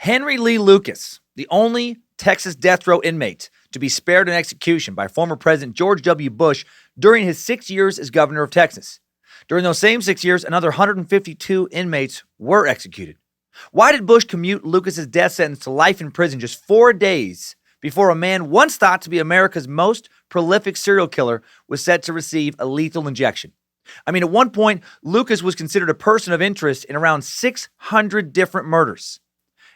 Henry Lee Lucas, the only Texas death row inmate to be spared an execution by former President George W. Bush during his 6 years as governor of Texas. During those same 6 years, another 152 inmates were executed. Why did Bush commute Lucas's death sentence to life in prison just 4 days before a man once thought to be America's most prolific serial killer was set to receive a lethal injection? I mean, at one point, Lucas was considered a person of interest in around 600 different murders.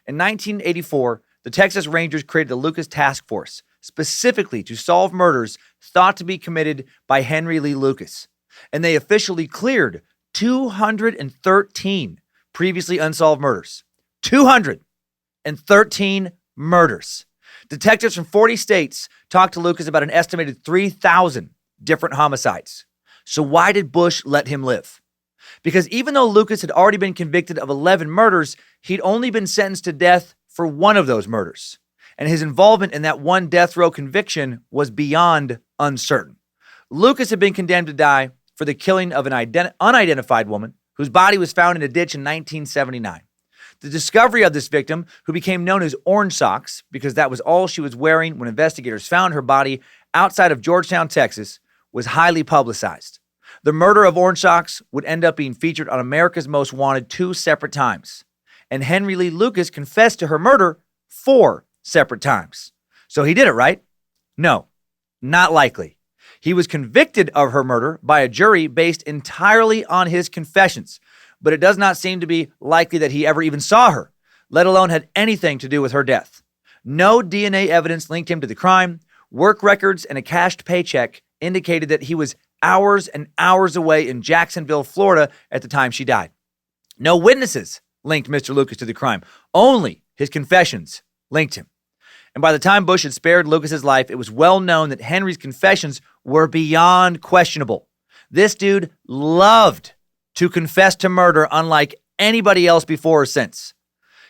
In 1984, the Texas Rangers created the Lucas Task Force specifically to solve murders thought to be committed by Henry Lee Lucas. And they officially cleared 213 previously unsolved murders. 213 murders. Detectives from 40 states talked to Lucas about an estimated 3,000 different homicides. So why did Bush let him live? Because even though Lucas had already been convicted of 11 murders, he'd only been sentenced to death for one of those murders. And his involvement in that one death row conviction was beyond uncertain. Lucas had been condemned to die for the killing of an unidentified woman whose body was found in a ditch in 1979. The discovery of this victim, who became known as Orange Socks because that was all she was wearing when investigators found her body outside of Georgetown, Texas, was highly publicized. The murder of Orange Socks would end up being featured on America's Most Wanted 2 separate times. And Henry Lee Lucas confessed to her murder 4 separate times. So he did it, right? No, not likely. He was convicted of her murder by a jury based entirely on his confessions, but it does not seem to be likely that he ever even saw her, let alone had anything to do with her death. No DNA evidence linked him to the crime. Work records and a cashed paycheck indicated that he was hours and hours away in Jacksonville, Florida at the time she died. No witnesses linked Mr. Lucas to the crime. Only his confessions linked him. And by the time Bush had spared Lucas's life, it was well known that Henry's confessions were beyond questionable. This dude loved to confess to murder unlike anybody else before or since.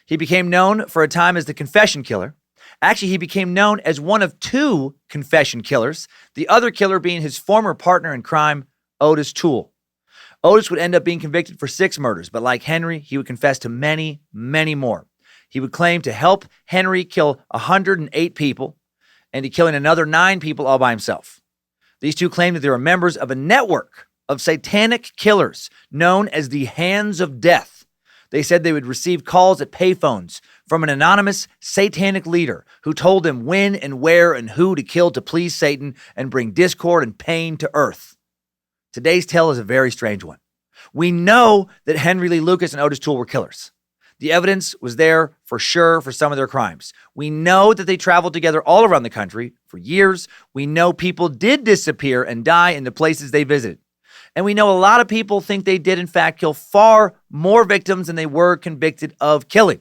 He became known for a time as the confession killer. Actually, he became known as one of 2 confession killers, the other killer being his former partner in crime, Ottis Toole. Otis would end up being convicted for 6 murders, but like Henry, he would confess to many, many more. He would claim to help Henry kill 108 people and to killing another 9 people all by himself. These 2 claimed that they were members of a network of satanic killers known as the Hands of Death. They said they would receive calls at payphones from an anonymous satanic leader who told them when and where and who to kill to please Satan and bring discord and pain to earth. Today's tale is a very strange one. We know that Henry Lee Lucas and Ottis Toole were killers. The evidence was there for sure for some of their crimes. We know that they traveled together all around the country for years. We know people did disappear and die in the places they visited. And we know a lot of people think they did, in fact, kill far more victims than they were convicted of killing.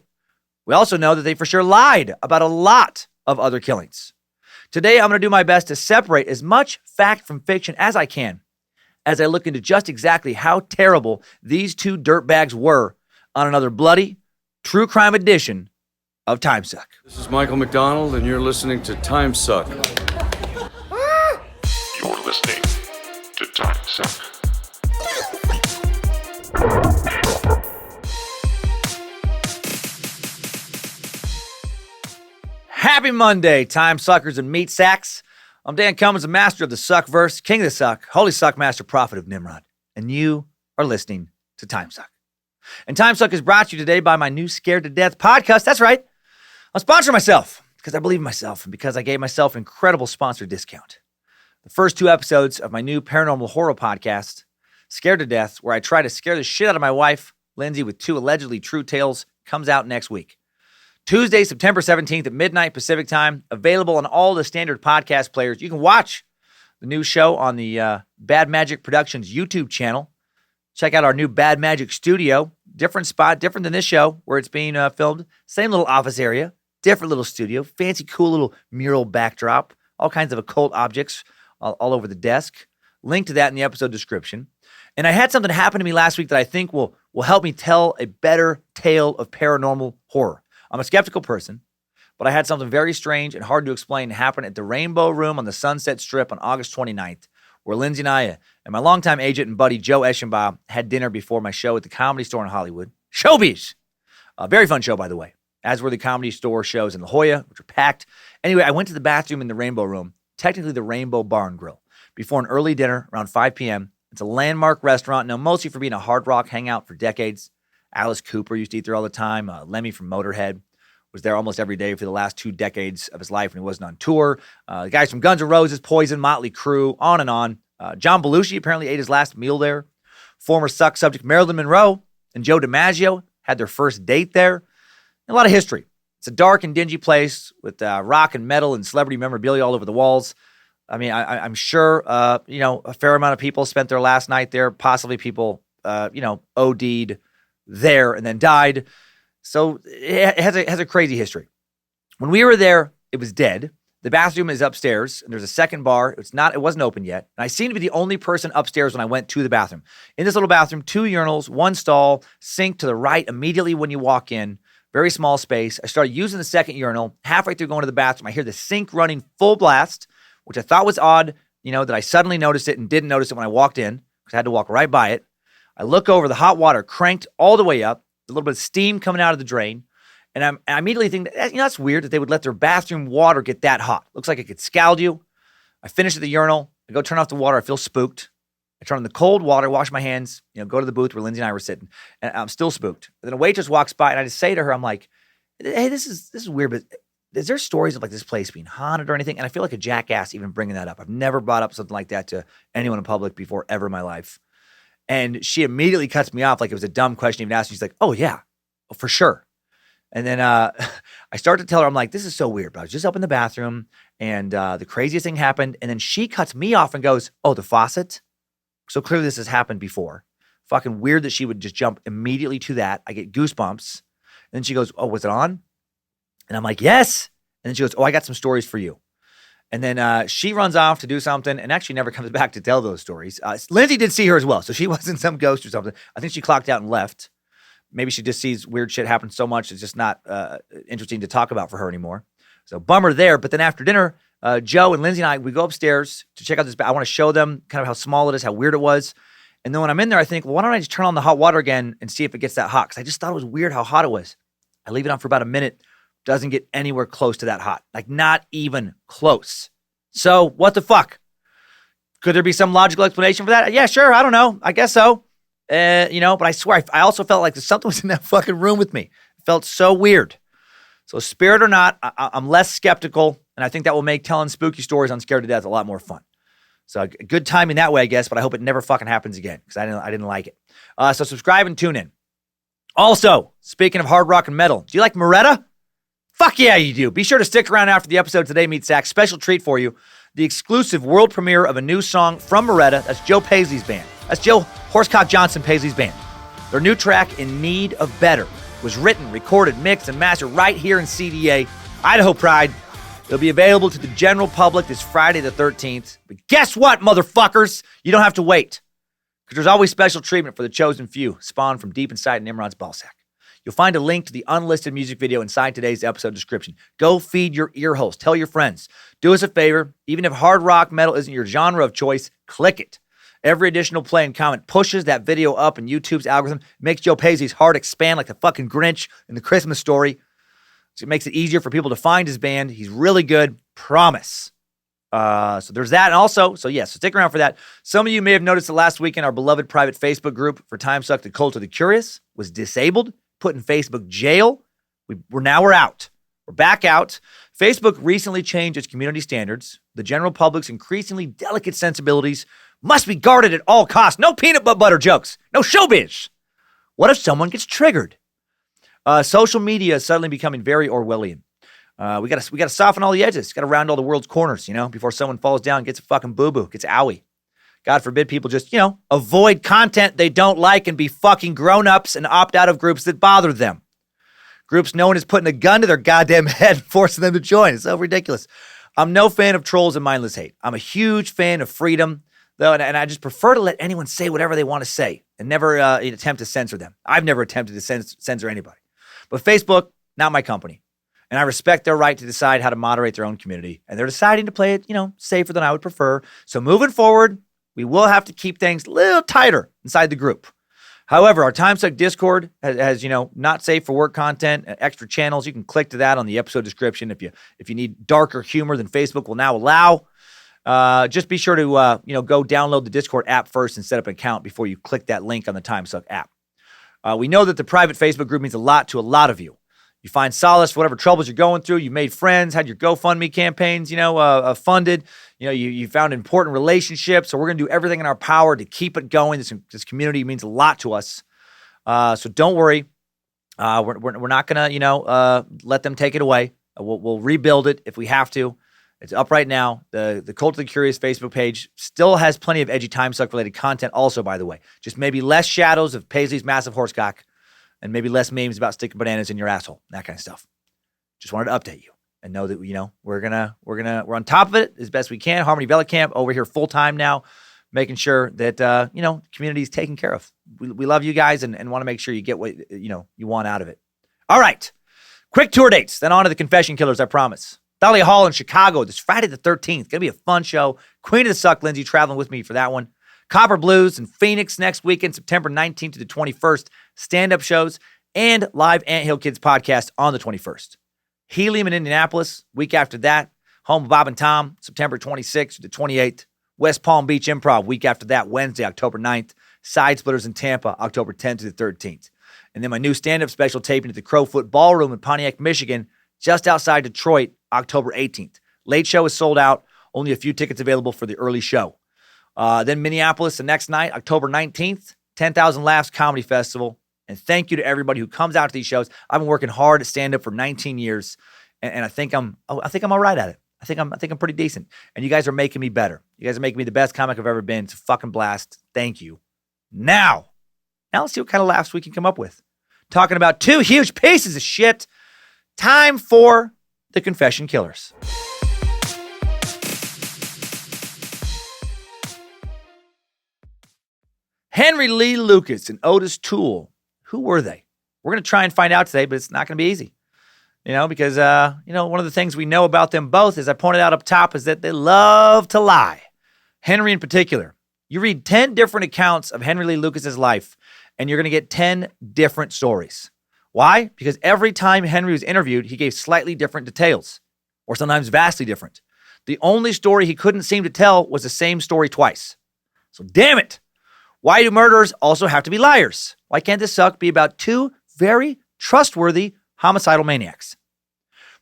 We also know that they for sure lied about a lot of other killings. Today, I'm going to do my best to separate as much fact from fiction as I can as I look into just exactly how terrible these 2 dirtbags were on another bloody, true crime edition of Timesuck. This is Michael McDonald, and you're listening to Timesuck. You're listening to Timesuck. Happy Monday, time suckers and meat sacks. I'm Dan Cummins, the master of the suck verse, king of the suck, holy suck master, prophet of Nimrod, and you are listening to Timesuck. And Timesuck is brought to you today by my new Scared to Death podcast. That's right. I'm sponsoring myself because I believe in myself and because I gave myself an incredible sponsor discount. The first 2 episodes of my new paranormal horror podcast, Scared to Death, where I try to scare the shit out of my wife, Lindsay, with 2 allegedly true tales, comes out next week. Tuesday, September 17th at midnight Pacific time, available on all the standard podcast players. You can watch the new show on the Bad Magic Productions YouTube channel. Check out our new Bad Magic studio. Different spot, different than this show where it's being filmed. Same little office area, different little studio, fancy, cool little mural backdrop, all kinds of occult objects all over the desk. Link to that in the episode description. And I had something happen to me last week that I think will help me tell a better tale of paranormal horror. I'm a skeptical person, but I had something very strange and hard to explain happen at the Rainbow Room on the Sunset Strip on August 29th, where Lindsay and I and my longtime agent and buddy Joe Eschenbaugh had dinner before my show at the Comedy Store in Hollywood. Showbiz! A very fun show, by the way. as were the Comedy Store shows in La Jolla, which were packed. Anyway, I went to the bathroom in the Rainbow Room, technically the Rainbow Bar and Grill, before an early dinner around 5 p.m. It's a landmark restaurant, known mostly for being a hard rock hangout for decades. Alice Cooper used to eat there all the time. Lemmy from Motorhead was there almost every day for the last 2 decades of his life when he wasn't on tour. The guys from Guns N' Roses, Poison, Motley Crue, on and on. John Belushi apparently ate his last meal there. Former Suck subject Marilyn Monroe and Joe DiMaggio had their first date there. A lot of history. It's a dark and dingy place with rock and metal and celebrity memorabilia all over the walls. I mean, I'm sure, a fair amount of people spent their last night there. Possibly people, OD'd there and then died. So it has a crazy history. When we were there, it was dead. The bathroom is upstairs, and there's a second bar. It wasn't open yet. And I seemed to be the only person upstairs when I went to the bathroom. In this little bathroom, 2 urinals, 1 stall, sink to the right immediately when you walk in. Very small space. I started using the second urinal. Halfway through going to the bathroom, I hear the sink running full blast, which I thought was odd, that I suddenly noticed it and didn't notice it when I walked in because I had to walk right by it. I look over, the hot water cranked all the way up, a little bit of steam coming out of the drain. And I immediately think, that's weird that they would let their bathroom water get that hot. Looks like it could scald you. I finish at the urinal. I go turn off the water. I feel spooked. I turn on the cold water, wash my hands, go to the booth where Lindsay and I were sitting. And I'm still spooked. And then a waitress walks by, and I just say to her, I'm like, hey, this is weird, but is there stories of like this place being haunted or anything? And I feel like a jackass even bringing that up. I've never brought up something like that to anyone in public before ever in my life. And she immediately cuts me off like it was a dumb question even asked. She's like, oh, yeah, for sure. And then I start to tell her, I'm like, this is so weird, but I was just up in the bathroom and the craziest thing happened. And then she cuts me off and goes, oh, the faucet? So clearly this has happened before. Fucking weird that she would just jump immediately to that. I get goosebumps. And then she goes, oh, was it on? And I'm like, yes. And then she goes, oh, I got some stories for you. And then she runs off to do something and actually never comes back to tell those stories. Lindsay did see her as well, so she wasn't some ghost or something. I think she clocked out and left. Maybe she just sees weird shit happen so much it's just not interesting to talk about for her anymore. So bummer there. But then after dinner, Joe and Lindsay and I, we go upstairs to check out this. I want to show them kind of how small it is, how weird it was. And then when I'm in there, I think, well, why don't I just turn on the hot water again and see if it gets that hot? Because I just thought it was weird how hot it was. I leave it on for about a minute. Doesn't get anywhere close to that hot. Like not even close. So what the fuck? Could there be some logical explanation for that? Yeah, sure. I don't know. I guess so. But I swear, I also felt like something was in that fucking room with me. It felt so weird. So spirit or not, I'm less skeptical. And I think that will make telling spooky stories on Scared to Death a lot more fun. So good timing that way, I guess, but I hope it never fucking happens again because I didn't like it. So subscribe and tune in. Also, speaking of hard rock and metal, do you like Moretta? Fuck yeah, you do. Be sure to stick around after the episode today meets Zach. Special treat for you. The exclusive world premiere of a new song from Moretta. That's Joe Paisley's band. That's Joe Horsecock Johnson Paisley's band. Their new track, In Need of Better, was written, recorded, mixed, and mastered right here in CDA, Idaho Pride. It'll be available to the general public this Friday the 13th. But guess what, motherfuckers? You don't have to wait. Because there's always special treatment for the chosen few, spawned from deep inside Nimrod's ballsack. You'll find a link to the unlisted music video inside today's episode description. Go feed your ear holes. Tell your friends. Do us a favor. Even if hard rock metal isn't your genre of choice, click it. Every additional play and comment pushes that video up in YouTube's algorithm. It makes Joe Paisley's heart expand like the fucking Grinch in the Christmas story. So it makes it easier for people to find his band. He's really good. Promise. So there's that. And also, so stick around for that. Some of you may have noticed that last weekend, our beloved private Facebook group for Timesuck, the Cult of the Curious, was disabled, put in Facebook jail. We're out. We're back out. Facebook recently changed its community standards. The general public's increasingly delicate sensibilities must be guarded at all costs. No peanut butter jokes. No showbiz. What if someone gets triggered? Social media is suddenly becoming very Orwellian. We gotta soften all the edges. Got to round all the world's corners, before someone falls down and gets a fucking boo-boo, gets owie. God forbid people just, avoid content they don't like and be fucking grown-ups and opt out of groups that bother them. Groups known as putting a gun to their goddamn head and forcing them to join. It's so ridiculous. I'm no fan of trolls and mindless hate. I'm a huge fan of freedom, though, and I just prefer to let anyone say whatever they want to say and never attempt to censor them. I've never attempted to censor anybody. But Facebook, not my company. And I respect their right to decide how to moderate their own community. And they're deciding to play it, safer than I would prefer. So moving forward, we will have to keep things a little tighter inside the group. However, our Timesuck Discord has not safe for work content, extra channels. You can click to that on the episode description if you need darker humor than Facebook will now allow. Just be sure to go download the Discord app first and set up an account before you click that link on the Timesuck app. We know that the private Facebook group means a lot to a lot of you. You find solace for whatever troubles you're going through. You made friends, had your GoFundMe campaigns, funded. You found important relationships. So we're going to do everything in our power to keep it going. This community means a lot to us. So don't worry. We're not going to, let them take it away. We'll rebuild it if we have to. It's up right now. The Cult of the Curious Facebook page still has plenty of edgy Timesuck related content also, by the way. Just maybe less shadows of Paisley's massive horsecock and maybe less memes about sticking bananas in your asshole, that kind of stuff. Just wanted to update you and know that, we're on top of it as best we can. Harmony Camp over here full time now, making sure that, community is taken care of. We love you guys and want to make sure you get what, you want out of it. All right. Quick tour dates, then on to the Confession Killers, I promise. Thalia Hall in Chicago this Friday the 13th. Going to be a fun show. Queen of the Suck, Lindsay, traveling with me for that one. Copper Blues in Phoenix next weekend, September 19th to the 21st. Stand-up shows and live Anthill Kids podcast on the 21st. Helium in Indianapolis, week after that. Home of Bob and Tom, September 26th to the 28th. West Palm Beach Improv, week after that, Wednesday, October 9th. Side Splitters in Tampa, October 10th to the 13th. And then my new stand-up special taping at the Crowfoot Ballroom in Pontiac, Michigan, just outside Detroit, October 18th. Late show is sold out. Only a few tickets available for the early show. Then Minneapolis the next night, October 19th, 10,000 Laughs Comedy Festival. And thank you to everybody who comes out to these shows. I've been working hard at stand-up for 19 years, and I think I'm all right at it. I think I'm pretty decent. And you guys are making me better. You guys are making me the best comic I've ever been. It's a fucking blast. Thank you. Now let's see what kind of laughs we can come up with. Talking about two huge pieces of shit. Time for the Confession Killers. Henry Lee Lucas and Ottis Toole. Who were they? We're going to try and find out today, but it's not going to be easy. Because, one of the things we know about them both, as I pointed out up top, is that they love to lie. Henry in particular. You read 10 different accounts of Henry Lee Lucas's life, and you're going to get 10 different stories. Why? Because every time Henry was interviewed, he gave slightly different details, or sometimes vastly different. The only story he couldn't seem to tell was the same story twice. So damn it. Why do murderers also have to be liars? Why can't this suck be about two very trustworthy homicidal maniacs?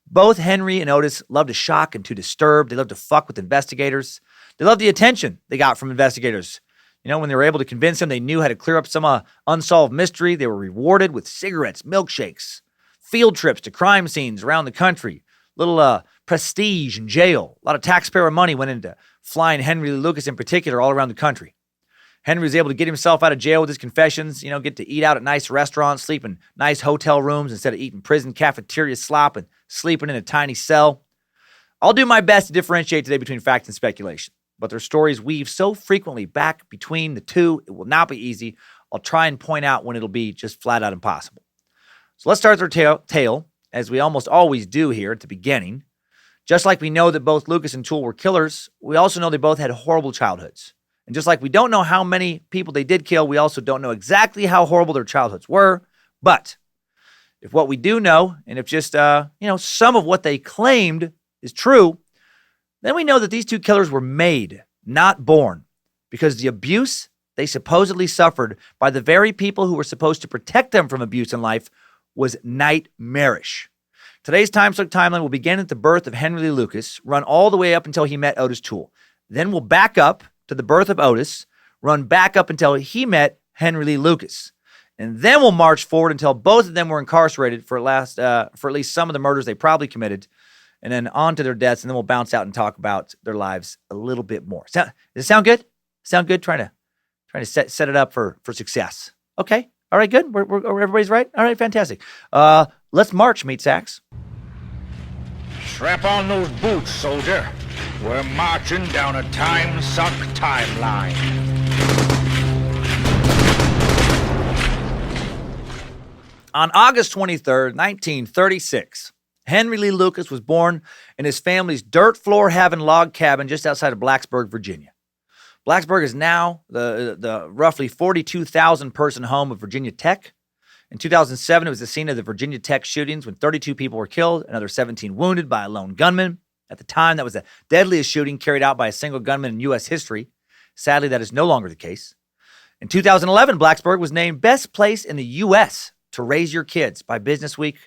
Both Henry and Otis love to shock and to disturb. They love to fuck with investigators. They love the attention they got from investigators. When they were able to convince them they knew how to clear up some unsolved mystery, they were rewarded with cigarettes, milkshakes, field trips to crime scenes around the country, little prestige in jail. A lot of taxpayer money went into flying Henry Lee Lucas in particular all around the country. Henry was able to get himself out of jail with his confessions, get to eat out at nice restaurants, sleep in nice hotel rooms instead of eating prison cafeteria slop and sleeping in a tiny cell. I'll do my best to differentiate today between fact and speculation, but their stories weave so frequently back between the two, it will not be easy. I'll try and point out when it'll be just flat out impossible. So let's start their tale, as we almost always do here at the beginning. Just like we know that both Lucas and Toole were killers, we also know they both had horrible childhoods. And just like we don't know how many people they did kill, we also don't know exactly how horrible their childhoods were. But if what we do know, and if just, some of what they claimed is true, then we know that these two killers were made, not born, because the abuse they supposedly suffered by the very people who were supposed to protect them from abuse in life was nightmarish. Today's Timesuck timeline will begin at the birth of Henry Lee Lucas, run all the way up until he met Ottis Toole. Then we'll back up to the birth of Otis, run back up until he met Henry Lee Lucas. And then we'll march forward until both of them were incarcerated for at least some of the murders they probably committed, and then on to their deaths, and then we'll bounce out and talk about their lives a little bit more. Does it sound good? Sound good? Trying to set it up for success. Okay. All right, good. We're everybody's right? All right, fantastic. Let's march, meat sacks. Strap on those boots, soldier. We're marching down a Timesuck timeline. On August 23rd, 1936, Henry Lee Lucas was born in his family's dirt floor having log cabin just outside of Blacksburg, Virginia. Blacksburg is now the roughly 42,000 person home of Virginia Tech. In 2007, it was the scene of the Virginia Tech shootings when 32 people were killed, another 17 wounded by a lone gunman. At the time, that was the deadliest shooting carried out by a single gunman in U.S. history. Sadly, that is no longer the case. In 2011, Blacksburg was named Best Place in the U.S. to Raise Your Kids by Business Week.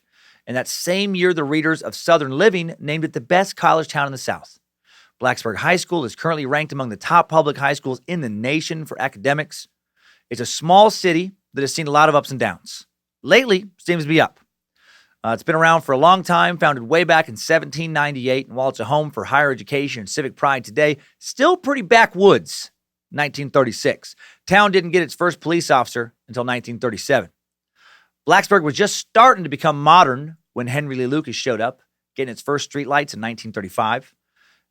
And that same year, the readers of Southern Living named it the best college town in the South. Blacksburg High School is currently ranked among the top public high schools in the nation for academics. It's a small city that has seen a lot of ups and downs. Lately, seems to be up. It's been around for a long time, founded way back in 1798, and while it's a home for higher education and civic pride today, still pretty backwoods. 1936. Town didn't get its first police officer until 1937. Blacksburg was just starting to become modern when Henry Lee Lucas showed up, getting its first streetlights in 1935.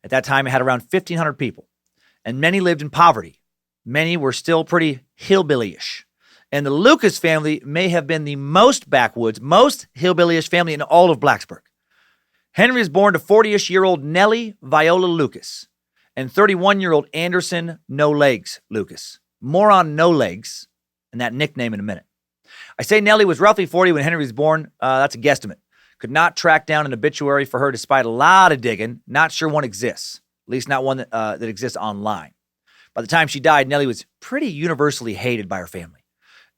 At that time, it had around 1,500 people, and many lived in poverty. Many were still pretty hillbilly-ish. And the Lucas family may have been the most backwoods, most hillbilly-ish family in all of Blacksburg. Henry was born to 40-ish-year-old Nellie Viola Lucas and 31-year-old Anderson No Legs Lucas. More on No Legs and that nickname in a minute. I say Nellie was roughly 40 when Henry was born. That's a guesstimate. Could not track down an obituary for her despite a lot of digging. Not sure one exists, at least not one that exists online. By the time she died, Nellie was pretty universally hated by her family.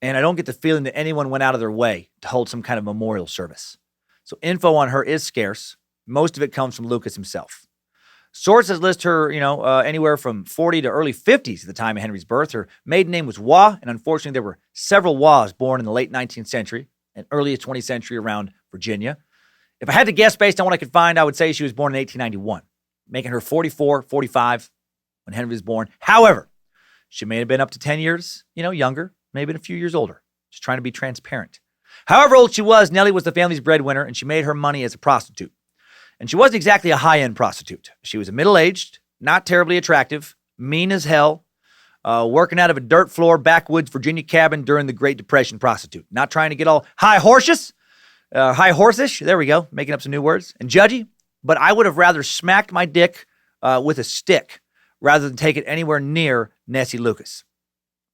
And I don't get the feeling that anyone went out of their way to hold some kind of memorial service. So info on her is scarce. Most of it comes from Lucas himself. Sources list her, anywhere from 40 to early 50s at the time of Henry's birth. Her maiden name was Waugh, and unfortunately there were several Waughs born in the late 19th century and early 20th century around Virginia. If I had to guess based on what I could find, I would say she was born in 1891, making her 44, 45 when Henry was born. However, she may have been up to 10 years, younger, maybe a few years older, just trying to be transparent. However old she was, Nellie was the family's breadwinner, and she made her money as a prostitute. And she wasn't exactly a high-end prostitute. She was a middle-aged, not terribly attractive, mean as hell, working out of a dirt floor backwoods Virginia cabin during the Great Depression prostitute. Not trying to get all high horsish, there we go, making up some new words, and judgy, but I would have rather smacked my dick with a stick rather than take it anywhere near Nessie Lucas.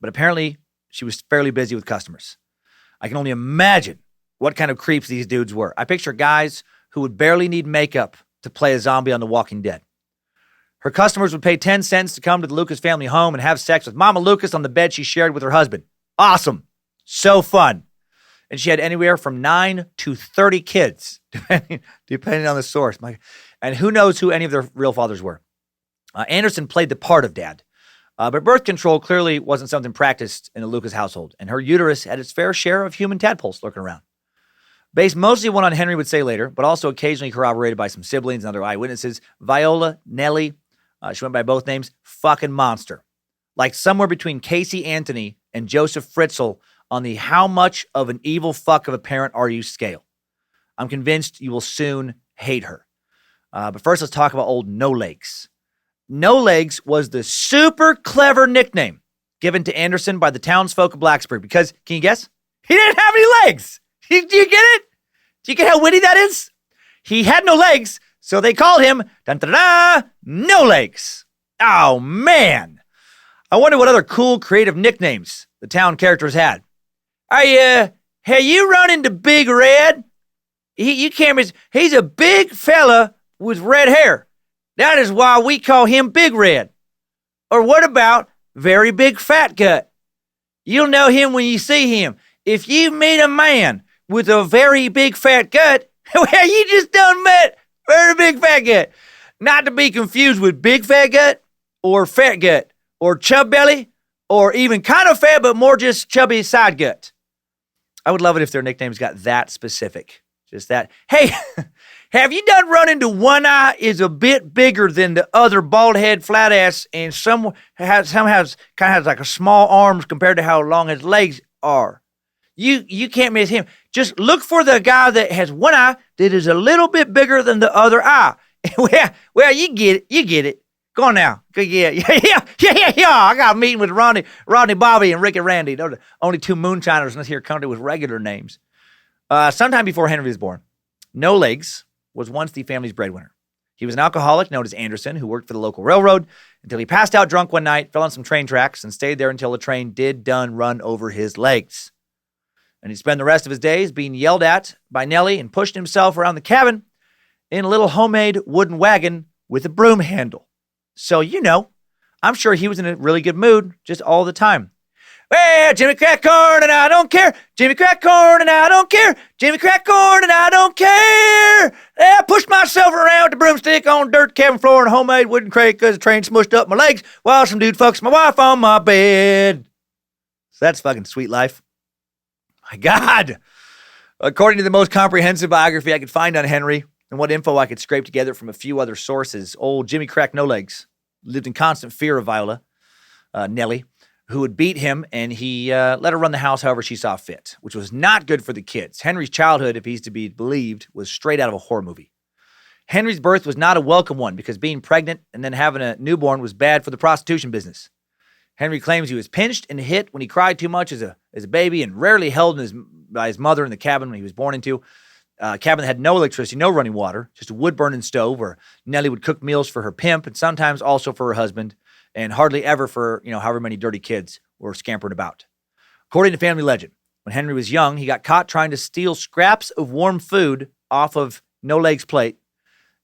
But apparently, she was fairly busy with customers. I can only imagine what kind of creeps these dudes were. I picture guys who would barely need makeup to play a zombie on The Walking Dead. Her customers would pay 10 cents to come to the Lucas family home and have sex with Mama Lucas on the bed she shared with her husband. Awesome. So fun. And she had anywhere from 9 to 30 kids, depending on the source. And who knows who any of their real fathers were. Anderson played the part of dad. But birth control clearly wasn't something practiced in the Lucas household, and her uterus had its fair share of human tadpoles lurking around. Based mostly on what Henry would say later, but also occasionally corroborated by some siblings and other eyewitnesses, Viola, Nellie, she went by both names, fucking monster. Like somewhere between Casey Anthony and Joseph Fritzl on the how much of an evil fuck of a parent are you scale. I'm convinced you will soon hate her. But first, let's talk about old No Legs. No Legs was the super clever nickname given to Anderson by the townsfolk of Blacksburg because, can you guess? He didn't have any legs. Do you get it? Do you get how witty that is? He had no legs, so they called him, No Legs. Oh, man. I wonder what other cool, creative nicknames the town characters had. Have you run into Big Red? You can't miss. He's a big fella with red hair. That is why we call him Big Red. Or what about Very Big Fat Gut? You'll know him when you see him. If you meet a man with a very big fat gut, well, you just done met Very Big Fat Gut. Not to be confused with Big Fat Gut or Fat Gut or Chub Belly or even kind of fat but more just chubby side gut. I would love it if their nicknames got that specific. Just that. Hey, have you done run into one eye is a bit bigger than the other bald head, flat ass, and some has like a small arms compared to how long his legs are? You can't miss him. Just look for the guy that has one eye that is a little bit bigger than the other eye. well, you get it. Go on now. Yeah. I got a meeting with Rodney Bobby, and Rick and Randy. They're the only two moonshiners in this here country with regular names. Sometime before Henry was born, No Legs was once the family's breadwinner. He was an alcoholic known as Anderson who worked for the local railroad until he passed out drunk one night, fell on some train tracks, and stayed there until the train did run over his legs. And he spent the rest of his days being yelled at by Nellie and pushed himself around the cabin in a little homemade wooden wagon with a broom handle. So, I'm sure he was in a really good mood just all the time. Well, Jimmy crack corn and I don't care. Jimmy crack corn and I don't care. Jimmy crack corn and I don't care. I pushed myself around with the broomstick on dirt cabin floor and a homemade wooden crate because the train smushed up my legs while some dude fucks my wife on my bed. So that's fucking sweet life. My God. According to the most comprehensive biography I could find on Henry and what info I could scrape together from a few other sources, old Jimmy Crack No Legs lived in constant fear of Viola, Nellie, who would beat him, and he let her run the house however she saw fit, which was not good for the kids. Henry's childhood, if he's to be believed, was straight out of a horror movie. Henry's birth was not a welcome one because being pregnant and then having a newborn was bad for the prostitution business. Henry claims he was pinched and hit when he cried too much as a baby and rarely held by his mother in the cabin when he was born into. A cabin that had no electricity, no running water, just a wood-burning stove where Nellie would cook meals for her pimp and sometimes also for her husband, and hardly ever for, however many dirty kids were scampering about. According to family legend, when Henry was young, he got caught trying to steal scraps of warm food off of No Leg's plate,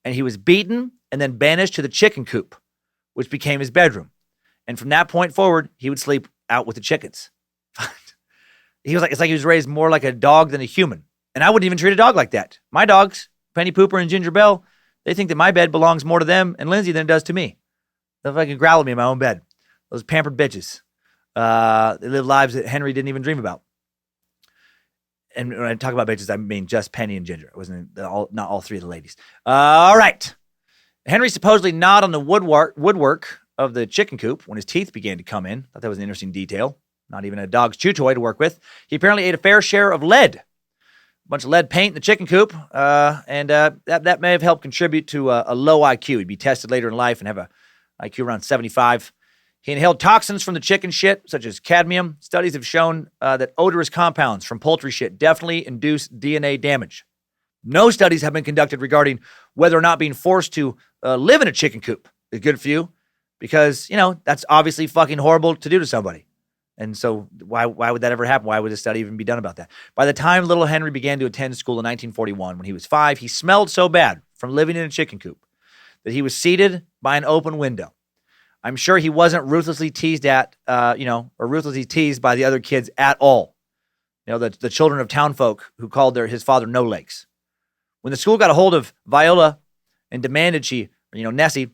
and he was beaten and then banished to the chicken coop, which became his bedroom. And from that point forward, he would sleep out with the chickens. It's like he was raised more like a dog than a human. And I wouldn't even treat a dog like that. My dogs, Penny Pooper and Ginger Bell, they think that my bed belongs more to them and Lindsay than it does to me. They'll fucking growl at me in my own bed. Those pampered bitches. They live lives that Henry didn't even dream about. And when I talk about bitches, I mean just Penny and Ginger. It wasn't not all three of the ladies. All right. Henry supposedly gnawed on the woodwork of the chicken coop when his teeth began to come in. Thought that was an interesting detail. Not even a dog's chew toy to work with. He apparently ate a fair share of lead. A bunch of lead paint in the chicken coop. And that may have helped contribute to a low IQ. He'd be tested later in life and have a IQ around 75. He inhaled toxins from the chicken shit, such as cadmium. Studies have shown that odorous compounds from poultry shit definitely induce DNA damage. No studies have been conducted regarding whether or not being forced to live in a chicken coop is good for you, because, that's obviously fucking horrible to do to somebody. And so why would that ever happen? Why would a study even be done about that? By the time little Henry began to attend school in 1941, when he was 5, he smelled so bad from living in a chicken coop that he was seated by an open window. I'm sure he wasn't ruthlessly teased or ruthlessly teased by the other kids at all. The children of townfolk who called his father No Legs. When the school got a hold of Viola and demanded Nessie,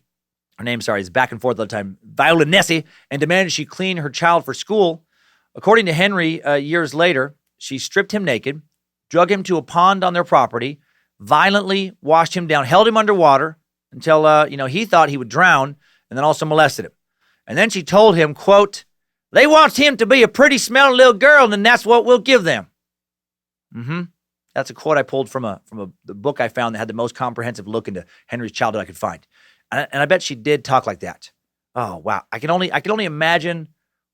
her name, is back and forth all the time, Viola Nessie, and demanded she clean her child for school. According to Henry, years later, she stripped him naked, drug him to a pond on their property, violently washed him down, held him underwater until, he thought he would drown, and then also molested him. And then she told him, quote, "They want him to be a pretty smelling little girl, and then that's what we'll give them." That's a quote I pulled from the book I found that had the most comprehensive look into Henry's childhood I could find. And I bet she did talk like that. Oh, wow. I can only imagine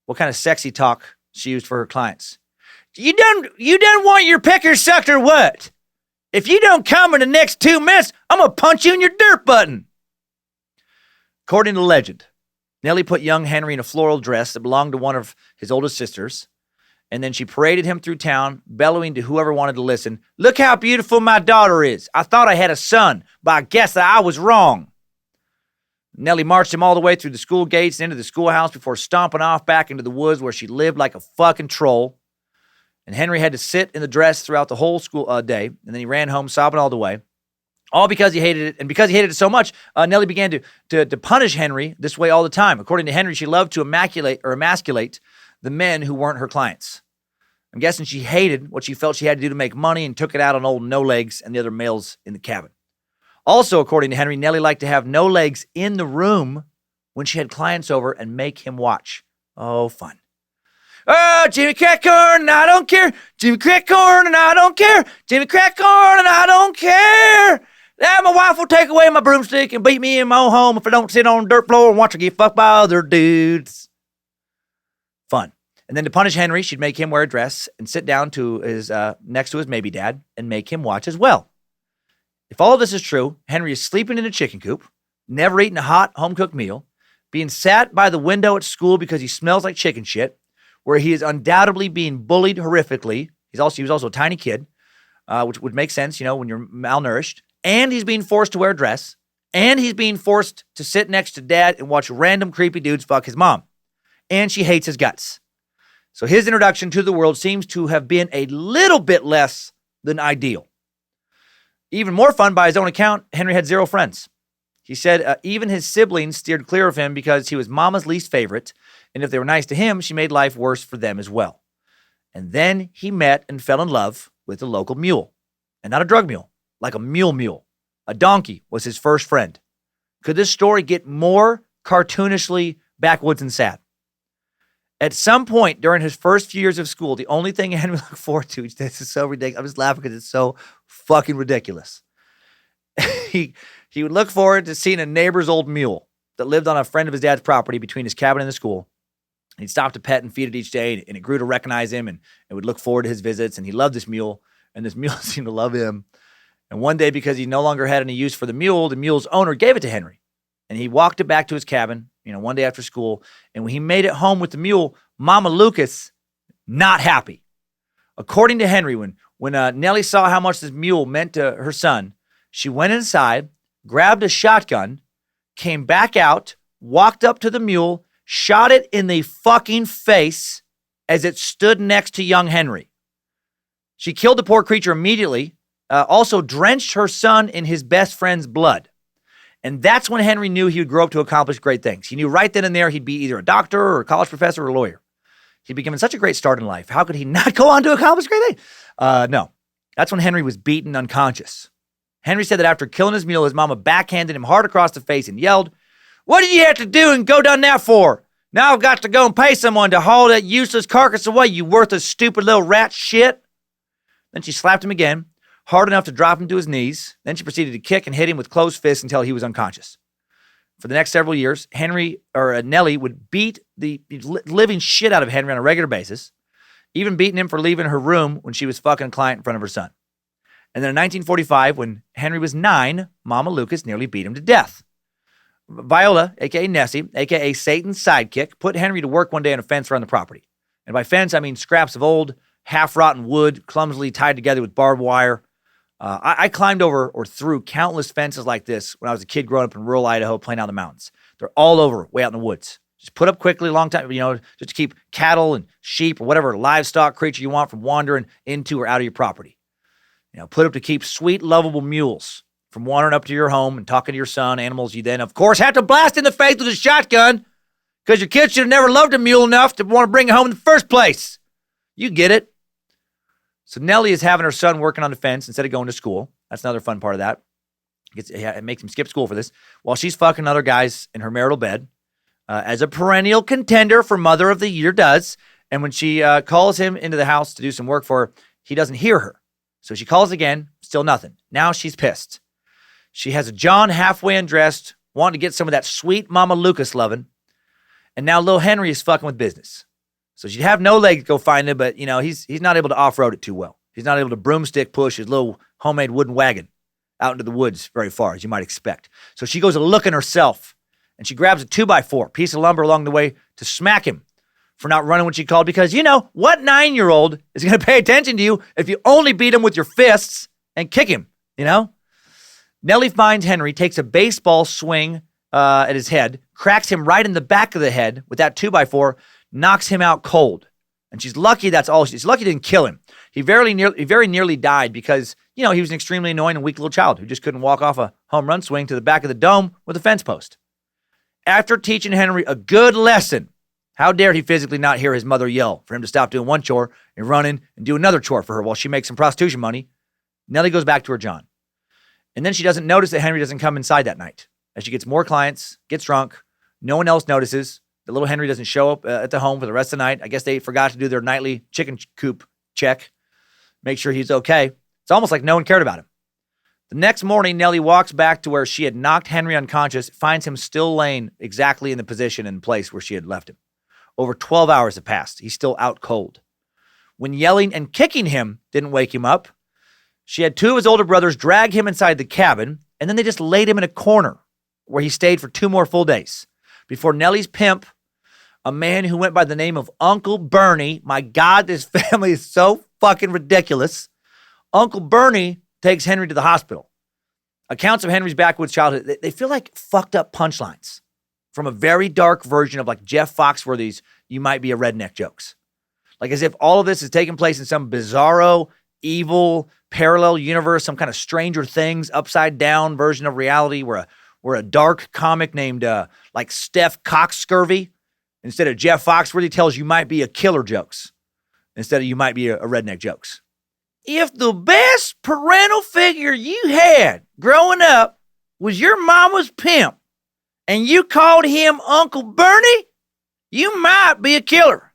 what kind of sexy talk she used for her clients. You done want your pecker sucked or what? If you don't come in the next 2 minutes, I'm going to punch you in your dirt button. According to legend, Nellie put young Henry in a floral dress that belonged to one of his oldest sisters, and then she paraded him through town, bellowing to whoever wanted to listen, "Look how beautiful my daughter is. I thought I had a son, but I guess that I was wrong." Nellie marched him all the way through the school gates and into the schoolhouse before stomping off back into the woods where she lived like a fucking troll. And Henry had to sit in the dress throughout the whole school day, and then he ran home sobbing all the way. All because he hated it, and because he hated it so much, Nellie began to punish Henry this way all the time. According to Henry, she loved to emasculate the men who weren't her clients. I'm guessing she hated what she felt she had to do to make money and took it out on old No Legs and the other males in the cabin. Also, according to Henry, Nellie liked to have No Legs in the room when she had clients over and make him watch. Oh, fun. "Oh, Jimmy Crackcorn, and I don't care. Jimmy Crackcorn, and I don't care. Jimmy Crackcorn, and I don't care. My wife will take away my broomstick and beat me in my own home if I don't sit on the dirt floor and watch her get fucked by other dudes." Fun. And then to punish Henry, she'd make him wear a dress and sit down to his next to his maybe dad and make him watch as well. If all of this is true, Henry is sleeping in a chicken coop, never eating a hot, home-cooked meal, being sat by the window at school because he smells like chicken shit, where he is undoubtedly being bullied horrifically. He was also a tiny kid, which would make sense, when you're malnourished. And he's being forced to wear a dress. And he's being forced to sit next to dad and watch random creepy dudes fuck his mom. And she hates his guts. So his introduction to the world seems to have been a little bit less than ideal. Even more fun by his own account, Henry had 0 friends. He said even his siblings steered clear of him because he was mama's least favorite, and if they were nice to him, she made life worse for them as well. And then he met and fell in love with a local mule, and not a drug mule, like a mule. A donkey was his first friend. Could this story get more cartoonishly backwoods and sad? At some point during his first few years of school, the only thing Henry looked forward to, this is so ridiculous. I'm just laughing because it's so fucking ridiculous. He would look forward to seeing a neighbor's old mule that lived on a friend of his dad's property between his cabin and the school. He'd stop to pet and feed it each day, and it grew to recognize him and would look forward to his visits. And he loved this mule, and this mule seemed to love him. And one day, because he no longer had any use for the mule's owner gave it to Henry. And he walked it back to his cabin, one day after school. And when he made it home with the mule, Mama Lucas, not happy. According to Henry, when Nellie saw how much this mule meant to her son, she went inside, grabbed a shotgun, came back out, walked up to the mule, shot it in the fucking face as it stood next to young Henry. She killed the poor creature immediately, also drenched her son in his best friend's blood. And that's when Henry knew he would grow up to accomplish great things. He knew right then and there he'd be either a doctor or a college professor or a lawyer. He'd be given such a great start in life. How could he not go on to accomplish great things? No. That's when Henry was beaten unconscious. Henry said that after killing his mule, his mama backhanded him hard across the face and yelled, "What did you have to do and go down there for? Now I've got to go and pay someone to haul that useless carcass away, you worthless, stupid little rat shit." Then she slapped him again, hard enough to drop him to his knees. Then she proceeded to kick and hit him with closed fists until he was unconscious. For the next several years, Nellie would beat the living shit out of Henry on a regular basis, even beating him for leaving her room when she was fucking a client in front of her son. And then in 1945, when Henry was 9, Mama Lucas nearly beat him to death. Viola, a.k.a. Nessie, a.k.a. Satan's sidekick, put Henry to work one day on a fence around the property. And by fence, I mean scraps of old, half-rotten wood, clumsily tied together with barbed wire. I climbed over or through countless fences like this when I was a kid growing up in rural Idaho playing out in the mountains. They're all over, way out in the woods. Just put up quickly, long time, just to keep cattle and sheep or whatever livestock creature you want from wandering into or out of your property. Put up to keep sweet, lovable mules from wandering up to your home and talking to your son, animals you then, of course, have to blast in the face with a shotgun because your kid should have never loved a mule enough to want to bring it home in the first place. You get it. So Nellie is having her son working on the fence instead of going to school. That's another fun part of that. It makes him skip school for this. While she's fucking other guys in her marital bed, as a perennial contender for Mother of the Year does. And when she calls him into the house to do some work for her, he doesn't hear her. So she calls again, still nothing. Now she's pissed. She has a John halfway undressed, wanting to get some of that sweet Mama Lucas loving. And now little Henry is fucking with business. So she'd have no leg to go find him, but, he's not able to off-road it too well. He's not able to broomstick push his little homemade wooden wagon out into the woods very far, as you might expect. So she goes looking herself, and she grabs a 2x4, piece of lumber along the way to smack him for not running when she called, because, what 9-year-old is going to pay attention to you if you only beat him with your fists and kick him, Nellie finds Henry, takes a baseball swing at his head, cracks him right in the back of the head with that 2x4, knocks him out cold. And she's lucky that's all. She's lucky it didn't kill him. He very nearly died because, he was an extremely annoying and weak little child who just couldn't walk off a home run swing to the back of the dome with a fence post. After teaching Henry a good lesson, how dare he physically not hear his mother yell for him to stop doing one chore and run in and do another chore for her while she makes some prostitution money. Nellie goes back to her John. And then she doesn't notice that Henry doesn't come inside that night. As she gets more clients, gets drunk, no one else notices. The little Henry doesn't show up at the home for the rest of the night. I guess they forgot to do their nightly chicken coop check, make sure he's okay. It's almost like no one cared about him. The next morning, Nellie walks back to where she had knocked Henry unconscious, finds him still laying exactly in the position and place where she had left him. Over 12 hours have passed. He's still out cold. When yelling and kicking him didn't wake him up, She had two of his older brothers drag him inside the cabin, and then they just laid him in a corner where he stayed for 2 more full days before Nellie's pimp, a man who went by the name of Uncle Bernie. My God, this family is so fucking ridiculous. Uncle Bernie takes Henry to the hospital. Accounts of Henry's backwoods childhood, they feel like fucked up punchlines from a very dark version of like Jeff Foxworthy's "You Might Be a Redneck" jokes. Like as if all of this is taking place in some bizarro, evil, parallel universe, some kind of Stranger Things upside down version of reality where a dark comic named like Steph Cockscurvy, instead of Jeff Foxworthy, tells "You Might Be a Killer" jokes instead of "You Might Be a redneck" jokes. If the best parental figure you had growing up was your mama's pimp and you called him Uncle Bernie, you might be a killer.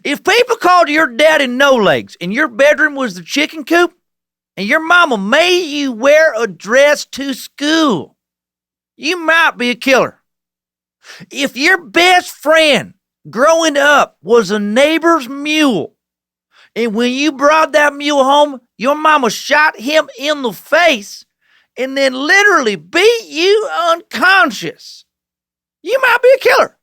If people called your daddy no legs and your bedroom was the chicken coop and your mama made you wear a dress to school, you might be a killer. If your best friend growing up was a neighbor's mule, and when you brought that mule home, your mama shot him in the face and then literally beat you unconscious, you might be a killer.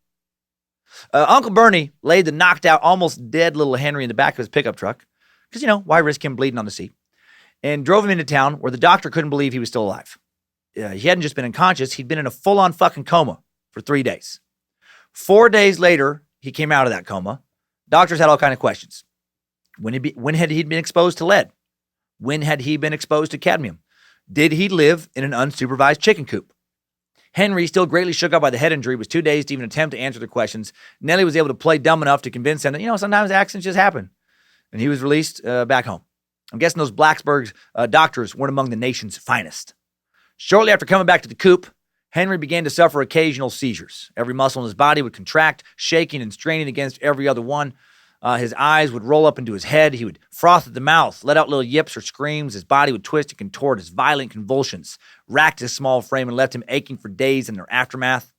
Uncle Bernie laid the knocked out, almost dead little Henry in the back of his pickup truck, because, why risk him bleeding on the seat, and drove him into town where the doctor couldn't believe he was still alive. He hadn't just been unconscious, he'd been in a full-on fucking coma for 3 days. 4 days later, he came out of that coma. Doctors had all kinds of questions. When had he been exposed to lead? When had he been exposed to cadmium? Did he live in an unsupervised chicken coop? Henry, still greatly shook up by the head injury, was too dazed to even attempt to answer the questions. Nellie was able to play dumb enough to convince him that, sometimes accidents just happen. And he was released back home. I'm guessing those Blacksburg doctors weren't among the nation's finest. Shortly after coming back to the coop, Henry began to suffer occasional seizures. Every muscle in his body would contract, shaking and straining against every other one. His eyes would roll up into his head. He would froth at the mouth, let out little yips or screams. His body would twist and contort as violent convulsions racked his small frame and left him aching for days in their aftermath.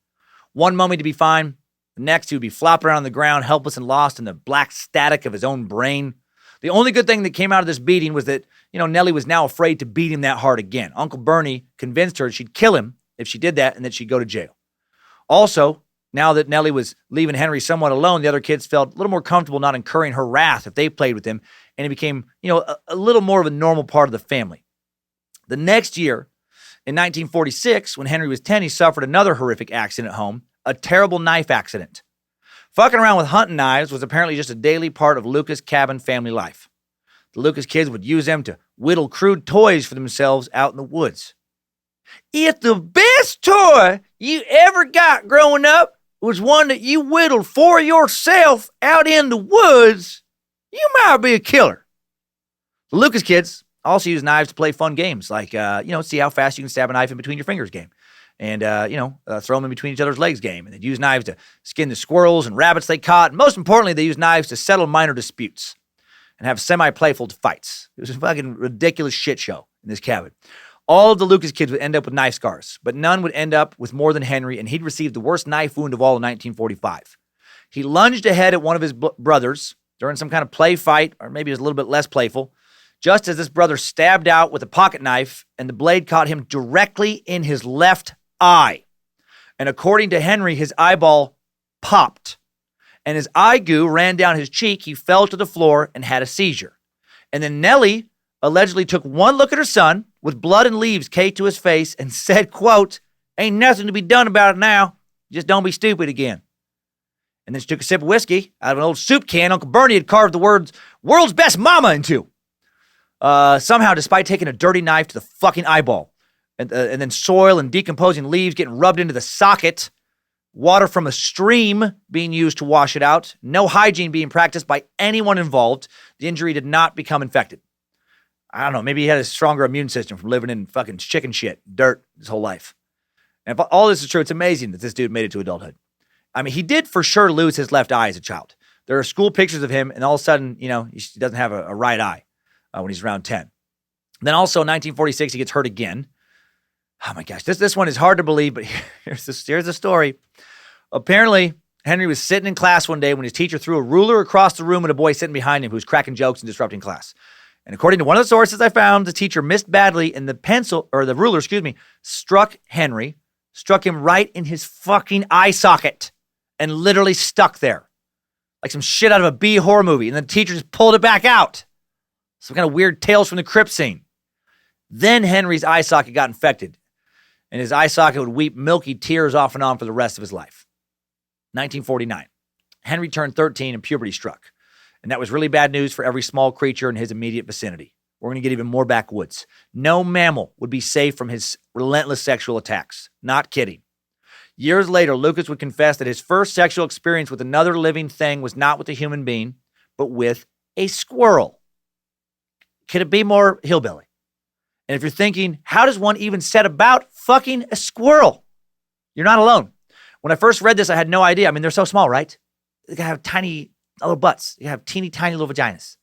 One moment he'd be fine. The next he would be flopping around on the ground, helpless and lost in the black static of his own brain. The only good thing that came out of this beating was that, Nellie was now afraid to beat him that hard again. Uncle Bernie convinced her she'd kill him if she did that and that she'd go to jail. Also, now that Nellie was leaving Henry somewhat alone, the other kids felt a little more comfortable not incurring her wrath if they played with him, and he became, a little more of a normal part of the family. The next year, in 1946, when Henry was 10, he suffered another horrific accident at home, a terrible knife accident. Fucking around with hunting knives was apparently just a daily part of Lucas' cabin family life. The Lucas kids would use them to whittle crude toys for themselves out in the woods. If the best toy you ever got growing up was one that you whittled for yourself out in the woods, you might be a killer. The Lucas kids also use knives to play fun games like, see how fast you can stab a knife in between your fingers game. And, throw them in between each other's legs game. And they'd use knives to skin the squirrels and rabbits they caught. And most importantly, they used knives to settle minor disputes and have semi-playful fights. It was a fucking ridiculous shit show in this cabin. All of the Lucas kids would end up with knife scars, but none would end up with more than Henry, and he'd received the worst knife wound of all in 1945. He lunged ahead at one of his brothers during some kind of play fight, or maybe it was a little bit less playful, just as this brother stabbed out with a pocket knife, and the blade caught him directly in his left eye. And according to Henry, his eyeball popped, and his eye goo ran down his cheek. He fell to the floor and had a seizure. And then Nellie allegedly took one look at her son with blood and leaves caked to his face and said, quote, "Ain't nothing to be done about it now. Just don't be stupid again." And then she took a sip of whiskey out of an old soup can Uncle Bernie had carved the words "world's best mama" into. Somehow, despite taking a dirty knife to the fucking eyeball and then soil and decomposing leaves getting rubbed into the socket, water from a stream being used to wash it out, no hygiene being practiced by anyone involved, the injury did not become infected. I don't know, maybe he had a stronger immune system from living in fucking chicken shit, dirt, his whole life. And if all this is true, it's amazing that this dude made it to adulthood. I mean, he did for sure lose his left eye as a child. There are school pictures of him, and all of a sudden, he doesn't have a right eye when he's around 10. Then also in 1946, he gets hurt again. Oh my gosh, this one is hard to believe, but here's the story. Apparently, Henry was sitting in class one day when his teacher threw a ruler across the room at a boy sitting behind him who was cracking jokes and disrupting class. And according to one of the sources I found, the teacher missed badly and the ruler, struck him right in his fucking eye socket and literally stuck there. Like some shit out of a B horror movie. And the teacher just pulled it back out. Some kind of weird Tales from the Crypt scene. Then Henry's eye socket got infected. And his eye socket would weep milky tears off and on for the rest of his life. 1949. Henry turned 13 and puberty struck. And that was really bad news for every small creature in his immediate vicinity. We're going to get even more backwoods. No mammal would be safe from his relentless sexual attacks. Not kidding. Years later, Lucas would confess that his first sexual experience with another living thing was not with a human being, but with a squirrel. Could it be more hillbilly? And if you're thinking, how does one even set about fucking a squirrel? You're not alone. When I first read this, I had no idea. I mean, they're so small, right? They can have tiny little butts. You have teeny tiny little vaginas.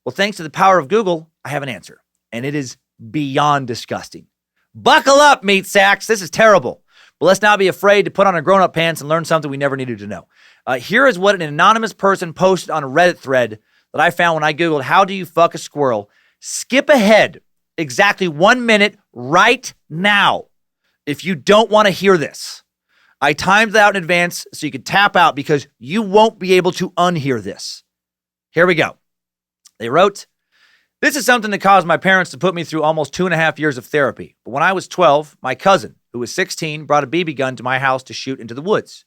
Well, thanks to the power of Google, I have an answer. And it is beyond disgusting. Buckle up, meat sacks. This is terrible. But let's not be afraid to put on our grown-up pants and learn something we never needed to know. Here is what an anonymous person posted on a Reddit thread that I found when I Googled, how do you fuck a squirrel? Skip ahead exactly 1 minute right now if you don't want to hear this. I timed that out in advance so you could tap out because you won't be able to unhear this. Here we go. They wrote, this is something that caused my parents to put me through almost 2.5 years of therapy. But when I was 12, my cousin, who was 16, brought a BB gun to my house to shoot into the woods.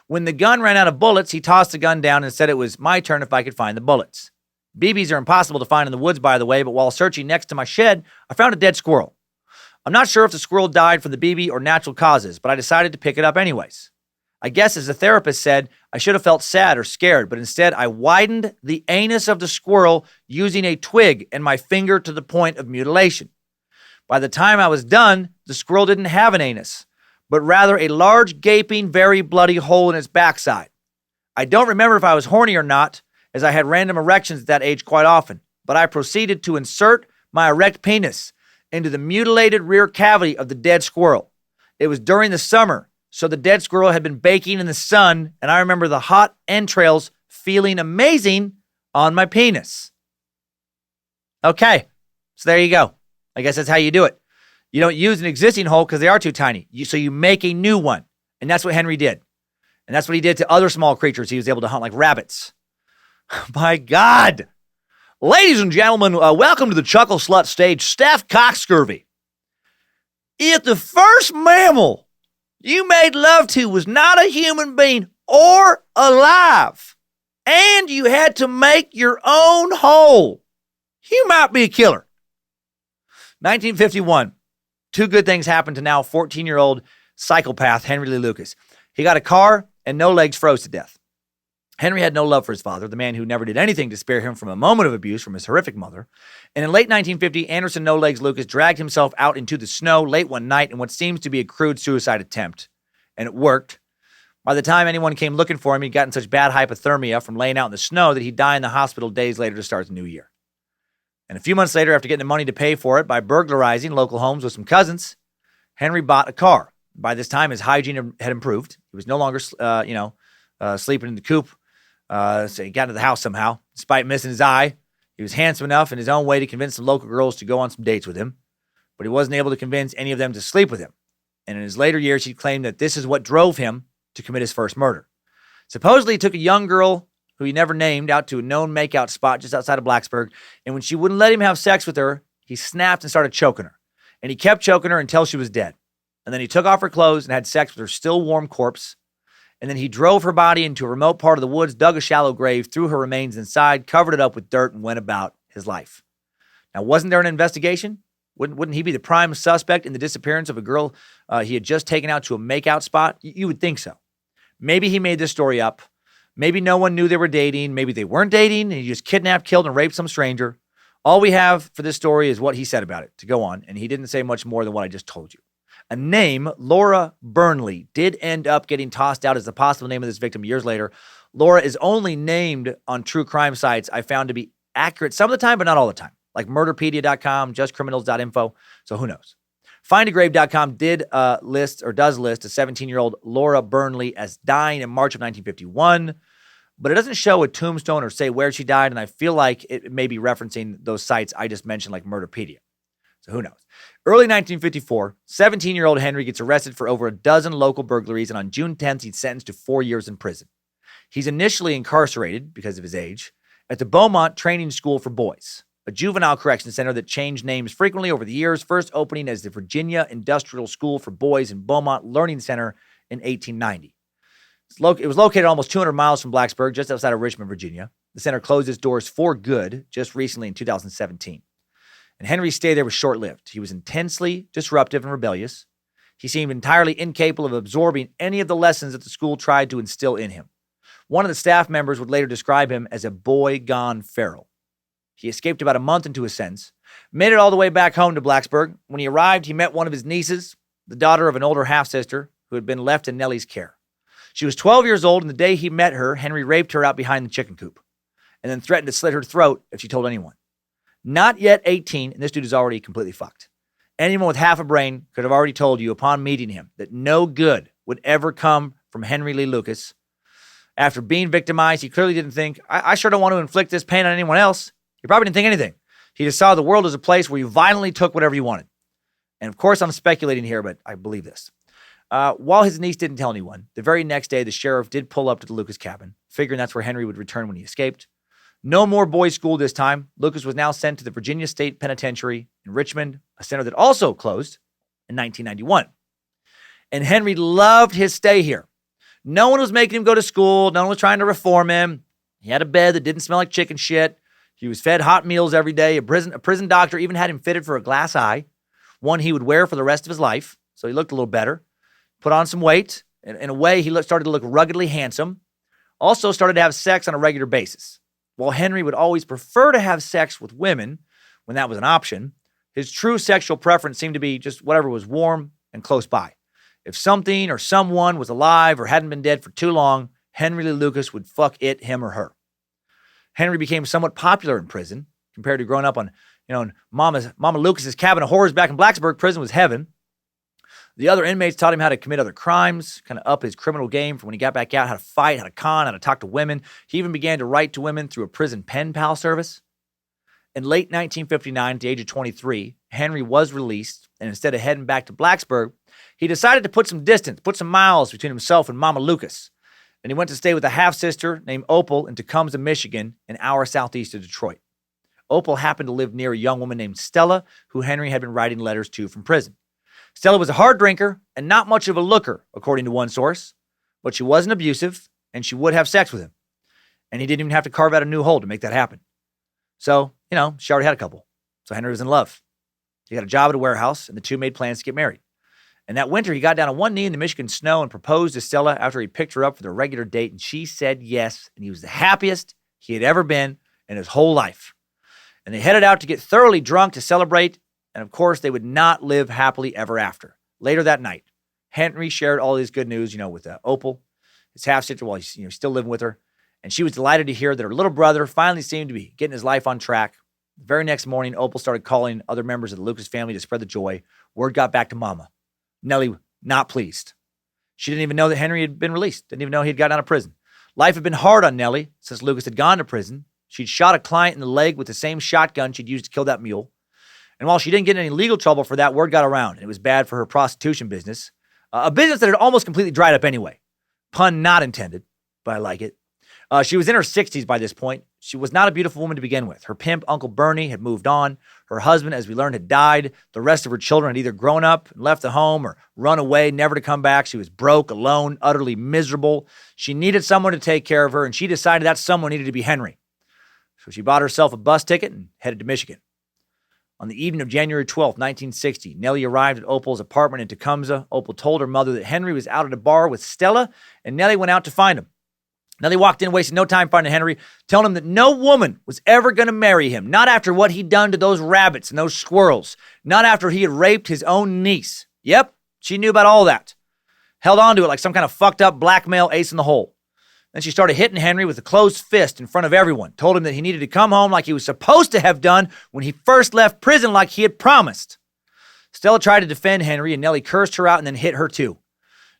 When the gun ran out of bullets, he tossed the gun down and said it was my turn if I could find the bullets. BBs are impossible to find in the woods, by the way, but while searching next to my shed, I found a dead squirrel. I'm not sure if the squirrel died from the BB or natural causes, but I decided to pick it up anyways. I guess, as the therapist said, I should have felt sad or scared, but instead I widened the anus of the squirrel using a twig and my finger to the point of mutilation. By the time I was done, the squirrel didn't have an anus, but rather a large, gaping, very bloody hole in its backside. I don't remember if I was horny or not, as I had random erections at that age quite often, but I proceeded to insert my erect penis into the mutilated rear cavity of the dead squirrel. It was during the summer, so the dead squirrel had been baking in the sun, and I remember the hot entrails feeling amazing on my penis. Okay, so there you go. I guess that's how you do it. You don't use an existing hole because they are too tiny. So you make a new one, and that's what Henry did. And that's what he did to other small creatures he was able to hunt, like rabbits. My God. Ladies and gentlemen, welcome to the Chuckle Slut stage, Steph Cockscurvy. If the first mammal you made love to was not a human being or alive, and you had to make your own hole, you might be a killer. 1951. Two good things happened to now 14-year-old psychopath Henry Lee Lucas. He got a car and no legs froze to death. Henry had no love for his father, the man who never did anything to spare him from a moment of abuse from his horrific mother. And in late 1950, Anderson No Legs Lucas dragged himself out into the snow late one night in what seems to be a crude suicide attempt. And it worked. By the time anyone came looking for him, he'd gotten such bad hypothermia from laying out in the snow that he'd die in the hospital days later to start the new year. And a few months later, after getting the money to pay for it by burglarizing local homes with some cousins, Henry bought a car. By this time, his hygiene had improved. He was no longer, sleeping in the coop. So he got into the house somehow. Despite missing his eye, he was handsome enough in his own way to convince some local girls to go on some dates with him. But he wasn't able to convince any of them to sleep with him. And in his later years, he claimed that this is what drove him to commit his first murder. Supposedly, he took a young girl who he never named out to a known makeout spot just outside of Blacksburg. And when she wouldn't let him have sex with her, he snapped and started choking her. And he kept choking her until she was dead. And then he took off her clothes and had sex with her still warm corpse. And then he drove her body into a remote part of the woods, dug a shallow grave, threw her remains inside, covered it up with dirt, and went about his life. Now, wasn't there an investigation? Wouldn't he be the prime suspect in the disappearance of a girl he had just taken out to a makeout spot? You would think so. Maybe he made this story up. Maybe no one knew they were dating. Maybe they weren't dating, and he just kidnapped, killed, and raped some stranger. All we have for this story is what he said about it to go on, and he didn't say much more than what I just told you. A name, Laura Burnley, did end up getting tossed out as the possible name of this victim years later. Laura is only named on true crime sites I found to be accurate some of the time, but not all the time, like murderpedia.com, justcriminals.info, so who knows. Findagrave.com does list a 17-year-old Laura Burnley as dying in March of 1951, but it doesn't show a tombstone or say where she died, and I feel like it may be referencing those sites I just mentioned, like Murderpedia. So who knows? Early 1954, 17-year-old Henry gets arrested for over a dozen local burglaries, and on June 10th, he's sentenced to 4 years in prison. He's initially incarcerated, because of his age, at the Beaumont Training School for Boys, a juvenile correction center that changed names frequently over the years, first opening as the Virginia Industrial School for Boys in Beaumont Learning Center in 1890. It was located almost 200 miles from Blacksburg, just outside of Richmond, Virginia. The center closed its doors for good just recently in 2017. And Henry's stay there was short-lived. He was intensely disruptive and rebellious. He seemed entirely incapable of absorbing any of the lessons that the school tried to instill in him. One of the staff members would later describe him as a boy gone feral. He escaped about a month into his sentence, made it all the way back home to Blacksburg. When he arrived, he met one of his nieces, the daughter of an older half-sister who had been left in Nellie's care. She was 12 years old, and the day he met her, Henry raped her out behind the chicken coop and then threatened to slit her throat if she told anyone. Not yet 18, and this dude is already completely fucked. Anyone with half a brain could have already told you upon meeting him that no good would ever come from Henry Lee Lucas. After being victimized, he clearly didn't think, I sure don't want to inflict this pain on anyone else. He probably didn't think anything. He just saw the world as a place where you violently took whatever you wanted. And of course, I'm speculating here, but I believe this. While his niece didn't tell anyone, the very next day, the sheriff did pull up to the Lucas cabin, figuring that's where Henry would return when he escaped. No more boys' school this time. Lucas was now sent to the Virginia State Penitentiary in Richmond, a center that also closed in 1991. And Henry loved his stay here. No one was making him go to school. No one was trying to reform him. He had a bed that didn't smell like chicken shit. He was fed hot meals every day. A prison doctor even had him fitted for a glass eye, one he would wear for the rest of his life, so he looked a little better. Put on some weight. In a way, he started to look ruggedly handsome. Also started to have sex on a regular basis. While Henry would always prefer to have sex with women when that was an option, his true sexual preference seemed to be just whatever was warm and close by. If something or someone was alive or hadn't been dead for too long, Henry Lee Lucas would fuck it, him, or her. Henry became somewhat popular in prison compared to growing up on, in Mama Lucas's cabin of horrors back in Blacksburg. Prison was heaven. The other inmates taught him how to commit other crimes, kind of up his criminal game for when he got back out, how to fight, how to con, how to talk to women. He even began to write to women through a prison pen pal service. In late 1959, at the age of 23, Henry was released, and instead of heading back to Blacksburg, he decided to put some distance, put some miles between himself and Mama Lucas. And he went to stay with a half-sister named Opal in Tecumseh, Michigan, an hour southeast of Detroit. Opal happened to live near a young woman named Stella, who Henry had been writing letters to from prison. Stella was a hard drinker and not much of a looker, according to one source, but she wasn't abusive, and she would have sex with him. And he didn't even have to carve out a new hole to make that happen. So, she already had a couple. So Henry was in love. He got a job at a warehouse, and the two made plans to get married. And that winter, he got down on one knee in the Michigan snow and proposed to Stella after he picked her up for their regular date, and she said yes, and he was the happiest he had ever been in his whole life. And they headed out to get thoroughly drunk to celebrate, and of course, they would not live happily ever after. Later that night, Henry shared all his good news, with Opal, his half-sister, while he's still living with her, and she was delighted to hear that her little brother finally seemed to be getting his life on track. The very next morning, Opal started calling other members of the Lucas family to spread the joy. Word got back to Mama. Nellie, not pleased. She didn't even know that Henry had been released. Didn't even know he had gotten out of prison. Life had been hard on Nellie since Lucas had gone to prison. She'd shot a client in the leg with the same shotgun she'd used to kill that mule. And while she didn't get in any legal trouble for that, word got around, and it was bad for her prostitution business. A business that had almost completely dried up anyway. Pun not intended, but I like it. She was in her 60s by this point. She was not a beautiful woman to begin with. Her pimp, Uncle Bernie, had moved on. Her husband, as we learned, had died. The rest of her children had either grown up and left the home or run away, never to come back. She was broke, alone, utterly miserable. She needed someone to take care of her, and she decided that someone needed to be Henry. So she bought herself a bus ticket and headed to Michigan. On the evening of January 12th, 1960, Nellie arrived at Opal's apartment in Tecumseh. Opal told her mother that Henry was out at a bar with Stella, and Nellie went out to find him. Nellie walked in, wasting no time finding Henry, telling him that no woman was ever going to marry him, not after what he'd done to those rabbits and those squirrels, not after he had raped his own niece. Yep, she knew about all that. Held on to it like some kind of fucked up blackmail ace in the hole. Then she started hitting Henry with a closed fist in front of everyone, told him that he needed to come home like he was supposed to have done when he first left prison like he had promised. Stella tried to defend Henry, and Nellie cursed her out and then hit her too.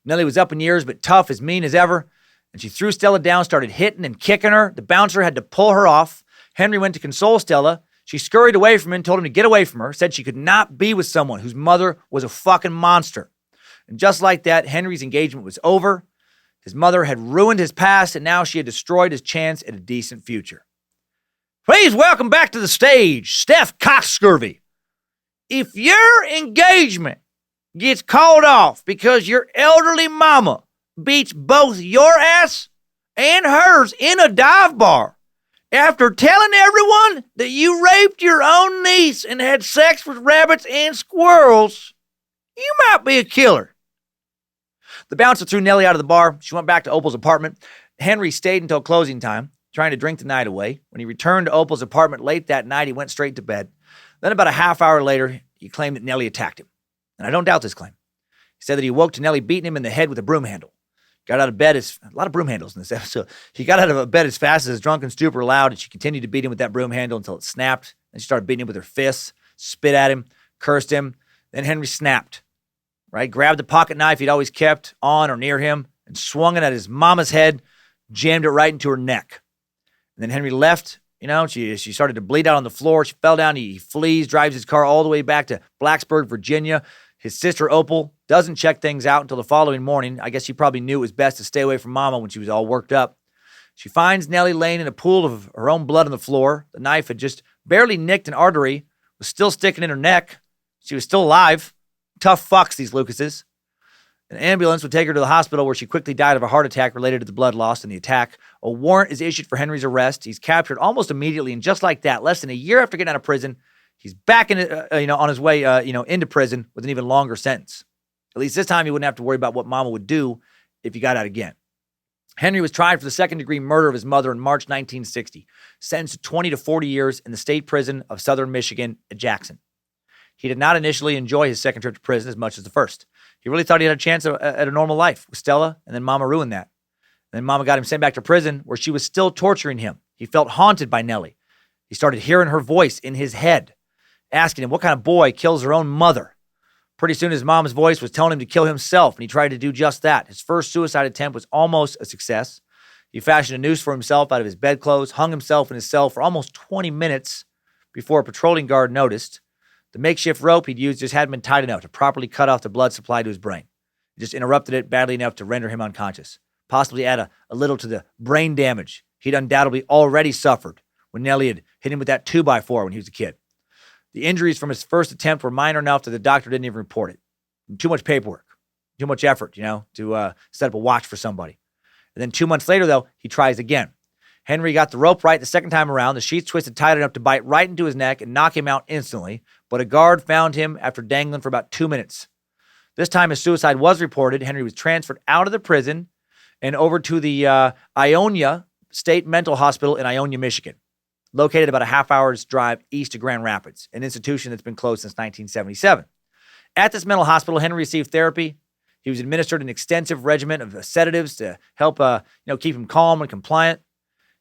Nellie was up in years, but tough, as mean as ever. and she threw Stella down, started hitting and kicking her. The bouncer had to pull her off. Henry went to console Stella. She scurried away from him, told him to get away from her, said she could not be with someone whose mother was a fucking monster. And just like that, Henry's engagement was over. His mother had ruined his past, and now she had destroyed his chance at a decent future. Please welcome back to the stage, Steph Cockscurvy. If your engagement gets called off because your elderly mama beats both your ass and hers in a dive bar after telling everyone that you raped your own niece and had sex with rabbits and squirrels, you might be a killer. The bouncer threw Nellie out of the bar. She went back to Opal's apartment. Henry stayed until closing time, trying to drink the night away. When he returned to Opal's apartment late that night, he went straight to bed. Then about a half hour later, he claimed that Nellie attacked him. And I don't doubt this claim. He said that he woke to Nellie beating him in the head with a broom handle. Got out of bed a lot of broom handles in this episode. He got out of bed as fast as his drunken stupor allowed, and she continued to beat him with that broom handle until it snapped. Then she started beating him with her fists, spit at him, cursed him. Then Henry snapped, right? Grabbed the pocket knife he'd always kept on or near him and swung it at his mama's head, jammed it right into her neck. And then Henry left. She started to bleed out on the floor. She fell down. He flees, drives his car all the way back to Blacksburg, Virginia. His sister, Opal, doesn't check things out until the following morning. I guess she probably knew it was best to stay away from Mama when she was all worked up. She finds Nellie laying in a pool of her own blood on the floor. The knife had just barely nicked an artery, was still sticking in her neck. She was still alive. Tough fucks, these Lucases. An ambulance would take her to the hospital where she quickly died of a heart attack related to the blood loss in the attack. A warrant is issued for Henry's arrest. He's captured almost immediately, and just like that, less than a year after getting out of prison, he's back on his way, into prison with an even longer sentence. At least this time he wouldn't have to worry about what Mama would do if he got out again. Henry was tried for the second-degree murder of his mother in March 1960, sentenced to 20 to 40 years in the state prison of Southern Michigan at Jackson. He did not initially enjoy his second trip to prison as much as the first. He really thought he had a chance at a normal life with Stella, and then Mama ruined that. And then Mama got him sent back to prison where she was still torturing him. He felt haunted by Nellie. He started hearing her voice in his head, asking him what kind of boy kills her own mother. Pretty soon his mom's voice was telling him to kill himself, and he tried to do just that. His first suicide attempt was almost a success. He fashioned a noose for himself out of his bedclothes, hung himself in his cell for almost 20 minutes before a patrolling guard noticed. The makeshift rope he'd used just hadn't been tight enough to properly cut off the blood supply to his brain. It just interrupted it badly enough to render him unconscious, possibly add a little to the brain damage he'd undoubtedly already suffered when Nellie had hit him with that 2x4 when he was a kid. The injuries from his first attempt were minor enough that the doctor didn't even report it. Too much paperwork, too much effort, to set up a watch for somebody. And then 2 months later, though, he tries again. Henry got the rope right the second time around. The sheets twisted tight enough to bite right into his neck and knock him out instantly, but a guard found him after dangling for about 2 minutes. This time his suicide was reported. Henry was transferred out of the prison and over to the Ionia State Mental Hospital in Ionia, Michigan, located about a half hour's drive east of Grand Rapids, an institution that's been closed since 1977. At this mental hospital, Henry received therapy. He was administered an extensive regimen of sedatives to help keep him calm and compliant.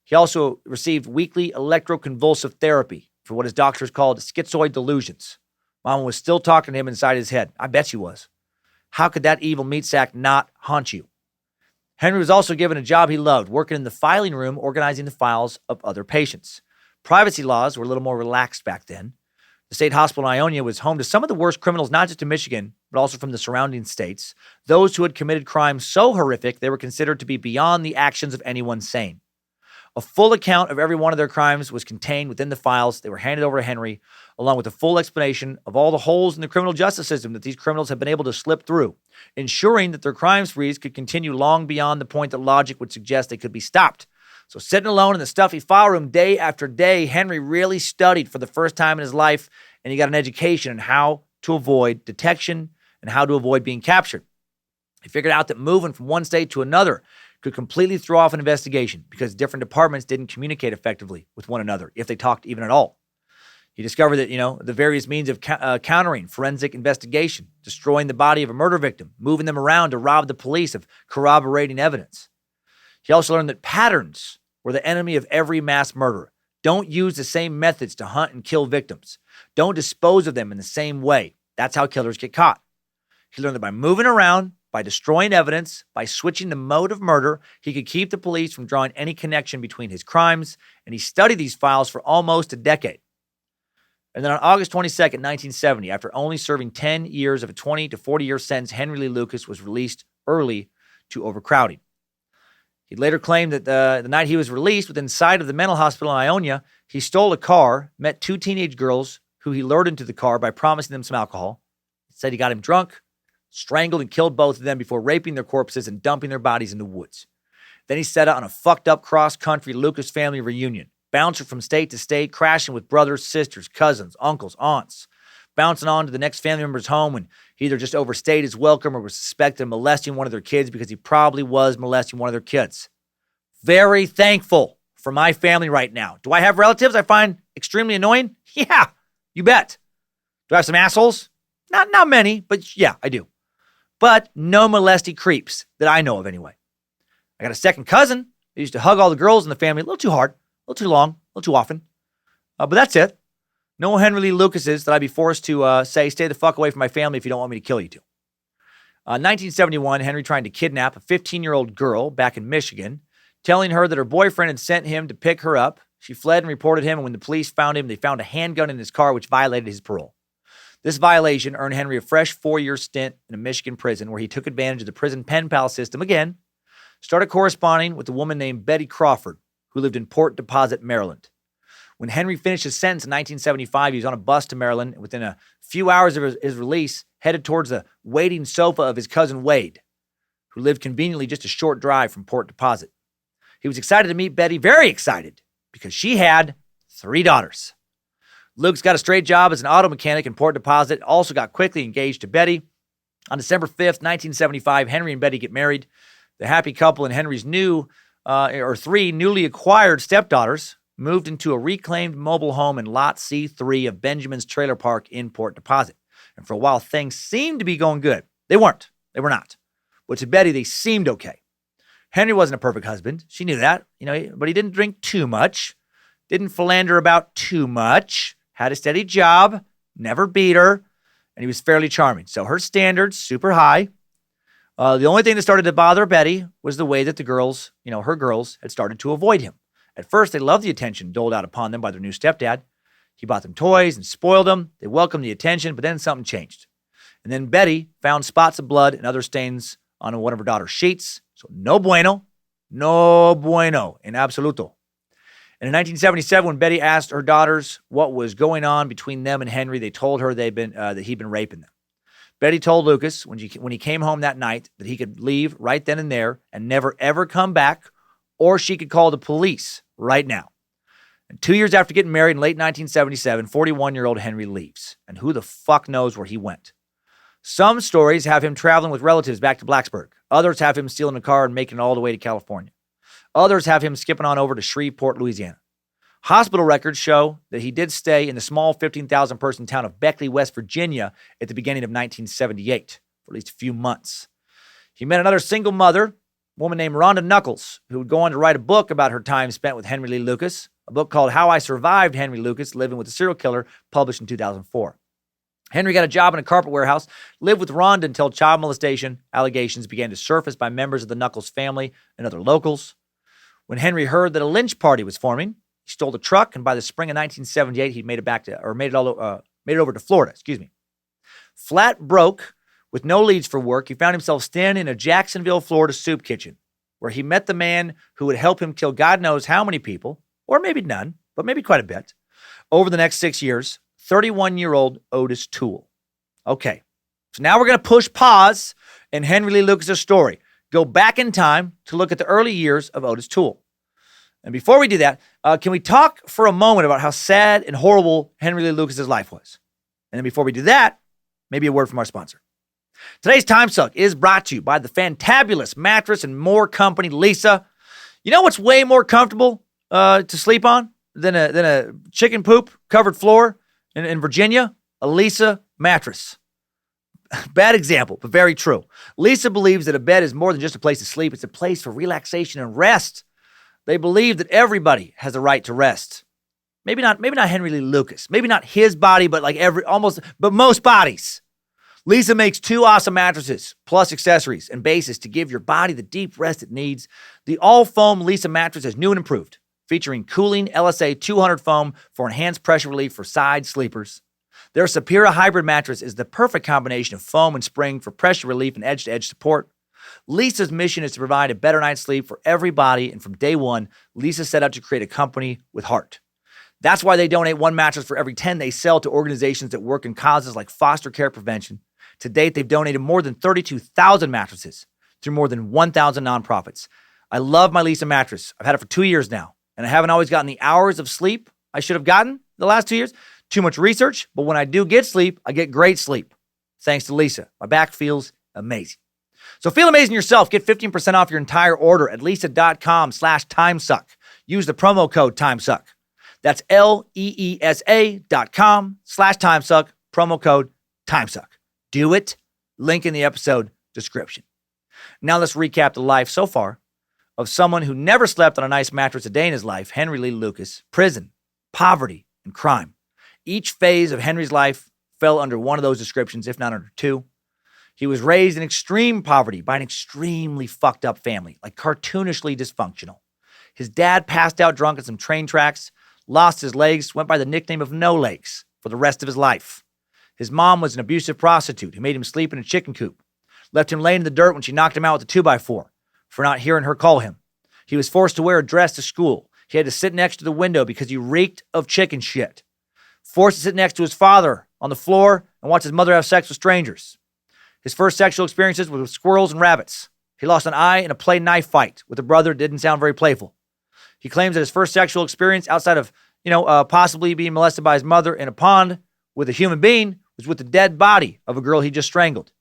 He also received weekly electroconvulsive therapy for what his doctors called schizoid delusions. Mama was still talking to him inside his head. I bet she was. How could that evil meat sack not haunt you? Henry was also given a job he loved, working in the filing room, organizing the files of other patients. Privacy laws were a little more relaxed back then. The state hospital in Ionia was home to some of the worst criminals, not just in Michigan, but also from the surrounding states. Those who had committed crimes so horrific they were considered to be beyond the actions of anyone sane. A full account of every one of their crimes was contained within the files. They were handed over to Henry, along with a full explanation of all the holes in the criminal justice system that these criminals had been able to slip through, ensuring that their crime sprees could continue long beyond the point that logic would suggest they could be stopped. So sitting alone in the stuffy file room day after day, Henry really studied for the first time in his life, and he got an education on how to avoid detection and how to avoid being captured. He figured out that moving from one state to another could completely throw off an investigation because different departments didn't communicate effectively with one another, if they talked even at all. He discovered that, the various means of countering forensic investigation, destroying the body of a murder victim, moving them around to rob the police of corroborating evidence. He also learned that patterns were the enemy of every mass murderer. Don't use the same methods to hunt and kill victims. Don't dispose of them in the same way. That's how killers get caught. He learned that by moving around, by destroying evidence, by switching the mode of murder, he could keep the police from drawing any connection between his crimes, and he studied these files for almost a decade. And then on August 22nd, 1970, after only serving 10 years of a 20 to 40-year sentence, Henry Lee Lucas was released early to overcrowding. He later claimed that the night he was released, within sight of the mental hospital in Ionia, he stole a car, met 2 teenage girls who he lured into the car by promising them some alcohol. He said he got him drunk, strangled and killed both of them before raping their corpses and dumping their bodies in the woods. Then he set out on a fucked up cross-country Lucas family reunion, bouncing from state to state, crashing with brothers, sisters, cousins, uncles, aunts, bouncing on to the next family member's home when he either just overstayed his welcome or was suspected of molesting one of their kids, because he probably was molesting one of their kids. Very thankful for my family right now. Do I have relatives I find extremely annoying? Yeah, you bet. Do I have some assholes? Not many, but yeah, I do. But no molesty creeps that I know of anyway. I got a second cousin who used to hug all the girls in the family a little too hard, a little too long, a little too often. But that's it. No Henry Lee Lucases that I'd be forced to say, stay the fuck away from my family if you don't want me to kill you two. 1971, Henry tried to kidnap a 15-year-old girl back in Michigan, telling her that her boyfriend had sent him to pick her up. She fled and reported him, and when the police found him, they found a handgun in his car, which violated his parole. This violation earned Henry a fresh 4-year stint in a Michigan prison, where he took advantage of the prison pen pal system again, started corresponding with a woman named Betty Crawford, who lived in Port Deposit, Maryland. When Henry finished his sentence in 1975, he was on a bus to Maryland, and within a few hours of his release, headed towards the waiting sofa of his cousin Wade, who lived conveniently just a short drive from Port Deposit. He was excited to meet Betty, very excited, because she had 3 daughters. Luke's got a straight job as an auto mechanic in Port Deposit, also got quickly engaged to Betty. On December 5th, 1975, Henry and Betty get married. The happy couple and Henry's 3 newly acquired stepdaughters moved into a reclaimed mobile home in Lot C3 of Benjamin's Trailer Park in Port Deposit. And for a while, things seemed to be going good. They weren't. They were not. But to Betty, they seemed okay. Henry wasn't a perfect husband. She knew that, but he didn't drink too much, didn't philander about too much, had a steady job, never beat her, and he was fairly charming. So her standards, super high. The only thing that started to bother Betty was the way that the girls, her girls, had started to avoid him. At first, they loved the attention doled out upon them by their new stepdad. He bought them toys and spoiled them. They welcomed the attention, but then something changed. And then Betty found spots of blood and other stains on one of her daughter's sheets. So no bueno in absoluto. And in 1977, when Betty asked her daughters what was going on between them and Henry, they told her that he'd been raping them. Betty told Lucas when he came home that night that he could leave right then and there and never ever come back, or she could call the police right now. And 2 years after getting married in late 1977, 41-year-old Henry leaves. And who the fuck knows where he went? Some stories have him traveling with relatives back to Blacksburg. Others have him stealing a car and making it all the way to California. Others have him skipping on over to Shreveport, Louisiana. Hospital records show that he did stay in the small 15,000-person town of Beckley, West Virginia at the beginning of 1978 for at least a few months. He met another single mother, a woman named Rhonda Knuckles, who would go on to write a book about her time spent with Henry Lee Lucas, a book called How I Survived Henry Lucas, Living with a Serial Killer, published in 2004. Henry got a job in a carpet warehouse, lived with Rhonda until child molestation allegations began to surface by members of the Knuckles family and other locals. When Henry heard that a lynch party was forming, he stole the truck, and by the spring of 1978, he'd made it over to Florida. Flat broke, with no leads for work, he found himself standing in a Jacksonville, Florida soup kitchen, where he met the man who would help him kill God knows how many people, or maybe none, but maybe quite a bit, over the next 6 years. 31-year-old Ottis Toole. Okay, so now we're going to push pause in Henry Lee Lucas' story. Go back in time to look at the early years of Ottis Toole. And before we do that, can we talk for a moment about how sad and horrible Henry Lee Lucas' life was? And then before we do that, maybe a word from our sponsor. Today's Timesuck is brought to you by the fantabulous mattress and more company, Lisa. You know what's way more comfortable to sleep on than a chicken poop covered floor in Virginia? A Lisa mattress. Bad example, but very true. Lisa believes that a bed is more than just a place to sleep. It's a place for relaxation and rest. They believe that everybody has the right to rest. Maybe not Henry Lee Lucas. Maybe not his body, but most bodies. Lisa makes 2 awesome mattresses, plus accessories and bases to give your body the deep rest it needs. The all-foam Lisa mattress is new and improved, featuring cooling LSA 200 foam for enhanced pressure relief for side sleepers. Their Superior Hybrid mattress is the perfect combination of foam and spring for pressure relief and edge-to-edge support. Lisa's mission is to provide a better night's sleep for everybody, and from day one, Lisa set out to create a company with heart. That's why they donate 1 mattress for every 10 they sell to organizations that work in causes like foster care prevention. To date, they've donated more than 32,000 mattresses through more than 1,000 nonprofits. I love my Lisa mattress. I've had it for 2 years now, and I haven't always gotten the hours of sleep I should have gotten the last 2 years. Too much research, but when I do get sleep, I get great sleep. Thanks to Lisa. My back feels amazing. So feel amazing yourself. Get 15% off your entire order at lisa.com/timesuck. Use the promo code Timesuck. That's LEESA.com/timesuck, promo code Timesuck. Do it. Link in the episode description. Now let's recap the life so far of someone who never slept on a nice mattress a day in his life, Henry Lee Lucas. Prison, poverty, and crime. Each phase of Henry's life fell under one of those descriptions, if not under 2. He was raised in extreme poverty by an extremely fucked up family, like cartoonishly dysfunctional. His dad passed out drunk at some train tracks, lost his legs, went by the nickname of No Legs for the rest of his life. His mom was an abusive prostitute who made him sleep in a chicken coop, left him laying in the dirt when she knocked him out with a 2x4 for not hearing her call him. He was forced to wear a dress to school. He had to sit next to the window because he reeked of chicken shit. Forced to sit next to his father on the floor and watch his mother have sex with strangers. His first sexual experiences were with squirrels and rabbits. He lost an eye in a play knife fight with a brother that didn't sound very playful. He claims that his first sexual experience outside of, possibly being molested by his mother in a pond with a human being was with the dead body of a girl he just strangled.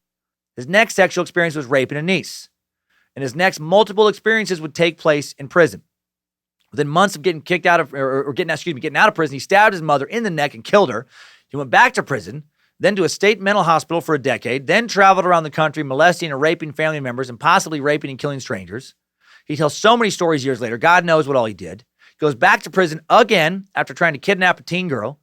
His next sexual experience was raping a niece. And his next multiple experiences would take place in prison. Within months of getting getting out of prison, he stabbed his mother in the neck and killed her. He went back to prison, then to a state mental hospital for a decade, then traveled around the country molesting and raping family members and possibly raping and killing strangers. He tells so many stories years later. God knows what all he did. Goes back to prison again after trying to kidnap a teen girl.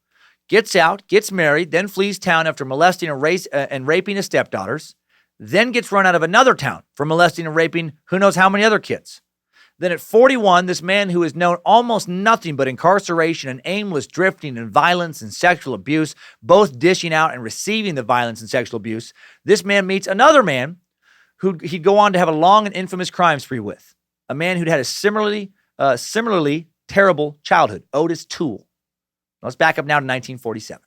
Gets out, gets married, then flees town after molesting and raping his stepdaughters. Then gets run out of another town for molesting and raping who knows how many other kids. Then at 41, this man who has known almost nothing but incarceration and aimless drifting and violence and sexual abuse, both dishing out and receiving the violence and sexual abuse, this man meets another man who he'd go on to have a long and infamous crime spree with, a man who'd had a similarly terrible childhood, Ottis Toole. Let's back up now to 1947.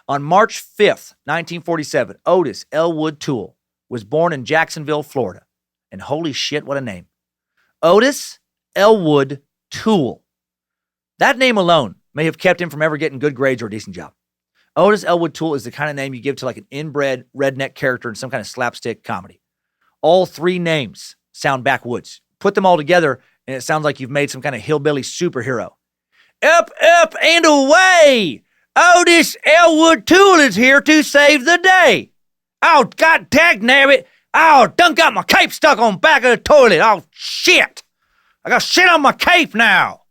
On March 5th, 1947, Otis Elwood Toole was born in Jacksonville, Florida. And holy shit, what a name. Otis Elwood Toole. That name alone may have kept him from ever getting good grades or a decent job. Otis Elwood Toole is the kind of name you give to like an inbred redneck character in some kind of slapstick comedy. All 3 names sound backwoods. Put them all together, and it sounds like you've made some kind of hillbilly superhero. Up, up, and away! Otis Elwood Toole is here to save the day. Oh, God dagnabbit. Oh, done got my cape stuck on the back of the toilet. Oh, shit. I got shit on my cape now.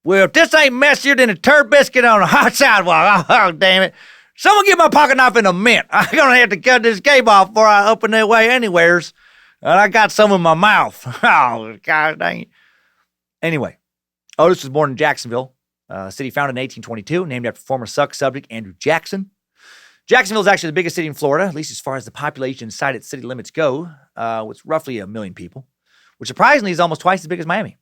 Well, if this ain't messier than a turd biscuit on a hot sidewalk, oh, damn it. Someone get my pocket knife in a mint. I'm going to have to cut this cape off before I open that way anywheres. And I got some in my mouth. Oh, God dang it. Anyway, Otis was born in Jacksonville, a city founded in 1822, named after former Suck subject Andrew Jackson. Jacksonville is actually the biggest city in Florida, at least as far as the population inside its city limits go, with roughly 1 million people, which surprisingly is almost twice as big as Miami.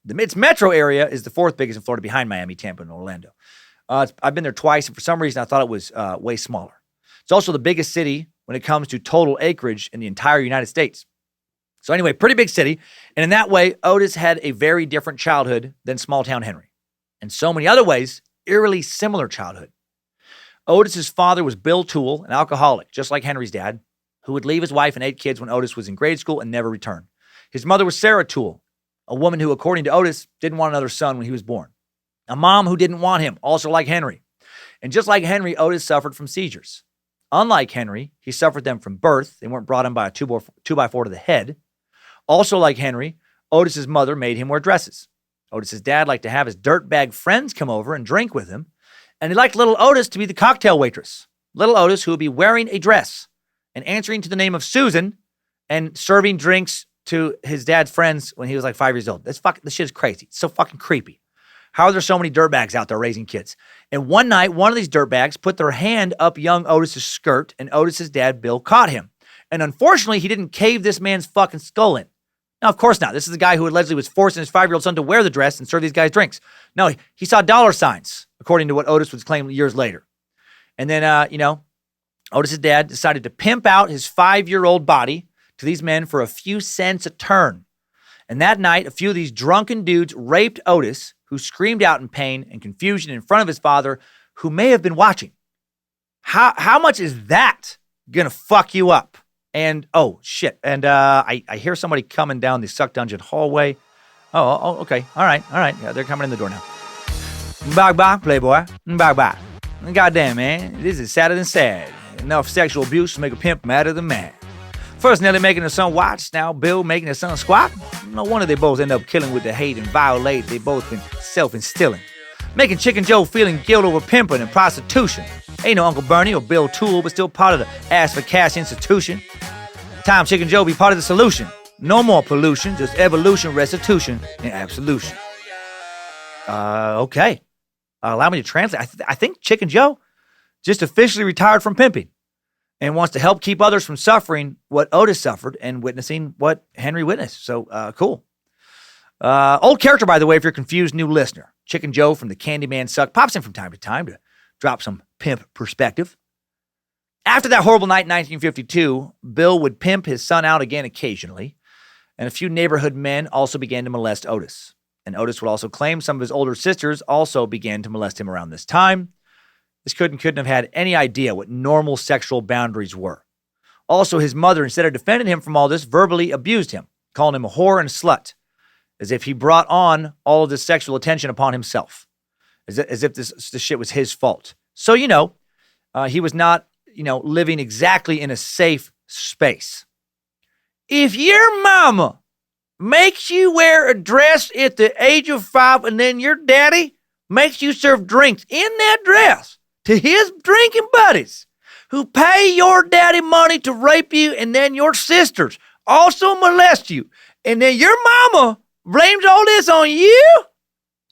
Its metro area is the 4th biggest in Florida behind Miami, Tampa, and Orlando. I've been there twice, and for some reason I thought it was way smaller. It's also the biggest city when it comes to total acreage in the entire United States. So anyway, pretty big city, and in that way, Otis had a very different childhood than small-town Henry. In so many other ways, eerily similar childhood. Otis's father was Bill Toole, an alcoholic, just like Henry's dad, who would leave his wife and 8 kids when Otis was in grade school and never return. His mother was Sarah Toole, a woman who, according to Otis, didn't want another son when he was born. A mom who didn't want him, also like Henry. And just like Henry, Otis suffered from seizures. Unlike Henry, he suffered them from birth. They weren't brought on by a 2x4 to the head. Also like Henry, Otis's mother made him wear dresses. Otis's dad liked to have his dirtbag friends come over and drink with him. And he liked little Otis to be the cocktail waitress. little Otis, who would be wearing a dress and answering to the name of Susan and serving drinks to his dad's friends when he was like 5 years old. This shit is crazy. It's so fucking creepy. How are there so many dirtbags out there raising kids? And one night, one of these dirtbags put their hand up young Otis's skirt, and Otis's dad, Bill, caught him. And unfortunately, he didn't cave this man's fucking skull in. Now, of course not. This is the guy who allegedly was forcing his 5-year-old son to wear the dress and serve these guys drinks. No, he saw dollar signs, according to what Otis would claim years later. And then, Otis's dad decided to pimp out his 5-year-old body to these men for a few cents a turn. And that night, a few of these drunken dudes raped Otis, who screamed out in pain and confusion in front of his father, who may have been watching. How much is that gonna fuck you up? And, oh, shit. And I hear somebody coming down the Suck Dungeon hallway. Oh, okay. All right. Yeah, they're coming in the door now. Bye, playboy. Bye. Goddamn, man. This is sadder than sad. Enough sexual abuse to make a pimp madder than mad. First Nelly making his son watch, now Bill making his son squat. No wonder they both end up killing with the hate and violate they both been self-instilling. Making Chicken Joe feeling guilt over pimping and prostitution. Ain't no Uncle Bernie or Bill Toole, but still part of the ass for cash institution. Time Chicken Joe be part of the solution. No more pollution, just evolution, restitution, and absolution. Okay. Allow me to translate. I think Chicken Joe just officially retired from pimping and wants to help keep others from suffering what Otis suffered and witnessing what Henry witnessed. So, cool. Old character, by the way, if you're confused, new listener. Chicken Joe from the Candyman Suck pops in from time to time to drop some pimp perspective. After that horrible night in 1952, Bill would pimp his son out again occasionally, and a few neighborhood men also began to molest Otis. And Otis would also claim some of his older sisters also began to molest him around this time. This couldn't have had any idea what normal sexual boundaries were. Also, his mother, instead of defending him from all this, verbally abused him, calling him a whore and a slut, as if he brought on all of this sexual attention upon himself, as if this shit was his fault. So, he was not, living exactly in a safe space. If your mama makes you wear a dress at the age of 5 and then your daddy makes you serve drinks in that dress to his drinking buddies who pay your daddy money to rape you, and then your sisters also molest you, and then your mama blames all this on you,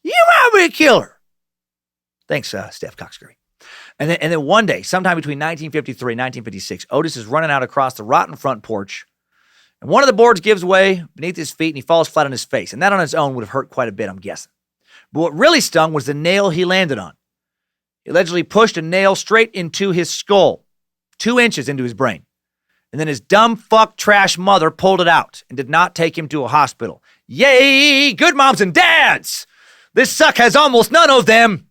you might be a killer. Thanks, Steph Coxcurry. And then one day, sometime between 1953 and 1956, Otis is running out across the rotten front porch, and one of the boards gives way beneath his feet, and he falls flat on his face. And that on its own would have hurt quite a bit, I'm guessing. But what really stung was the nail he landed on. He allegedly pushed a nail straight into his skull, 2 inches into his brain. And then his dumb fuck trash mother pulled it out and did not take him to a hospital. Yay, good moms and dads! This suck has almost none of them.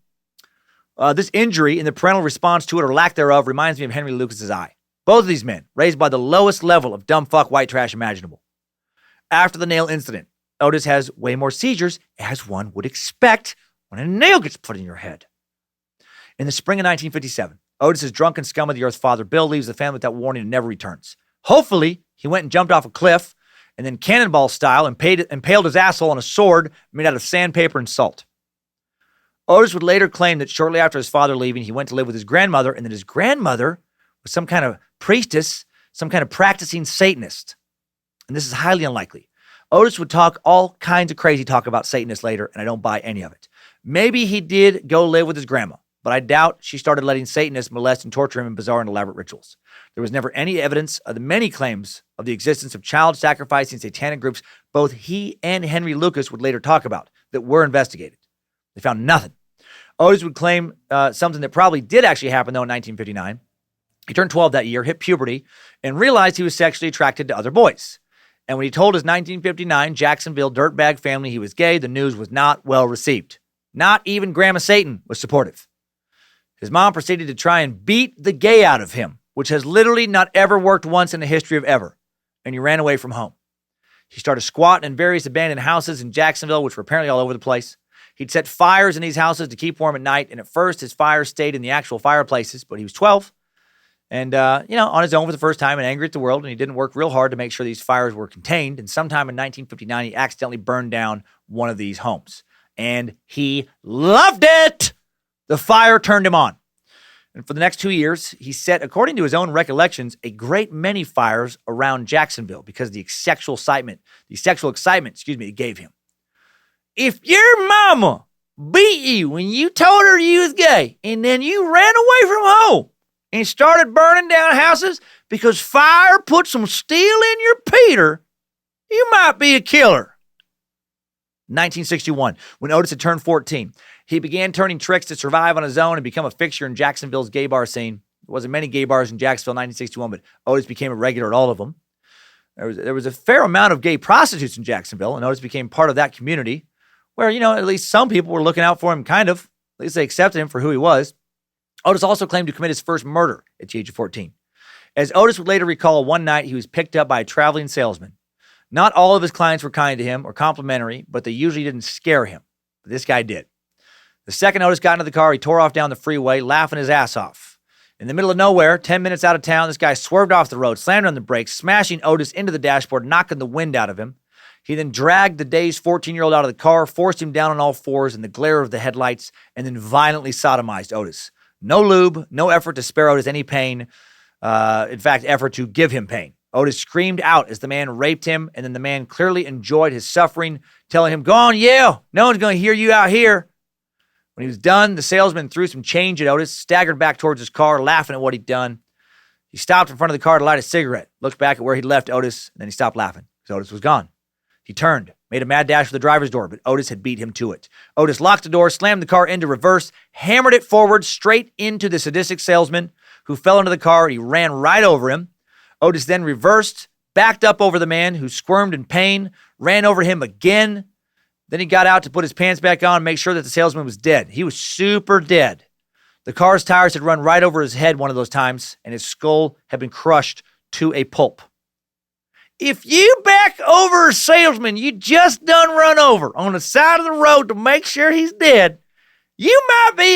This injury and the parental response to it or lack thereof reminds me of Henry Lucas's eye. Both of these men raised by the lowest level of dumb fuck white trash imaginable. After the nail incident, Otis has way more seizures, as one would expect when a nail gets put in your head. In the spring of 1957, Otis's drunken scum of the earth father, Bill, leaves the family without warning and never returns. Hopefully, he went and jumped off a cliff and then cannonball style impaled his asshole on a sword made out of sandpaper and salt. Otis would later claim that shortly after his father leaving, he went to live with his grandmother, and that his grandmother was some kind of priestess, some kind of practicing Satanist. And this is highly unlikely. Otis would talk all kinds of crazy talk about Satanists later, and I don't buy any of it. Maybe he did go live with his grandma, but I doubt she started letting Satanists molest and torture him in bizarre and elaborate rituals. There was never any evidence of the many claims of the existence of child sacrificing satanic groups both he and Henry Lucas would later talk about that were investigated. They found nothing. Otis would claim something that probably did actually happen, though, in 1959. He turned 12 that year, hit puberty, and realized he was sexually attracted to other boys. And when he told his 1959 Jacksonville dirtbag family he was gay, the news was not well received. Not even Grandma Satan was supportive. His mom proceeded to try and beat the gay out of him, which has literally not ever worked once in the history of ever. And he ran away from home. He started squatting in various abandoned houses in Jacksonville, which were apparently all over the place. He'd set fires in these houses to keep warm at night, and at first his fires stayed in the actual fireplaces, but he was 12 and, on his own for the first time and angry at the world, and he didn't work real hard to make sure these fires were contained, and sometime in 1959, he accidentally burned down one of these homes, and he loved it! The fire turned him on. And for the next 2 years, he set, according to his own recollections, a great many fires around Jacksonville because of the sexual excitement, it gave him. If your mama beat you when you told her you was gay and then you ran away from home and started burning down houses because fire put some steel in your Peter, you might be a killer. 1961, when Otis had turned 14, he began turning tricks to survive on his own and become a fixture in Jacksonville's gay bar scene. There wasn't many gay bars in Jacksonville in 1961, but Otis became a regular at all of them. There was a fair amount of gay prostitutes in Jacksonville, and Otis became part of that community where, at least some people were looking out for him, kind of. At least they accepted him for who he was. Otis also claimed to commit his first murder at the age of 14. As Otis would later recall, one night he was picked up by a traveling salesman. Not all of his clients were kind to him or complimentary, but they usually didn't scare him. But this guy did. The second Otis got into the car, he tore off down the freeway, laughing his ass off. In the middle of nowhere, 10 minutes out of town, this guy swerved off the road, slammed on the brakes, smashing Otis into the dashboard, knocking the wind out of him. He then dragged the dazed 14-year-old out of the car, forced him down on all fours in the glare of the headlights, and then violently sodomized Otis. No lube, no effort to spare Otis any pain. In fact, effort to give him pain. Otis screamed out as the man raped him, and then the man clearly enjoyed his suffering, telling him, "Go on, yell. No one's going to hear you out here." When he was done, the salesman threw some change at Otis, staggered back towards his car, laughing at what he'd done. He stopped in front of the car to light a cigarette, looked back at where he'd left Otis, and then he stopped laughing because Otis was gone. He turned, made a mad dash for the driver's door, but Otis had beat him to it. Otis locked the door, slammed the car into reverse, hammered it forward straight into the sadistic salesman, who fell into the car, and he ran right over him. Otis then reversed, backed up over the man, who squirmed in pain, ran over him again. Then he got out to put his pants back on and make sure that the salesman was dead. He was super dead. The car's tires had run right over his head one of those times, and his skull had been crushed to a pulp. If you back over a salesman you just done run over on the side of the road to make sure he's dead, you might be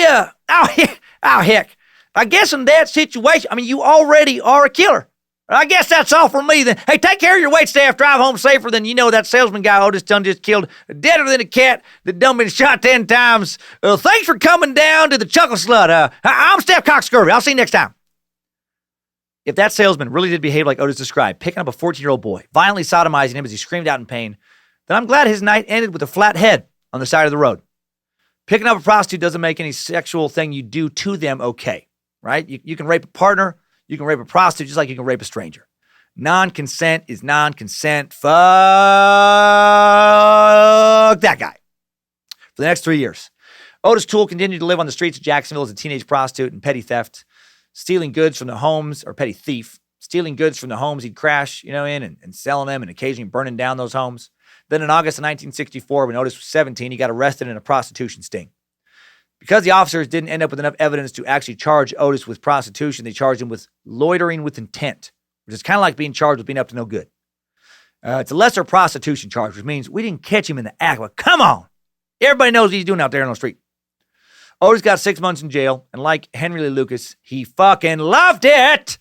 heck. I guess in that situation, you already are a killer. I guess that's all from me then. Hey, take care of your waitstaff, drive home safer than that salesman guy Otis done just killed, deader than a cat that done been shot 10 times. Thanks for coming down to the Chuckle Slut. I'm Steph Cox-Scurvy. I'll see you next time. If that salesman really did behave like Otis described, picking up a 14-year-old boy, violently sodomizing him as he screamed out in pain, then I'm glad his night ended with a flat head on the side of the road. Picking up a prostitute doesn't make any sexual thing you do to them okay, right? You can rape a partner, you can rape a prostitute just like you can rape a stranger. Non-consent is non-consent. Fuck that guy. For the next 3 years, Ottis Toole continued to live on the streets of Jacksonville as a teenage prostitute and petty theft, stealing goods from the homes, or petty thief, stealing goods from the homes he'd crash, in and selling them and occasionally burning down those homes. Then in August of 1964, when Otis was 17, he got arrested in a prostitution sting. Because the officers didn't end up with enough evidence to actually charge Otis with prostitution, they charged him with loitering with intent, which is kind of like being charged with being up to no good. It's a lesser prostitution charge, which means we didn't catch him in the act. But come on. Everybody knows what he's doing out there on the street. Otis got 6 months in jail, and like Henry Lee Lucas, he fucking loved it.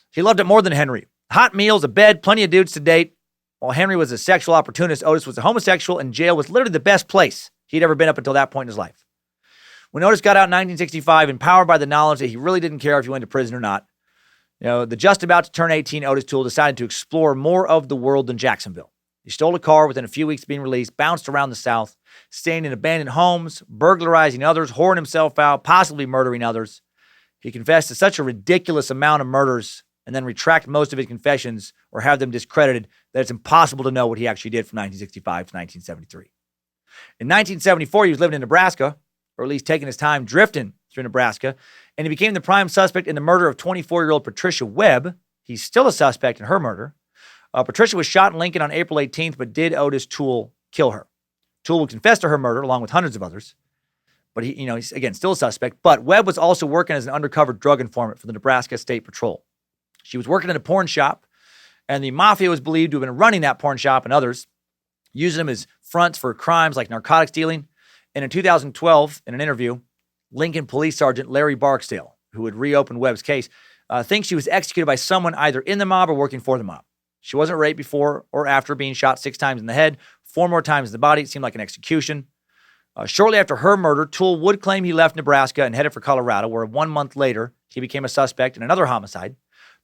He loved it more than Henry. Hot meals, a bed, plenty of dudes to date. While Henry was a sexual opportunist, Otis was a homosexual, and jail was literally the best place he'd ever been up until that point in his life. When Otis got out in 1965, empowered by the knowledge that he really didn't care if he went to prison or not, the just about to turn 18 Ottis Toole decided to explore more of the world than Jacksonville. He stole a car within a few weeks of being released, bounced around the South, staying in abandoned homes, burglarizing others, whoring himself out, possibly murdering others. He confessed to such a ridiculous amount of murders and then retracted most of his confessions or have them discredited that it's impossible to know what he actually did from 1965 to 1973. In 1974, he was living in Nebraska, or at least taking his time drifting through Nebraska, and he became the prime suspect in the murder of 24-year-old Patricia Webb. He's still a suspect in her murder. Patricia was shot in Lincoln on April 18th, but did Ottis Toole kill her? Toole would confess to her murder along with hundreds of others, but he's again still a suspect. But Webb was also working as an undercover drug informant for the Nebraska State Patrol. She was working in a porn shop, and the mafia was believed to have been running that porn shop and others, using them as fronts for crimes like narcotics dealing. And in 2012, in an interview, Lincoln Police Sergeant Larry Barksdale, who had reopened Webb's case, thinks she was executed by someone either in the mob or working for the mob. She wasn't raped before or after being shot 6 times in the head, 4 more times in the body. It seemed like an execution. Shortly after her murder, Toole would claim he left Nebraska and headed for Colorado, where 1 month later, he became a suspect in another homicide,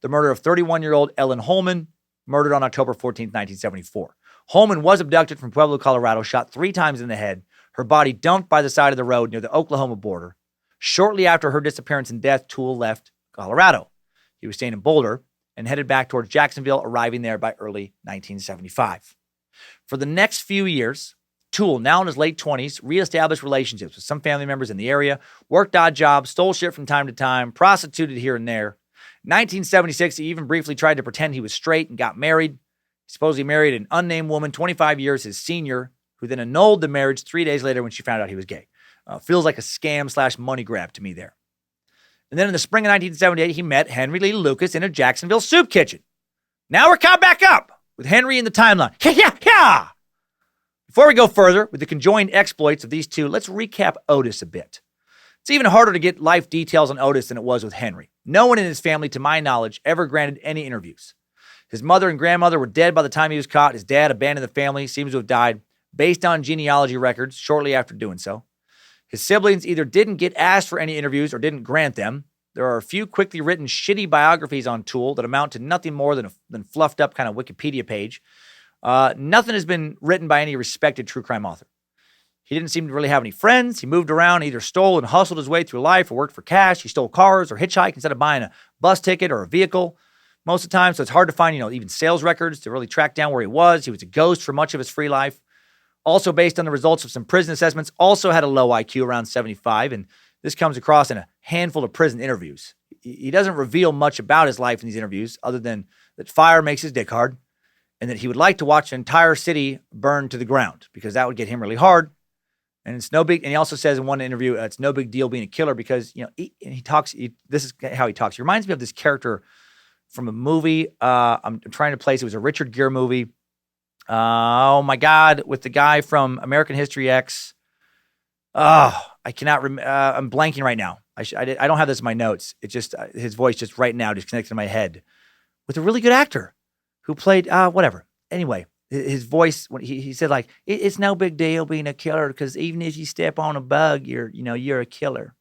the murder of 31-year-old Ellen Holman, murdered on October 14, 1974. Holman was abducted from Pueblo, Colorado, shot 3 times in the head, her body dumped by the side of the road near the Oklahoma border. Shortly after her disappearance and death, Toole left Colorado. He was staying in Boulder and headed back towards Jacksonville, arriving there by early 1975. For the next few years, Toole, now in his late 20s, reestablished relationships with some family members in the area, worked odd jobs, stole shit from time to time, prostituted here and there. In 1976, he even briefly tried to pretend he was straight and got married. He supposedly married an unnamed woman, 25 years his senior, who then annulled the marriage 3 days later when she found out he was gay. Feels like a scam/money grab to me there. And then in the spring of 1978, he met Henry Lee Lucas in a Jacksonville soup kitchen. Now we're caught back up with Henry in the timeline. Yeah. Before we go further with the conjoined exploits of these two, let's recap Otis a bit. It's even harder to get life details on Otis than it was with Henry. No one in his family, to my knowledge, ever granted any interviews. His mother and grandmother were dead by the time he was caught. His dad abandoned the family, seems to have died based on genealogy records shortly after doing so. His siblings either didn't get asked for any interviews or didn't grant them. There are a few quickly written shitty biographies on Toole that amount to nothing more than fluffed up kind of Wikipedia page. Nothing has been written by any respected true crime author. He didn't seem to really have any friends. He moved around, either stole and hustled his way through life or worked for cash. He stole cars or hitchhiked instead of buying a bus ticket or a vehicle most of the time. So it's hard to find, even sales records to really track down where he was. He was a ghost for much of his free life. Also based on the results of some prison assessments, also had a low IQ around 75. And this comes across in a handful of prison interviews. He doesn't reveal much about his life in these interviews other than that fire makes his dick hard and that he would like to watch an entire city burn to the ground because that would get him really hard. And it's no big, and he also says in one interview, it's no big deal being a killer because, he talks, this is how he talks. He reminds me of this character from a movie. I'm trying to place, it was a Richard Gere movie. Oh my God, with the guy from American History X. Oh, I cannot remember. I'm blanking right now. I don't have this in my notes. It's just, his voice just right now just connected to my head with a really good actor who played, whatever. Anyway. His voice, when he said like, it's no big deal being a killer because even if you step on a bug, you're a killer.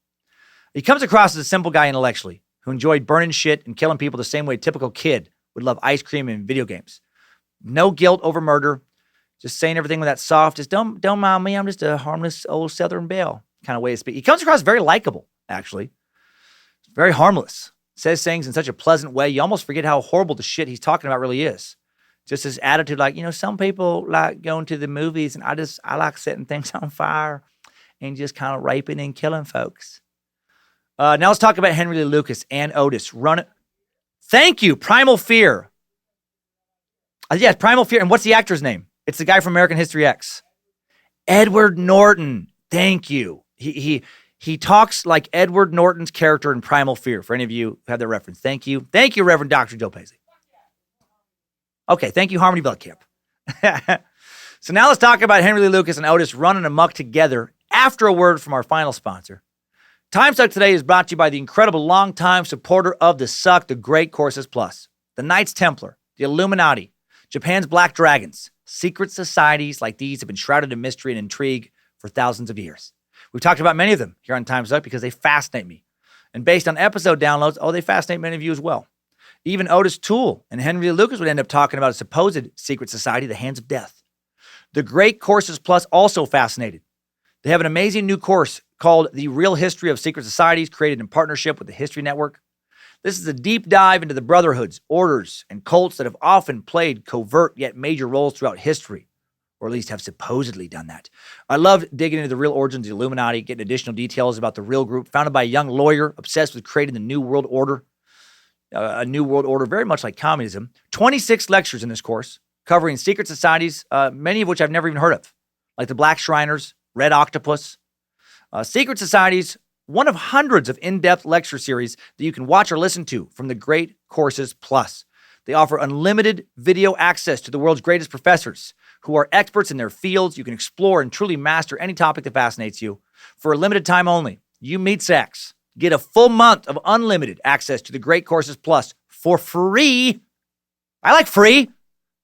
He comes across as a simple guy intellectually who enjoyed burning shit and killing people the same way a typical kid would love ice cream and video games. No guilt over murder, just saying everything with that soft, just don't mind me, I'm just a harmless old Southern belle kind of way to speak. He comes across very likable, actually. Very harmless. Says things in such a pleasant way, you almost forget how horrible the shit he's talking about really is. Just his attitude, like, some people like going to the movies and I like setting things on fire and just kind of raping and killing folks. Now let's talk about Henry Lee Lucas and Otis. Thank you, Primal Fear. Yes, Primal Fear. And what's the actor's name? It's the guy from American History X. Edward Norton. Thank you. He talks like Edward Norton's character in Primal Fear, for any of you who have that reference. Thank you. Thank you, Reverend Dr. Joe Paisley. Okay, thank you, Harmony Beltcamp. So now let's talk about Henry Lee Lucas and Otis running amok together after a word from our final sponsor. Timesuck today is brought to you by the incredible longtime supporter of the Suck, the Great Courses Plus, the Knights Templar, the Illuminati, Japan's Black Dragons. Secret societies like these have been shrouded in mystery and intrigue for thousands of years. We've talked about many of them here on Timesuck because they fascinate me. And based on episode downloads, they fascinate many of you as well. Even Ottis Toole and Henry Lee Lucas would end up talking about a supposed secret society, the Hands of Death. The Great Courses Plus also fascinated. They have an amazing new course called The Real History of Secret Societies, created in partnership with the History Network. This is a deep dive into the brotherhoods, orders, and cults that have often played covert yet major roles throughout history, or at least have supposedly done that. I loved digging into the real origins of the Illuminati, getting additional details about the real group founded by a young lawyer obsessed with creating the New World Order. A New World Order, very much like communism. 26 lectures in this course, covering secret societies, many of which I've never even heard of, like the Black Shriners, Red Octopus. Secret societies, one of hundreds of in-depth lecture series that you can watch or listen to from the Great Courses Plus. They offer unlimited video access to the world's greatest professors who are experts in their fields. You can explore and truly master any topic that fascinates you. For a limited time only, you meet Sachs. Get a full month of unlimited access to the Great Courses Plus for free. I like free.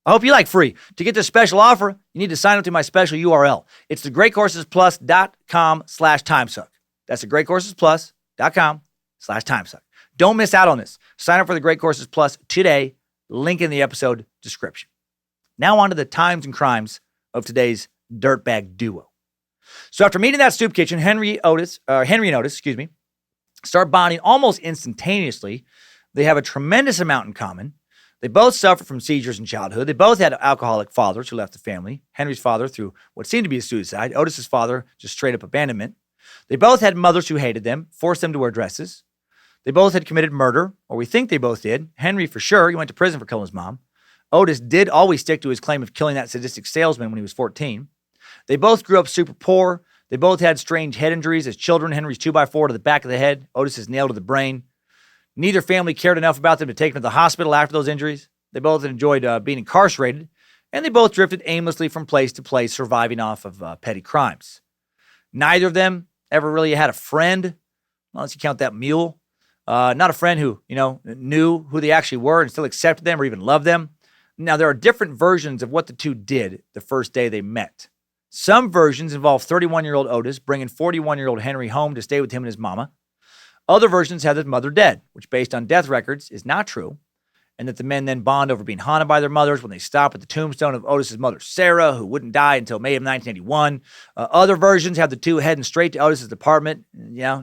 I hope you like free. To get this special offer, you need to sign up to my special URL. It's thegreatcoursesplus.com/timesuck. That's thegreatcoursesplus.com/timesuck. Don't miss out on this. Sign up for the Great Courses Plus today. Link in the episode description. Now on to the times and crimes of today's dirtbag duo. So after meeting that soup kitchen, Henry and Otis, start bonding almost instantaneously. They have a tremendous amount in common. They both suffered from seizures in childhood. They both had alcoholic fathers who left the family. Henry's father through what seemed to be a suicide. Otis's father just straight up abandonment. They both had mothers who hated them, forced them to wear dresses. They both had committed murder, or we think they both did. Henry for sure, he went to prison for killing his mom. Otis did always stick to his claim of killing that sadistic salesman when he was 14. They both grew up super poor. They both had strange head injuries as children. Henry's 2x4 to the back of the head. Otis's nail to the brain. Neither family cared enough about them to take them to the hospital after those injuries. They both enjoyed being incarcerated, and they both drifted aimlessly from place to place, surviving off of petty crimes. Neither of them ever really had a friend, unless you count that mule. Not a friend who, knew who they actually were and still accepted them or even loved them. Now, there are different versions of what the two did the first day they met. Some versions involve 31-year-old Otis bringing 41-year-old Henry home to stay with him and his mama. Other versions have his mother dead, which based on death records is not true, and that the men then bond over being haunted by their mothers when they stop at the tombstone of Otis's mother, Sarah, who wouldn't die until May of 1981. Other versions have the two heading straight to Otis's apartment,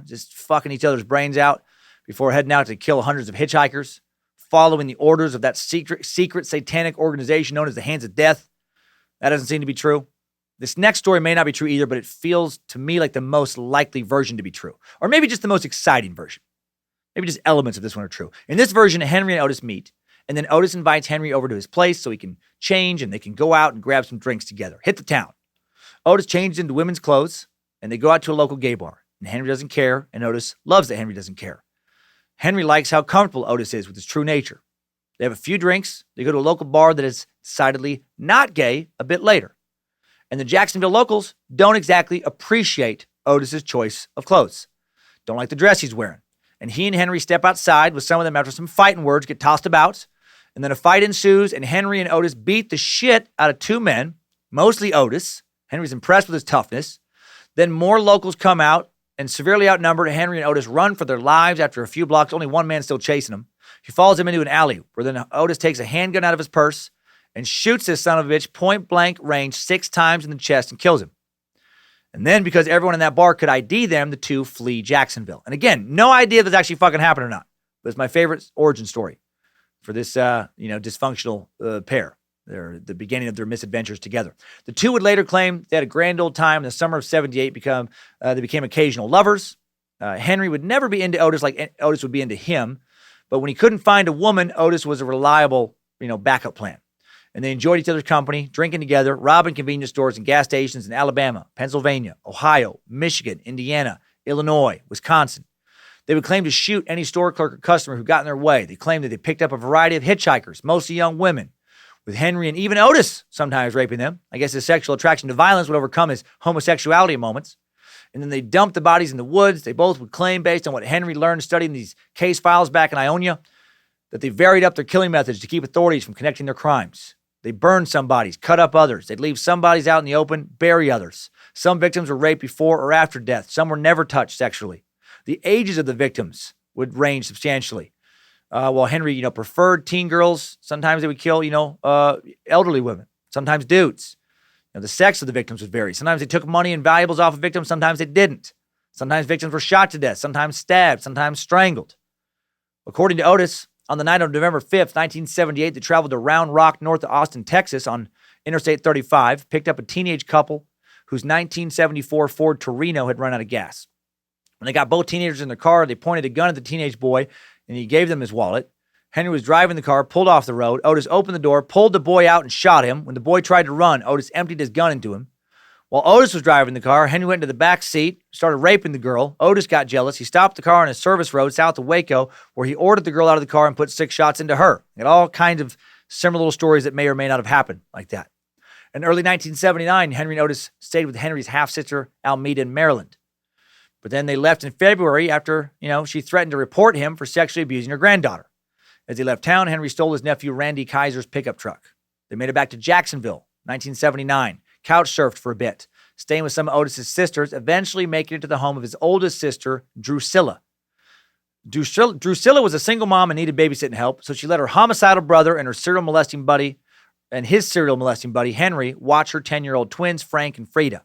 just fucking each other's brains out before heading out to kill hundreds of hitchhikers, following the orders of that secret satanic organization known as the Hands of Death. That doesn't seem to be true. This next story may not be true either, but it feels to me like the most likely version to be true. Or maybe just the most exciting version. Maybe just elements of this one are true. In this version, Henry and Otis meet, and then Otis invites Henry over to his place so he can change and they can go out and grab some drinks together. Hit the town. Otis changes into women's clothes, and they go out to a local gay bar. And Henry doesn't care, and Otis loves that Henry doesn't care. Henry likes how comfortable Otis is with his true nature. They have a few drinks. They go to a local bar that is decidedly not gay a bit later. And the Jacksonville locals don't exactly appreciate Otis's choice of clothes. Don't like the dress he's wearing. And he and Henry step outside with some of them after some fighting words get tossed about. And then a fight ensues, and Henry and Otis beat the shit out of two men, mostly Otis. Henry's impressed with his toughness. Then more locals come out, and severely outnumbered, Henry and Otis run for their lives after a few blocks, only one man still chasing them. He follows him into an alley, where then Otis takes a handgun out of his purse and shoots this son of a bitch point-blank range 6 times in the chest and kills him. And then, because everyone in that bar could ID them, the two flee Jacksonville. And again, no idea if this actually fucking happened or not. But it's my favorite origin story for this, dysfunctional pair. They're the beginning of their misadventures together. The two would later claim they had a grand old time in the summer of 78. They became occasional lovers. Henry would never be into Otis like Otis would be into him. But when he couldn't find a woman, Otis was a reliable, backup plan. And they enjoyed each other's company, drinking together, robbing convenience stores and gas stations in Alabama, Pennsylvania, Ohio, Michigan, Indiana, Illinois, Wisconsin. They would claim to shoot any store clerk or customer who got in their way. They claimed that they picked up a variety of hitchhikers, mostly young women, with Henry and even Otis sometimes raping them. I guess his sexual attraction to violence would overcome his homosexuality at moments. And then they dumped the bodies in the woods. They both would claim, based on what Henry learned studying these case files back in Ionia, that they varied up their killing methods to keep authorities from connecting their crimes. They burned some bodies, cut up others. They'd leave some bodies out in the open, bury others. Some victims were raped before or after death. Some were never touched sexually. The ages of the victims would range substantially. While Henry, preferred teen girls, sometimes they would kill, elderly women, sometimes dudes. The sex of the victims would vary. Sometimes they took money and valuables off of victims. Sometimes they didn't. Sometimes victims were shot to death, sometimes stabbed, sometimes strangled. According to Otis, on the night of November 5th, 1978, they traveled to Round Rock, north of Austin, Texas, on Interstate 35, picked up a teenage couple whose 1974 Ford Torino had run out of gas. When they got both teenagers in their car, they pointed a gun at the teenage boy, and he gave them his wallet. Henry was driving the car, pulled off the road. Otis opened the door, pulled the boy out, and shot him. When the boy tried to run, Otis emptied his gun into him. While Otis was driving the car, Henry went into the back seat, started raping the girl. Otis got jealous. He stopped the car on a service road south of Waco, where he ordered the girl out of the car and put 6 shots into her. He had all kinds of similar little stories that may or may not have happened like that. In early 1979, Henry and Otis stayed with Henry's half-sister, Almeda, in Maryland. But then they left in February after, she threatened to report him for sexually abusing her granddaughter. As he left town, Henry stole his nephew Randy Kaiser's pickup truck. They made it back to Jacksonville, 1979, couch surfed for a bit, staying with some of Otis's sisters, eventually making it to the home of his oldest sister, Drusilla. Drusilla was a single mom and needed babysitting help, so she let her homicidal brother and his serial molesting buddy, Henry, watch her 10-year-old twins, Frank and Frida,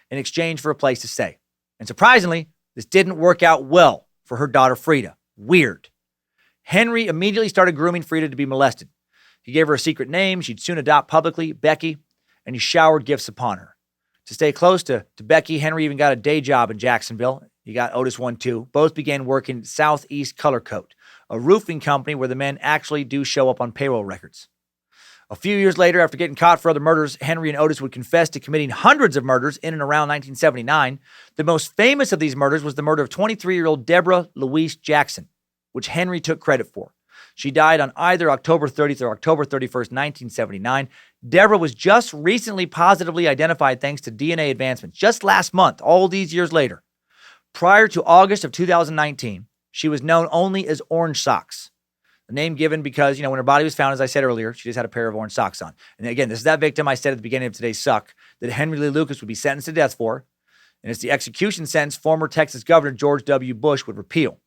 in exchange for a place to stay. And surprisingly, this didn't work out well for her daughter, Frida. Weird. Henry immediately started grooming Frida to be molested. He gave her a secret name she'd soon adopt publicly, Becky, and he showered gifts upon her. To stay close to Becky, Henry even got a day job in Jacksonville. He got Otis one too. Both began working at Southeast Color Coat, a roofing company where the men actually do show up on payroll records. A few years later, after getting caught for other murders, Henry and Otis would confess to committing hundreds of murders in and around 1979. The most famous of these murders was the murder of 23-year-old Deborah Louise Jackson, which Henry took credit for. She died on either October 30th or October 31st, 1979. Deborah was just recently positively identified thanks to DNA advancements, just last month, all these years later. Prior to August of 2019, she was known only as Orange Socks. The name given because, when her body was found, as I said earlier, she just had a pair of orange socks on. And again, this is that victim I said at the beginning of today's Suck that Henry Lee Lucas would be sentenced to death for. And it's the execution sentence former Texas Governor George W. Bush would repeal.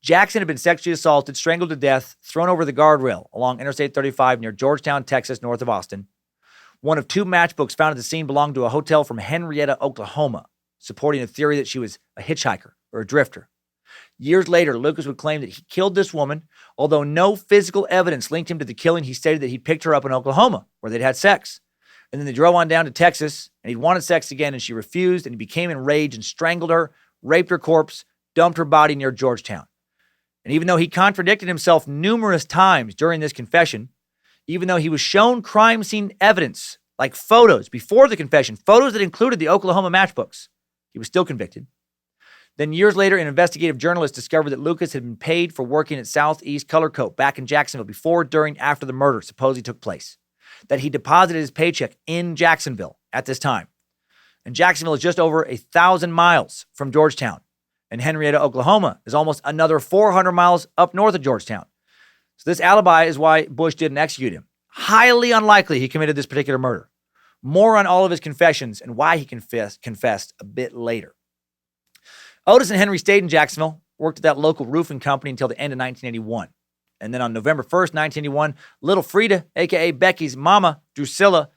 Jackson had been sexually assaulted, strangled to death, thrown over the guardrail along Interstate 35 near Georgetown, Texas, north of Austin. One of two matchbooks found at the scene belonged to a hotel from Henrietta, Oklahoma, supporting a theory that she was a hitchhiker or a drifter. Years later, Lucas would claim that he killed this woman. Although no physical evidence linked him to the killing, he stated that he picked her up in Oklahoma, where they'd had sex. And then they drove on down to Texas, and he'd wanted sex again, and she refused, and he became enraged and strangled her, raped her corpse, dumped her body near Georgetown. And even though he contradicted himself numerous times during this confession, even though he was shown crime scene evidence, like photos before the confession, photos that included the Oklahoma matchbooks, he was still convicted. Then years later, an investigative journalist discovered that Lucas had been paid for working at Southeast Color Coat back in Jacksonville before, during, after the murder supposedly took place. That he deposited his paycheck in Jacksonville at this time. And Jacksonville is just over 1,000 miles from Georgetown. And Henrietta, Oklahoma is almost another 400 miles up north of Georgetown. So this alibi is why Bush didn't execute him. Highly unlikely he committed this particular murder. More on all of his confessions and why he confessed a bit later. Otis and Henry stayed in Jacksonville, worked at that local roofing company until the end of 1981. And then on November 1st, 1981, little Frida, a.k.a. Becky's mama, Drusilla,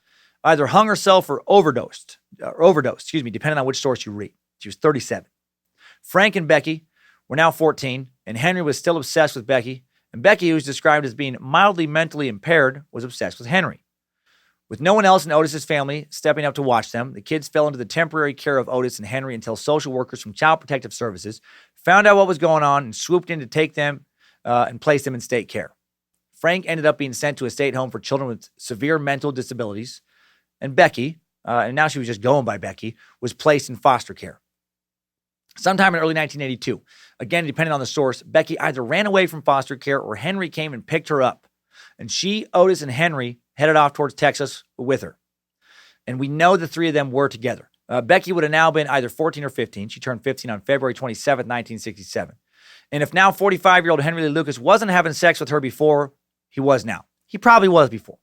either hung herself or overdosed, depending on which source you read. She was 37. Frank and Becky were now 14, and Henry was still obsessed with Becky, and Becky, who was described as being mildly mentally impaired, was obsessed with Henry. With no one else in Otis's family stepping up to watch them, the kids fell into the temporary care of Otis and Henry until social workers from Child Protective Services found out what was going on and swooped in to take them and place them in state care. Frank ended up being sent to a state home for children with severe mental disabilities, and Becky, and now she was just going by Becky, was placed in foster care. Sometime in early 1982, again, depending on the source, Becky either ran away from foster care or Henry came and picked her up. And she, Otis, and Henry headed off towards Texas with her. And we know the three of them were together. Becky would have now been either 14 or 15. She turned 15 on February 27, 1967. And if now 45-year-old Henry Lee Lucas wasn't having sex with her before, he was now. He probably was before.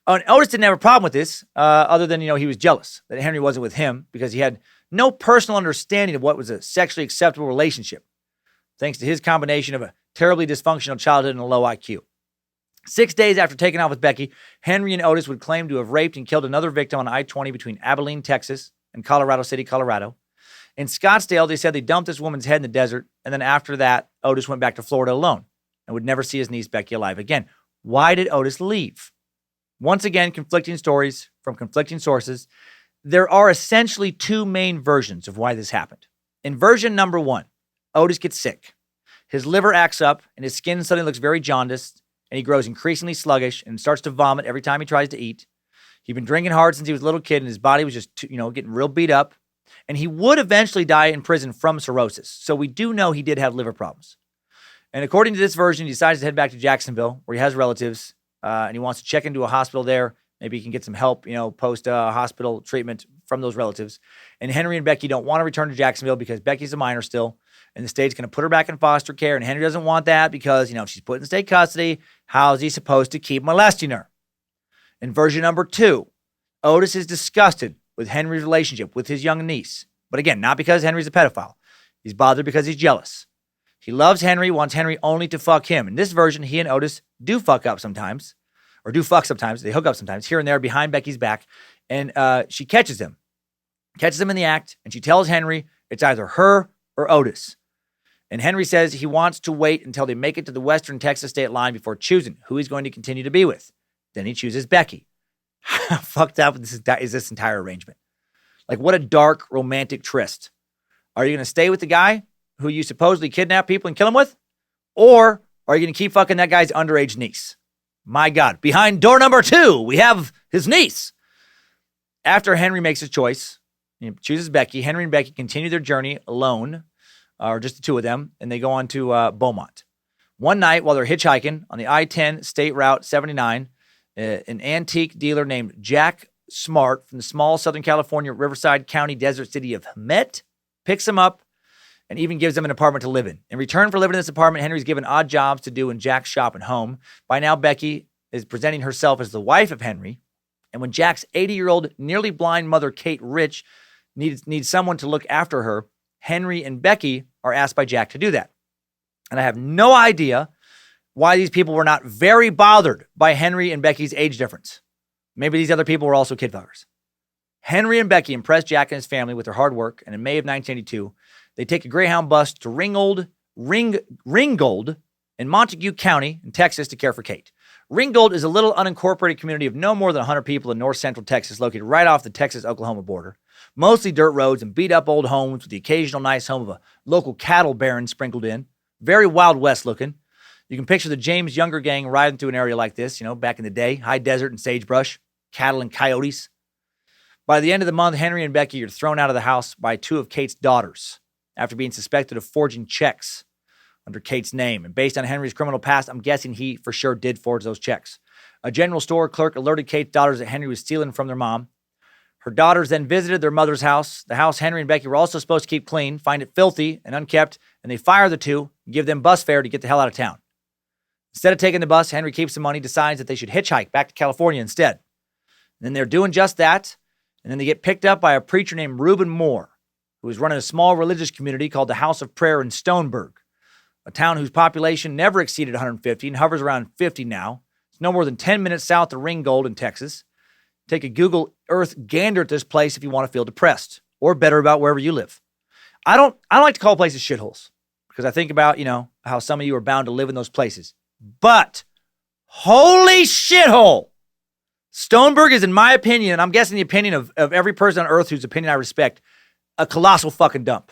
And Otis didn't have a problem with this, other than, he was jealous that Henry wasn't with him because he had no personal understanding of what was a sexually acceptable relationship, thanks to his combination of a terribly dysfunctional childhood and a low IQ. 6 days after taking off with Becky, Henry and Otis would claim to have raped and killed another victim on I-20 between Abilene, Texas, and Colorado City, Colorado. In Scottsdale, they said they dumped this woman's head in the desert, and then after that, Otis went back to Florida alone and would never see his niece Becky alive again. Why did Otis leave? Once again, conflicting stories from conflicting sources. There are essentially two main versions of why this happened. In version number one, Otis gets sick. His liver acts up, and his skin suddenly looks very jaundiced, and he grows increasingly sluggish and starts to vomit every time he tries to eat. He'd been drinking hard since he was a little kid, and his body was just, getting real beat up. And he would eventually die in prison from cirrhosis. So we do know he did have liver problems. And according to this version, he decides to head back to Jacksonville, where he has relatives, and he wants to check into a hospital there. Maybe he can get some help, post-hospital treatment from those relatives. And Henry and Becky don't want to return to Jacksonville because Becky's a minor still, and the state's going to put her back in foster care, and Henry doesn't want that because, if she's put in state custody, how is he supposed to keep molesting her? In version number 2, Otis is disgusted with Henry's relationship with his young niece. But again, not because Henry's a pedophile. He's bothered because he's jealous. He loves Henry, wants Henry only to fuck him. In this version, he and Otis do fuck up sometimes, or do fuck sometimes. They hook up sometimes, here and there behind Becky's back. And she catches him in the act, and she tells Henry it's either her or Otis. And Henry says he wants to wait until they make it to the western Texas state line before choosing who he's going to continue to be with. Then he chooses Becky. How fucked up is this entire arrangement? Like, what a dark, romantic tryst. Are you going to stay with the guy who you supposedly kidnap people and kill him with? Or are you going to keep fucking that guy's underage niece? My God. Behind door number 2, we have his niece. After Henry makes his choice, he chooses Becky. Henry and Becky continue their journey alone, or just the two of them, and they go on to Beaumont. One night, while they're hitchhiking on the I-10 State Route 79, an antique dealer named Jack Smart from the small Southern California Riverside County desert city of Hemet picks him up and even gives him an apartment to live in. In return for living in this apartment, Henry's given odd jobs to do in Jack's shop and home. By now, Becky is presenting herself as the wife of Henry. And when Jack's 80-year-old, nearly blind mother, Kate Rich, needs someone to look after her, Henry and Becky are asked by Jack to do that. And I have no idea why these people were not very bothered by Henry and Becky's age difference. Maybe these other people were also kid fuckers. Henry and Becky impressed Jack and his family with their hard work, and in May of 1982, they take a Greyhound bus to Ringgold in Montague County in Texas to care for Kate. Ringgold is a little unincorporated community of no more than 100 people in north central Texas, located right off the Texas-Oklahoma border. Mostly dirt roads and beat-up old homes with the occasional nice home of a local cattle baron sprinkled in. Very Wild West looking. You can picture the James Younger gang riding through an area like this, back in the day. High desert and sagebrush, cattle and coyotes. By the end of the month, Henry and Becky are thrown out of the house by 2 of Kate's daughters after being suspected of forging checks under Kate's name. And based on Henry's criminal past, I'm guessing he for sure did forge those checks. A general store clerk alerted Kate's daughters that Henry was stealing from their mom. Her daughters then visited their mother's house, the house Henry and Becky were also supposed to keep clean, find it filthy and unkept, and they fire the 2 and give them bus fare to get the hell out of town. Instead of taking the bus, Henry keeps the money, decides that they should hitchhike back to California instead. And then they're doing just that, and then they get picked up by a preacher named Reuben Moore, who is running a small religious community called the House of Prayer in Stoneburg, a town whose population never exceeded 150 and hovers around 50 now. It's no more than 10 minutes south of Ringgold in Texas. Take a Google Earth gander at this place if you want to feel depressed, or better about wherever you live. I don't like to call places shitholes, because I think about, how some of you are bound to live in those places. But holy shithole! Stoneburg is, in my opinion, and I'm guessing the opinion of every person on Earth whose opinion I respect, a colossal fucking dump.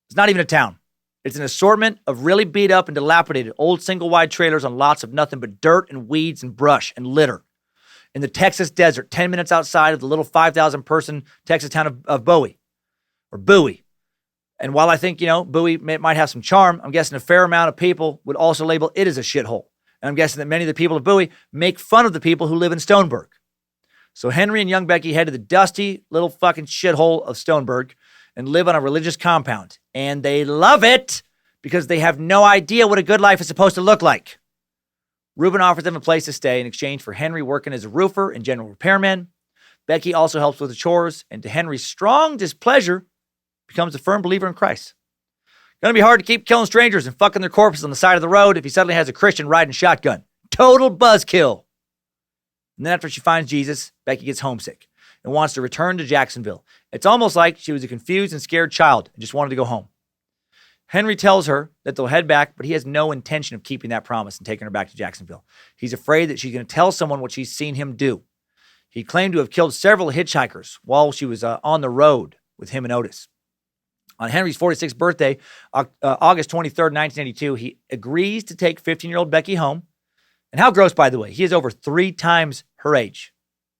It's not even a town. It's an assortment of really beat up and dilapidated old single-wide trailers on lots of nothing but dirt and weeds and brush and litter. In the Texas desert, 10 minutes outside of the little 5,000-person Texas town of Bowie. And while I think, Bowie might have some charm, I'm guessing a fair amount of people would also label it as a shithole. And I'm guessing that many of the people of Bowie make fun of the people who live in Stoneburg. So Henry and young Becky head to the dusty little fucking shithole of Stoneburg and live on a religious compound. And they love it because they have no idea what a good life is supposed to look like. Reuben offers them a place to stay in exchange for Henry working as a roofer and general repairman. Becky also helps with the chores, and to Henry's strong displeasure, becomes a firm believer in Christ. Gonna be hard to keep killing strangers and fucking their corpses on the side of the road if he suddenly has a Christian riding shotgun. Total buzzkill. And then after she finds Jesus, Becky gets homesick and wants to return to Jacksonville. It's almost like she was a confused and scared child and just wanted to go home. Henry tells her that they'll head back, but he has no intention of keeping that promise and taking her back to Jacksonville. He's afraid that she's going to tell someone what she's seen him do. He claimed to have killed several hitchhikers while she was on the road with him and Otis. On Henry's 46th birthday, August 23rd, 1982, he agrees to take 15-year-old Becky home. And how gross, by the way, he is over 3 times her age.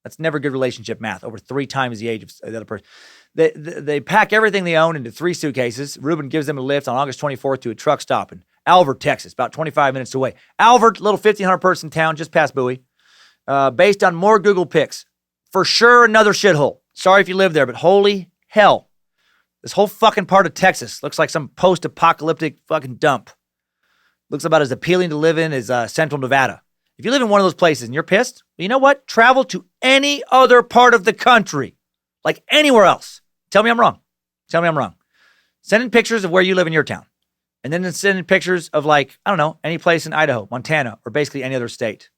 That's never good relationship math, over 3 times the age of the other person. They pack everything they own into 3 suitcases. Reuben gives them a lift on August 24th to a truck stop in Alvord, Texas, about 25 minutes away. Alvord, little 1,500-person town just past Bowie. Based on more Google pics, for sure another shithole. Sorry if you live there, but holy hell. This whole fucking part of Texas looks like some post-apocalyptic fucking dump. Looks about as appealing to live in as Central Nevada. If you live in one of those places and you're pissed, well, you know what? Travel to any other part of the country, like anywhere else. Tell me I'm wrong. Tell me I'm wrong. Send in pictures of where you live in your town. And then send in pictures of, like, I don't know, any place in Idaho, Montana, or basically any other state.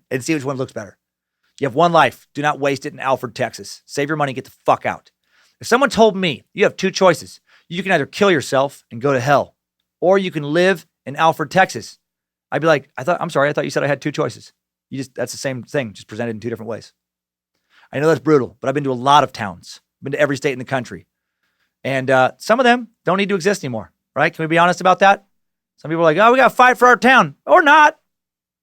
And see which one looks better. You have one life. Do not waste it in Alfred, Texas. Save your money, get the fuck out. If someone told me you have two choices, you can either kill yourself and go to hell, or you can live in Alfred, Texas, I'd be like, I thought you said I had two choices. That's the same thing, just presented in two different ways. I know that's brutal, but I've been to a lot of towns. I've been to every state in the country. And some of them don't need to exist anymore, right? Can we be honest about that? Some people are like, oh, we got to fight for our town, or not.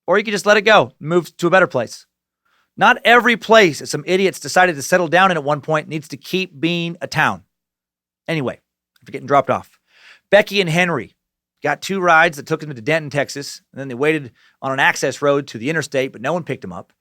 Or you can just let it go, move to a better place. Not every place that some idiots decided to settle down in at one point needs to keep being a town. Anyway, after getting dropped off, Becky and Henry got two rides that took them to Denton, Texas, and then they waited on an access road to the interstate, but no one picked them up.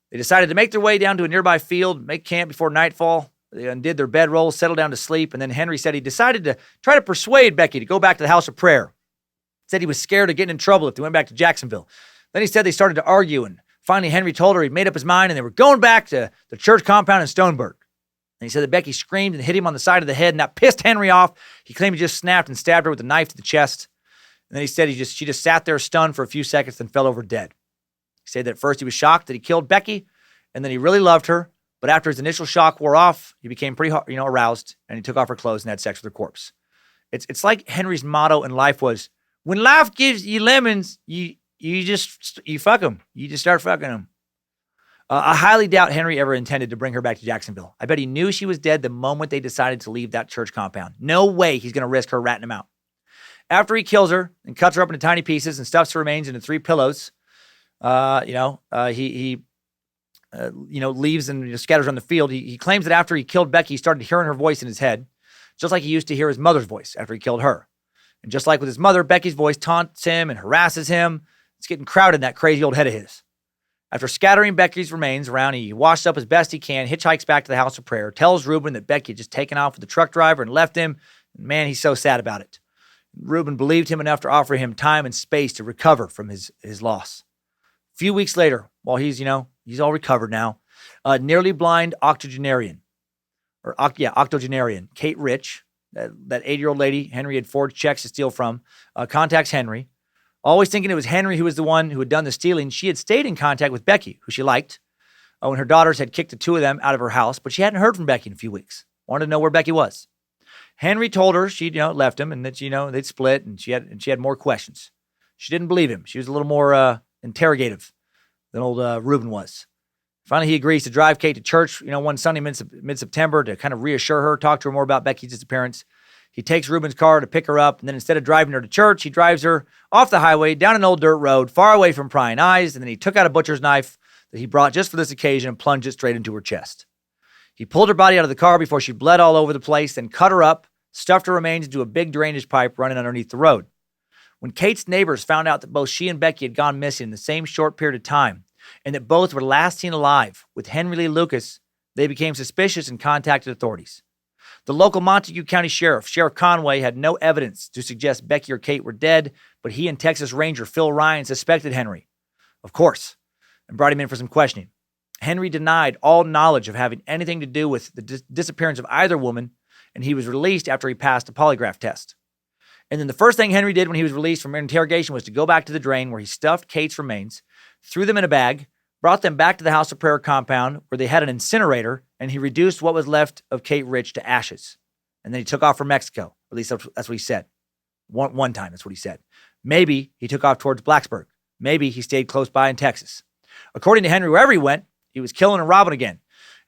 They decided to make their way down to a nearby field, make camp before nightfall. They undid their bedrolls, settled down to sleep, and then Henry said he decided to try to persuade Becky to go back to the house of prayer. He said he was scared of getting in trouble if they went back to Jacksonville. Then he said they started to argue, and finally Henry told her he'd made up his mind and they were going back to the church compound in Stoneburg. And he said that Becky screamed and hit him on the side of the head, and that pissed Henry off. He claimed he just snapped and stabbed her with a knife to the chest. And then he said she just sat there stunned for a few seconds, then fell over dead. He said that at first he was shocked that he killed Becky, and then he really loved her. But after his initial shock wore off, he became pretty, aroused, and he took off her clothes and had sex with her corpse. It's like Henry's motto in life was, when life gives you lemons, you fuck them. You just start fucking them. I highly doubt Henry ever intended to bring her back to Jacksonville. I bet he knew she was dead the moment they decided to leave that church compound. No way he's going to risk her ratting him out. After he kills her and cuts her up into tiny pieces and stuffs her remains into 3 pillows, he leaves and scatters on the field. He claims that after he killed Becky, he started hearing her voice in his head, just like he used to hear his mother's voice after he killed her. And just like with his mother, Becky's voice taunts him and harasses him. It's getting crowded in that crazy old head of his. After scattering Becky's remains around, he washes up as best he can, hitchhikes back to the house of prayer, tells Reuben that Becky had just taken off with the truck driver and left him. And man, he's so sad about it. Reuben believed him enough to offer him time and space to recover from his loss. A few weeks later, while he's all recovered now, nearly blind octogenarian, Kate Rich, that 80-year-old lady Henry had forged checks to steal from, contacts Henry. Always thinking it was Henry who was the one who had done the stealing, she had stayed in contact with Becky, who she liked, when her daughters had kicked the two of them out of her house, but she hadn't heard from Becky in a few weeks. Wanted to know where Becky was. Henry told her she'd left him and that they'd split, and she had more questions. She didn't believe him. She was a little more interrogative than old Reuben was. Finally, he agrees to drive Kate to church, one Sunday mid-September to kind of reassure her, talk to her more about Becky's disappearance. He takes Reuben's car to pick her up, and then instead of driving her to church, he drives her off the highway, down an old dirt road, far away from prying eyes, and then he took out a butcher's knife that he brought just for this occasion and plunged it straight into her chest. He pulled her body out of the car before she bled all over the place, then cut her up, stuffed her remains into a big drainage pipe running underneath the road. When Kate's neighbors found out that both she and Becky had gone missing in the same short period of time, and that both were last seen alive with Henry Lee Lucas, they became suspicious and contacted authorities. The local Montague County Sheriff Conway, had no evidence to suggest Becky or Kate were dead, but he and Texas Ranger Phil Ryan suspected Henry, of course, and brought him in for some questioning. Henry denied all knowledge of having anything to do with the disappearance of either woman, and he was released after he passed a polygraph test. And then the first thing Henry did when he was released from interrogation was to go back to the drain where he stuffed Kate's remains, threw them in a bag, brought them back to the House of Prayer compound where they had an incinerator, and he reduced what was left of Kate Rich to ashes. And then he took off for Mexico. At least that's what he said. One time, that's what he said. Maybe he took off towards Blacksburg. Maybe he stayed close by in Texas. According to Henry, wherever he went, he was killing and robbing again.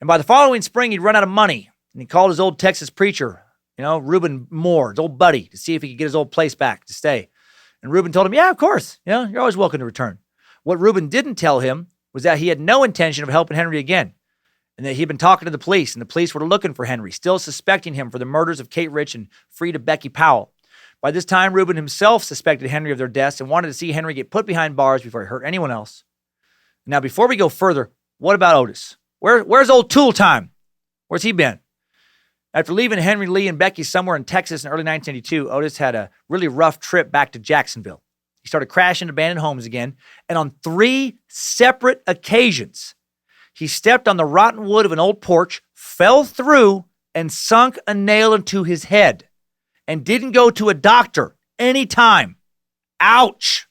And by the following spring, he'd run out of money. And he called his old Texas preacher, Reuben Moore, his old buddy, to see if he could get his old place back to stay. And Reuben told him, yeah, of course. You're always welcome to return. What Reuben didn't tell him was that he had no intention of helping Henry again, and that he'd been talking to the police, and the police were looking for Henry, still suspecting him for the murders of Kate Rich and Frida Becky Powell. By this time, Reuben himself suspected Henry of their deaths and wanted to see Henry get put behind bars before he hurt anyone else. Now, before we go further, what about Otis? Where's old Toole time? Where's he been? After leaving Henry Lee and Becky somewhere in Texas in early 1982, Otis had a really rough trip back to Jacksonville. He started crashing into abandoned homes again, and on 3 separate occasions, he stepped on the rotten wood of an old porch, fell through, and sunk a nail into his head, and didn't go to a doctor any time. Ouch!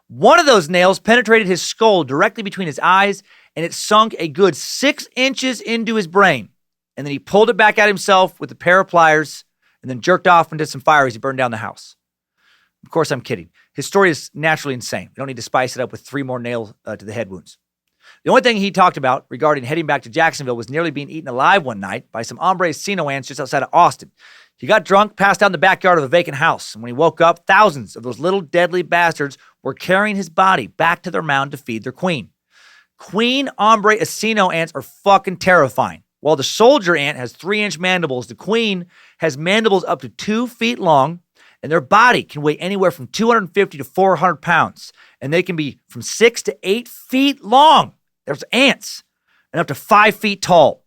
One of those nails penetrated his skull directly between his eyes, and it sunk a good 6 inches into his brain. And then he pulled it back at himself with a pair of pliers and then jerked off and did some fire as he burned down the house. Of course, I'm kidding. His story is naturally insane. We don't need to spice it up with 3 more nails to the head wounds. The only thing he talked about regarding heading back to Jacksonville was nearly being eaten alive one night by some hombre Sino ants just outside of Austin. He got drunk, passed out in the backyard of a vacant house, and when he woke up, thousands of those little deadly bastards were carrying his body back to their mound to feed their queen. Queen hombre Asino ants are fucking terrifying. While the soldier ant has 3-inch mandibles, the queen has mandibles up to 2 feet long, and their body can weigh anywhere from 250 to 400 pounds, and they can be from 6 to 8 feet long. There's ants, and up to 5 feet tall.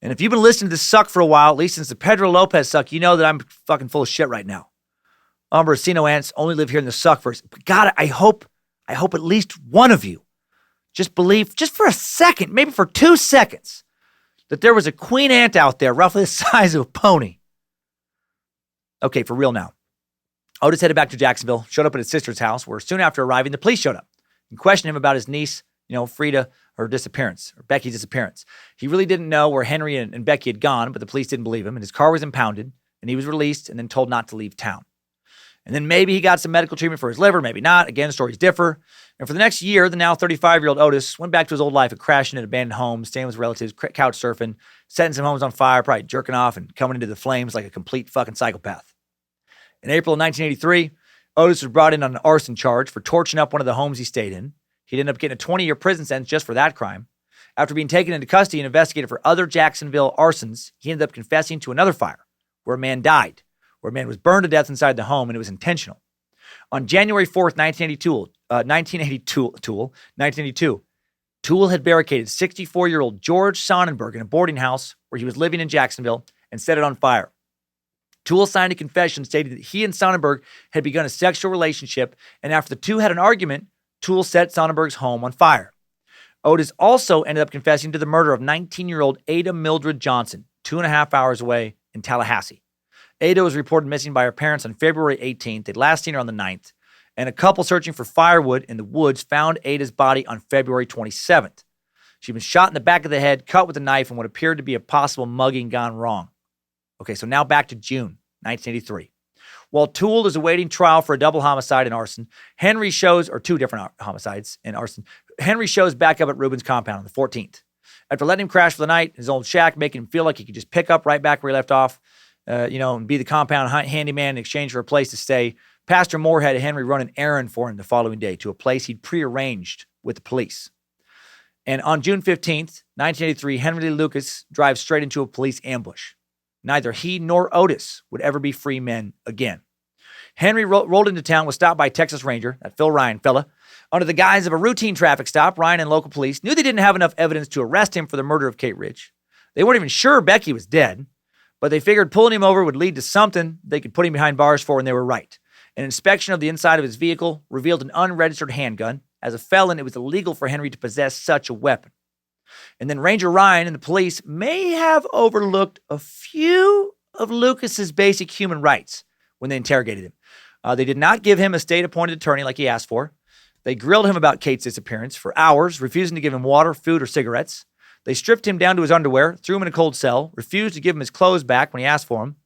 And if you've been listening to this suck for a while, at least since the Pedro Lopez suck, you know that I'm fucking full of shit right now. Hombre Asino ants only live here in the suck verse. But God, I hope at least one of you just believe, just for a second, maybe for 2 seconds, that there was a queen ant out there roughly the size of a pony. Okay, for real now. Otis headed back to Jacksonville, showed up at his sister's house, where soon after arriving, the police showed up and questioned him about his niece, Frida, her disappearance, or Becky's disappearance. He really didn't know where Henry and Becky had gone, but the police didn't believe him, and his car was impounded, and he was released and then told not to leave town. And then maybe he got some medical treatment for his liver, maybe not. Again, stories differ. And for the next year, the now 35-year-old Otis went back to his old life of crashing in abandoned homes, staying with relatives, couch surfing, setting some homes on fire, probably jerking off and coming into the flames like a complete fucking psychopath. In April of 1983, Otis was brought in on an arson charge for torching up one of the homes he stayed in. He'd end up getting a 20-year prison sentence just for that crime. After being taken into custody and investigated for other Jacksonville arsons, he ended up confessing to another fire where a man died, where a man was burned to death inside the home, and it was intentional. On January 4th, 1982, Toole had barricaded 64-year-old George Sonnenberg in a boarding house where he was living in Jacksonville and set it on fire. Toole signed a confession stating that he and Sonnenberg had begun a sexual relationship, and after the two had an argument, Toole set Sonnenberg's home on fire. Otis also ended up confessing to the murder of 19-year-old Ada Mildred Johnson, 2.5 hours away in Tallahassee. Ada was reported missing by her parents on February 18th. They'd last seen her on the 9th. And a couple searching for firewood in the woods found Ada's body on February 27th. She'd been shot in the back of the head, cut with a knife, and what appeared to be a possible mugging gone wrong. Okay, so now back to June 1983. While Toole is awaiting trial for a double homicide and arson, Henry shows back up at Reuben's compound on the 14th. After letting him crash for the night, his old shack, making him feel like he could just pick up right back where he left off, and be the compound handyman in exchange for a place to stay, Pastor Moore had Henry run an errand for him the following day to a place he'd prearranged with the police. And on June 15th, 1983, Henry Lee Lucas drives straight into a police ambush. Neither he nor Otis would ever be free men again. Henry rolled into town, was stopped by a Texas Ranger, that Phil Ryan fella. Under the guise of a routine traffic stop, Ryan and local police knew they didn't have enough evidence to arrest him for the murder of Kate Ridge. They weren't even sure Becky was dead, but they figured pulling him over would lead to something they could put him behind bars for, and they were right. An inspection of the inside of his vehicle revealed an unregistered handgun. As a felon, it was illegal for Henry to possess such a weapon. And then Ranger Ryan and the police may have overlooked a few of Lucas's basic human rights when they interrogated him. They did not give him a state-appointed attorney like he asked for. They grilled him about Kate's disappearance for hours, refusing to give him water, food, or cigarettes. They stripped him down to his underwear, threw him in a cold cell, refused to give him his clothes back when he asked for them.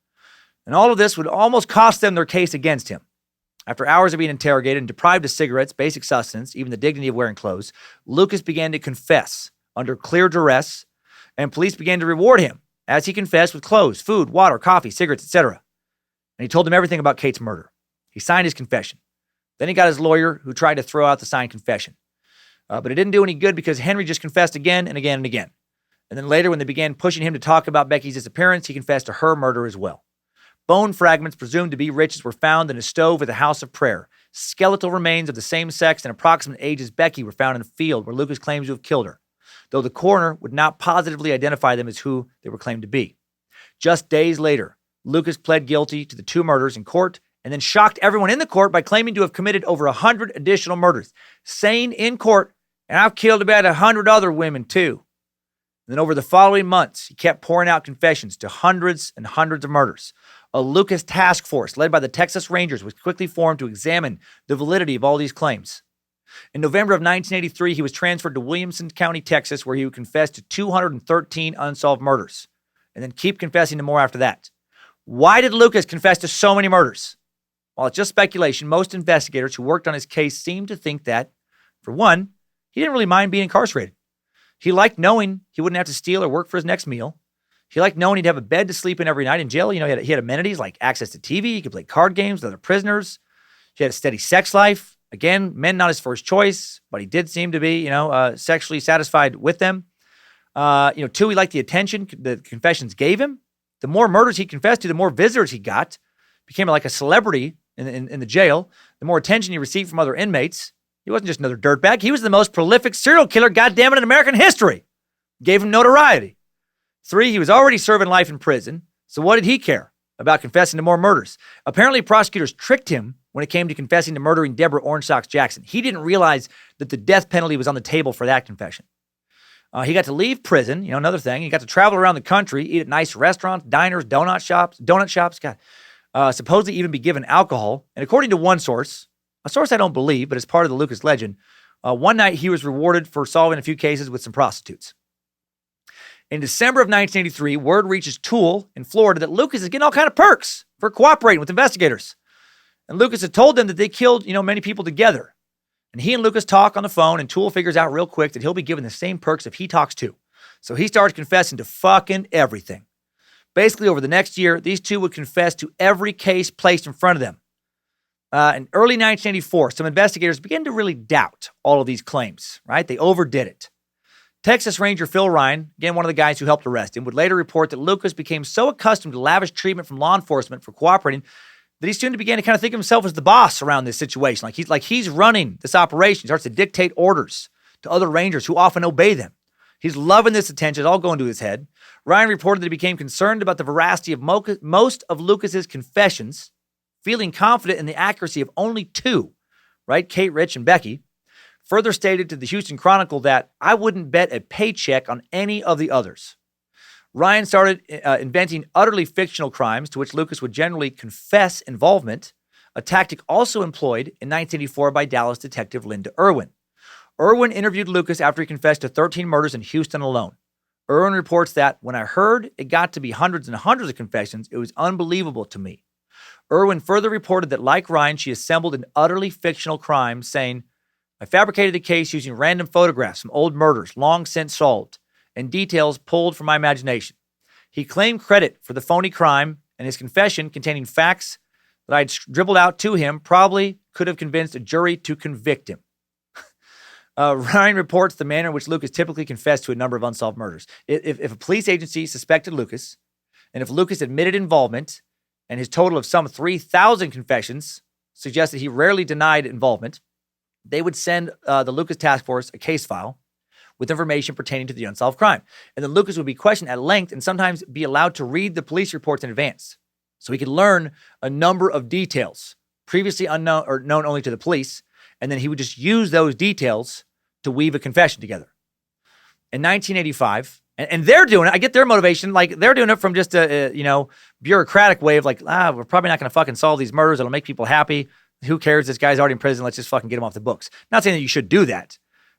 And all of this would almost cost them their case against him. After hours of being interrogated and deprived of cigarettes, basic sustenance, even the dignity of wearing clothes, Lucas began to confess under clear duress, and police began to reward him as he confessed with clothes, food, water, coffee, cigarettes, etc. And he told them everything about Kate's murder. He signed his confession. Then he got his lawyer, who tried to throw out the signed confession. But it didn't do any good because Henry just confessed again and again and again. And then later, when they began pushing him to talk about Becky's disappearance, he confessed to her murder as well. Bone fragments presumed to be Rich's were found in a stove at the house of prayer. Skeletal remains of the same sex and approximate age as Becky were found in a field where Lucas claims to have killed her, though the coroner would not positively identify them as who they were claimed to be. Just days later, Lucas pled guilty to the two murders in court, and then shocked everyone in the court by claiming to have committed over 100 additional murders, saying in court, and I've killed about 100 other women too. And then over the following months, he kept pouring out confessions to hundreds and hundreds of murders. A Lucas task force led by the Texas Rangers was quickly formed to examine the validity of all these claims. In November of 1983, he was transferred to Williamson County, Texas, where he would confess to 213 unsolved murders, and then keep confessing to more after that. Why did Lucas confess to so many murders? While it's just speculation, most investigators who worked on his case seemed to think that, for one, he didn't really mind being incarcerated. He liked knowing he wouldn't have to steal or work for his next meal. He liked knowing he'd have a bed to sleep in every night in jail. He had amenities like access to TV. He could play card games with other prisoners. He had a steady sex life. Again, men not his first choice, but he did seem to be, sexually satisfied with them. Two, he liked the attention the confessions gave him. The more murders he confessed to, the more visitors he got. Became like a celebrity in the jail. The more attention he received from other inmates. He wasn't just another dirtbag. He was the most prolific serial killer, goddammit, in American history. Gave him notoriety. 3, he was already serving life in prison. So what did he care about confessing to more murders? Apparently, prosecutors tricked him when it came to confessing to murdering Deborah Orange Socks Jackson. He didn't realize that the death penalty was on the table for that confession. He got to leave prison, another thing. He got to travel around the country, eat at nice restaurants, diners, donut shops, supposedly even be given alcohol. And according to one source, a source I don't believe, but it's part of the Lucas legend, one night he was rewarded for solving a few cases with some prostitutes. In December of 1983, word reaches Toole in Florida that Lucas is getting all kind of perks for cooperating with investigators. And Lucas had told them that they killed, many people together. And he and Lucas talk on the phone, and Toole figures out real quick that he'll be given the same perks if he talks too. So he starts confessing to fucking everything. Basically, over the next year, these two would confess to every case placed in front of them. In early 1984, some investigators began to really doubt all of these claims, right? They overdid it. Texas Ranger Phil Ryan, again, one of the guys who helped arrest him, would later report that Lucas became so accustomed to lavish treatment from law enforcement for cooperating that he soon began to kind of think of himself as the boss around this situation. He's running this operation. He starts to dictate orders to other Rangers who often obey them. He's loving this attention. It's all going to his head. Ryan reported that he became concerned about the veracity of most of Lucas's confessions, feeling confident in the accuracy of only 2, right? Kate Rich and Becky. Further stated to the Houston Chronicle that I wouldn't bet a paycheck on any of the others. Ryan started inventing utterly fictional crimes to which Lucas would generally confess involvement, a tactic also employed in 1984 by Dallas detective Linda Irwin. Irwin interviewed Lucas after he confessed to 13 murders in Houston alone. Irwin reports that, when I heard it got to be hundreds and hundreds of confessions, it was unbelievable to me. Irwin further reported that, like Ryan, she assembled an utterly fictional crime, saying, I fabricated the case using random photographs from old murders long since solved and details pulled from my imagination. He claimed credit for the phony crime, and his confession, containing facts that I'd dribbled out to him, probably could have convinced a jury to convict him. Ryan reports the manner in which Lucas typically confessed to a number of unsolved murders. If a police agency suspected Lucas, and if Lucas admitted involvement, and his total of some 3,000 confessions suggested he rarely denied involvement, they would send the Lucas task force a case file with information pertaining to the unsolved crime. And then Lucas would be questioned at length and sometimes be allowed to read the police reports in advance. So he could learn a number of details previously unknown or known only to the police. And then he would just use those details to weave a confession together. In 1985, and they're doing it, I get their motivation, like they're doing it from just a bureaucratic way of like, we're probably not going to fucking solve these murders. It'll make people happy. Who cares? This guy's already in prison. Let's just fucking get him off the books. Not saying that you should do that,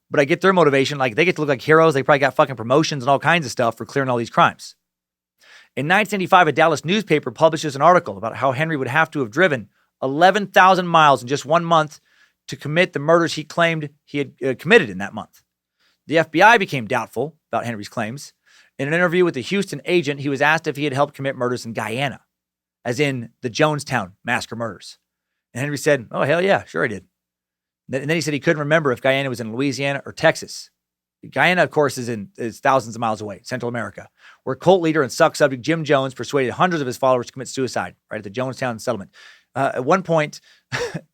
but I get their motivation. Like, they get to look like heroes. They probably got fucking promotions and all kinds of stuff for clearing all these crimes. In 1985, a Dallas newspaper publishes an article about how Henry would have to have driven 11,000 miles in just 1 month to commit the murders he claimed he had committed in that month. The FBI became doubtful about Henry's claims. In an interview with a Houston agent, he was asked if he had helped commit murders in Guyana, as in the Jonestown massacre murders. And Henry said, oh, hell yeah, sure I did. And then he said he couldn't remember if Guyana was in Louisiana or Texas. Guyana, of course, is thousands of miles away, Central America, where cult leader and suck subject Jim Jones persuaded hundreds of his followers to commit suicide, right, at the Jonestown settlement. At one point,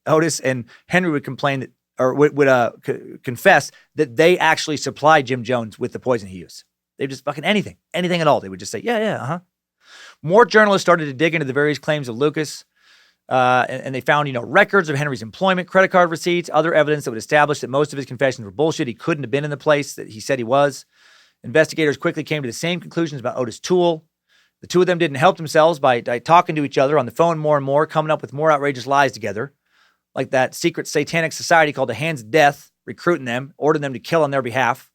Otis and Henry would complain that, or would confess that they actually supplied Jim Jones with the poison he used. They just fucking anything at all. They would just say, yeah, uh-huh. More journalists started to dig into the various claims of Lucas. And they found, records of Henry's employment, credit card receipts, other evidence that would establish that most of his confessions were bullshit. He couldn't have been in the place that he said he was. Investigators quickly came to the same conclusions about Ottis Toole. The two of them didn't help themselves by talking to each other on the phone more and more, coming up with more outrageous lies together, like that secret satanic society called the Hands of Death, recruiting them, ordering them to kill on their behalf.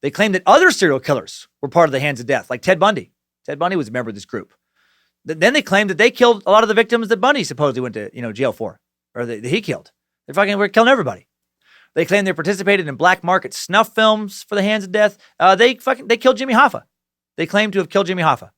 They claimed that other serial killers were part of the Hands of Death, like Ted Bundy. Ted Bundy was a member of this group. Then they claimed that they killed a lot of the victims that Bundy supposedly went to, jail for, or that he killed. They fucking were killing everybody. They claimed they participated in black market snuff films for the Hands of Death. They killed Jimmy Hoffa. They claimed to have killed Jimmy Hoffa.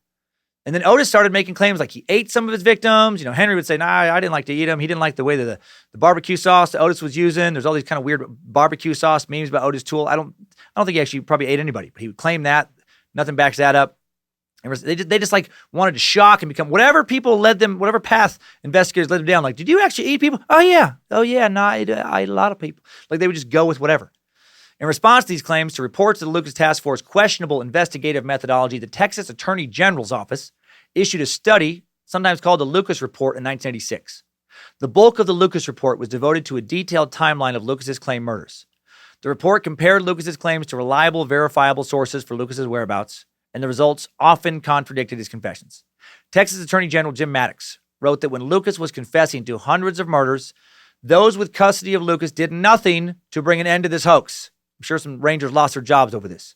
And then Otis started making claims like he ate some of his victims. Henry would say, nah, I didn't like to eat them. He didn't like the way that the barbecue sauce that Otis was using. There's all these kind of weird barbecue sauce memes about Ottis Toole. I don't think he actually probably ate anybody, but he would claim that. Nothing backs that up. They just like wanted to shock and become whatever people led them, whatever path investigators led them down. Like, did you actually eat people? Oh yeah. No, I ate a lot of people. Like they would just go with whatever. In response to these claims, to reports of the Lucas Task Force questionable investigative methodology, the Texas Attorney General's office issued a study, sometimes called the Lucas Report, in 1986. The bulk of the Lucas Report was devoted to a detailed timeline of Lucas's claimed murders. The report compared Lucas's claims to reliable, verifiable sources for Lucas's whereabouts, and the results often contradicted his confessions. Texas Attorney General Jim Maddox wrote that when Lucas was confessing to hundreds of murders, those with custody of Lucas did nothing to bring an end to this hoax. I'm sure some Rangers lost their jobs over this.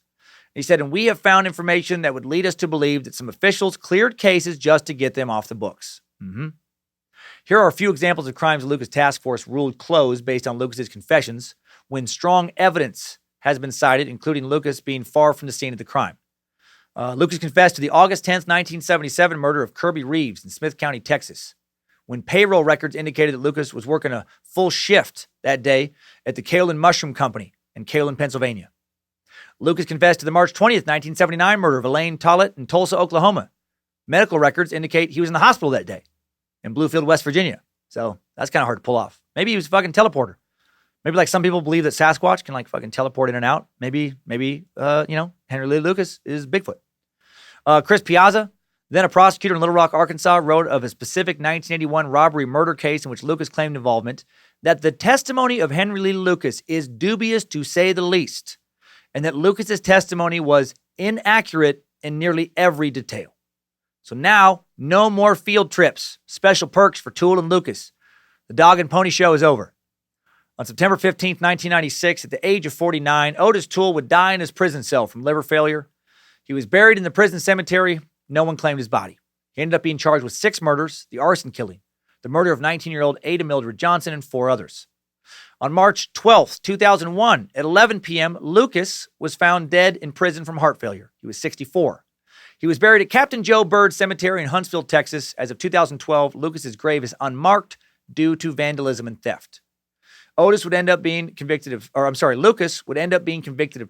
He said, and we have found information that would lead us to believe that some officials cleared cases just to get them off the books. Here are a few examples of crimes the Lucas Task Force ruled closed based on Lucas's confessions when strong evidence has been cited, including Lucas being far from the scene of the crime. Lucas confessed to the August 10th, 1977 murder of Kirby Reeves in Smith County, Texas, when payroll records indicated that Lucas was working a full shift that day at the Kalen Mushroom Company in Kalen, Pennsylvania. Lucas confessed to the March 20th, 1979 murder of Elaine Tollett in Tulsa, Oklahoma. Medical records indicate he was in the hospital that day in Bluefield, West Virginia. So that's kind of hard to pull off. Maybe he was a fucking teleporter. Maybe like some people believe that Sasquatch can like fucking teleport in and out. Maybe, Henry Lee Lucas is Bigfoot. Chris Piazza, then a prosecutor in Little Rock, Arkansas, wrote of a specific 1981 robbery murder case in which Lucas claimed involvement, that the testimony of Henry Lee Lucas is dubious to say the least, and that Lucas's testimony was inaccurate in nearly every detail. So now, no more field trips, special perks for Toole and Lucas. The dog and pony show is over. On September 15th, 1996, at the age of 49, Ottis Toole would die in his prison cell from liver failure. He was buried in the prison cemetery. No one claimed his body. He ended up being charged with 6 murders, the arson killing, the murder of 19-year-old Ada Mildred Johnson, and 4 others. On March 12th, 2001, at 11 p.m., Lucas was found dead in prison from heart failure. He was 64. He was buried at Captain Joe Bird Cemetery in Huntsville, Texas. As of 2012, Lucas's grave is unmarked due to vandalism and theft. Lucas would end up being convicted of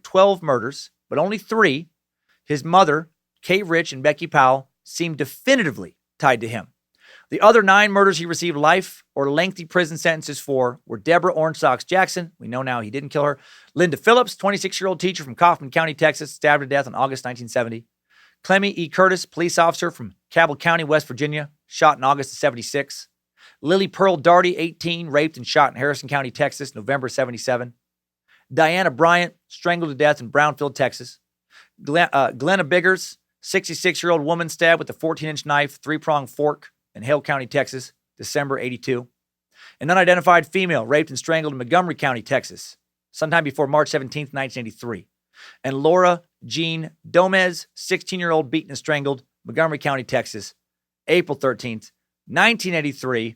12 murders, but only 3. His mother, Kate Rich and Becky Powell, seemed definitively tied to him. The other 9 murders he received life or lengthy prison sentences for were Deborah Orange Socks Jackson. We know now he didn't kill her. Linda Phillips, 26-year-old teacher from Kaufman County, Texas, stabbed to death in August 1970. Clemmy E. Curtis, police officer from Cabell County, West Virginia, shot in August of 76. Lily Pearl Darty, 18, raped and shot in Harrison County, Texas, November 77. Diana Bryant, strangled to death in Brownfield, Texas. Glenna Biggers, 66-year-old woman, stabbed with a 14-inch knife, 3-pronged fork in Hale County, Texas, December 82. An unidentified female raped and strangled in Montgomery County, Texas, sometime before March 17th, 1983. And Laura Jean Domez, 16-year-old, beaten and strangled, Montgomery County, Texas, April 13th, 1983.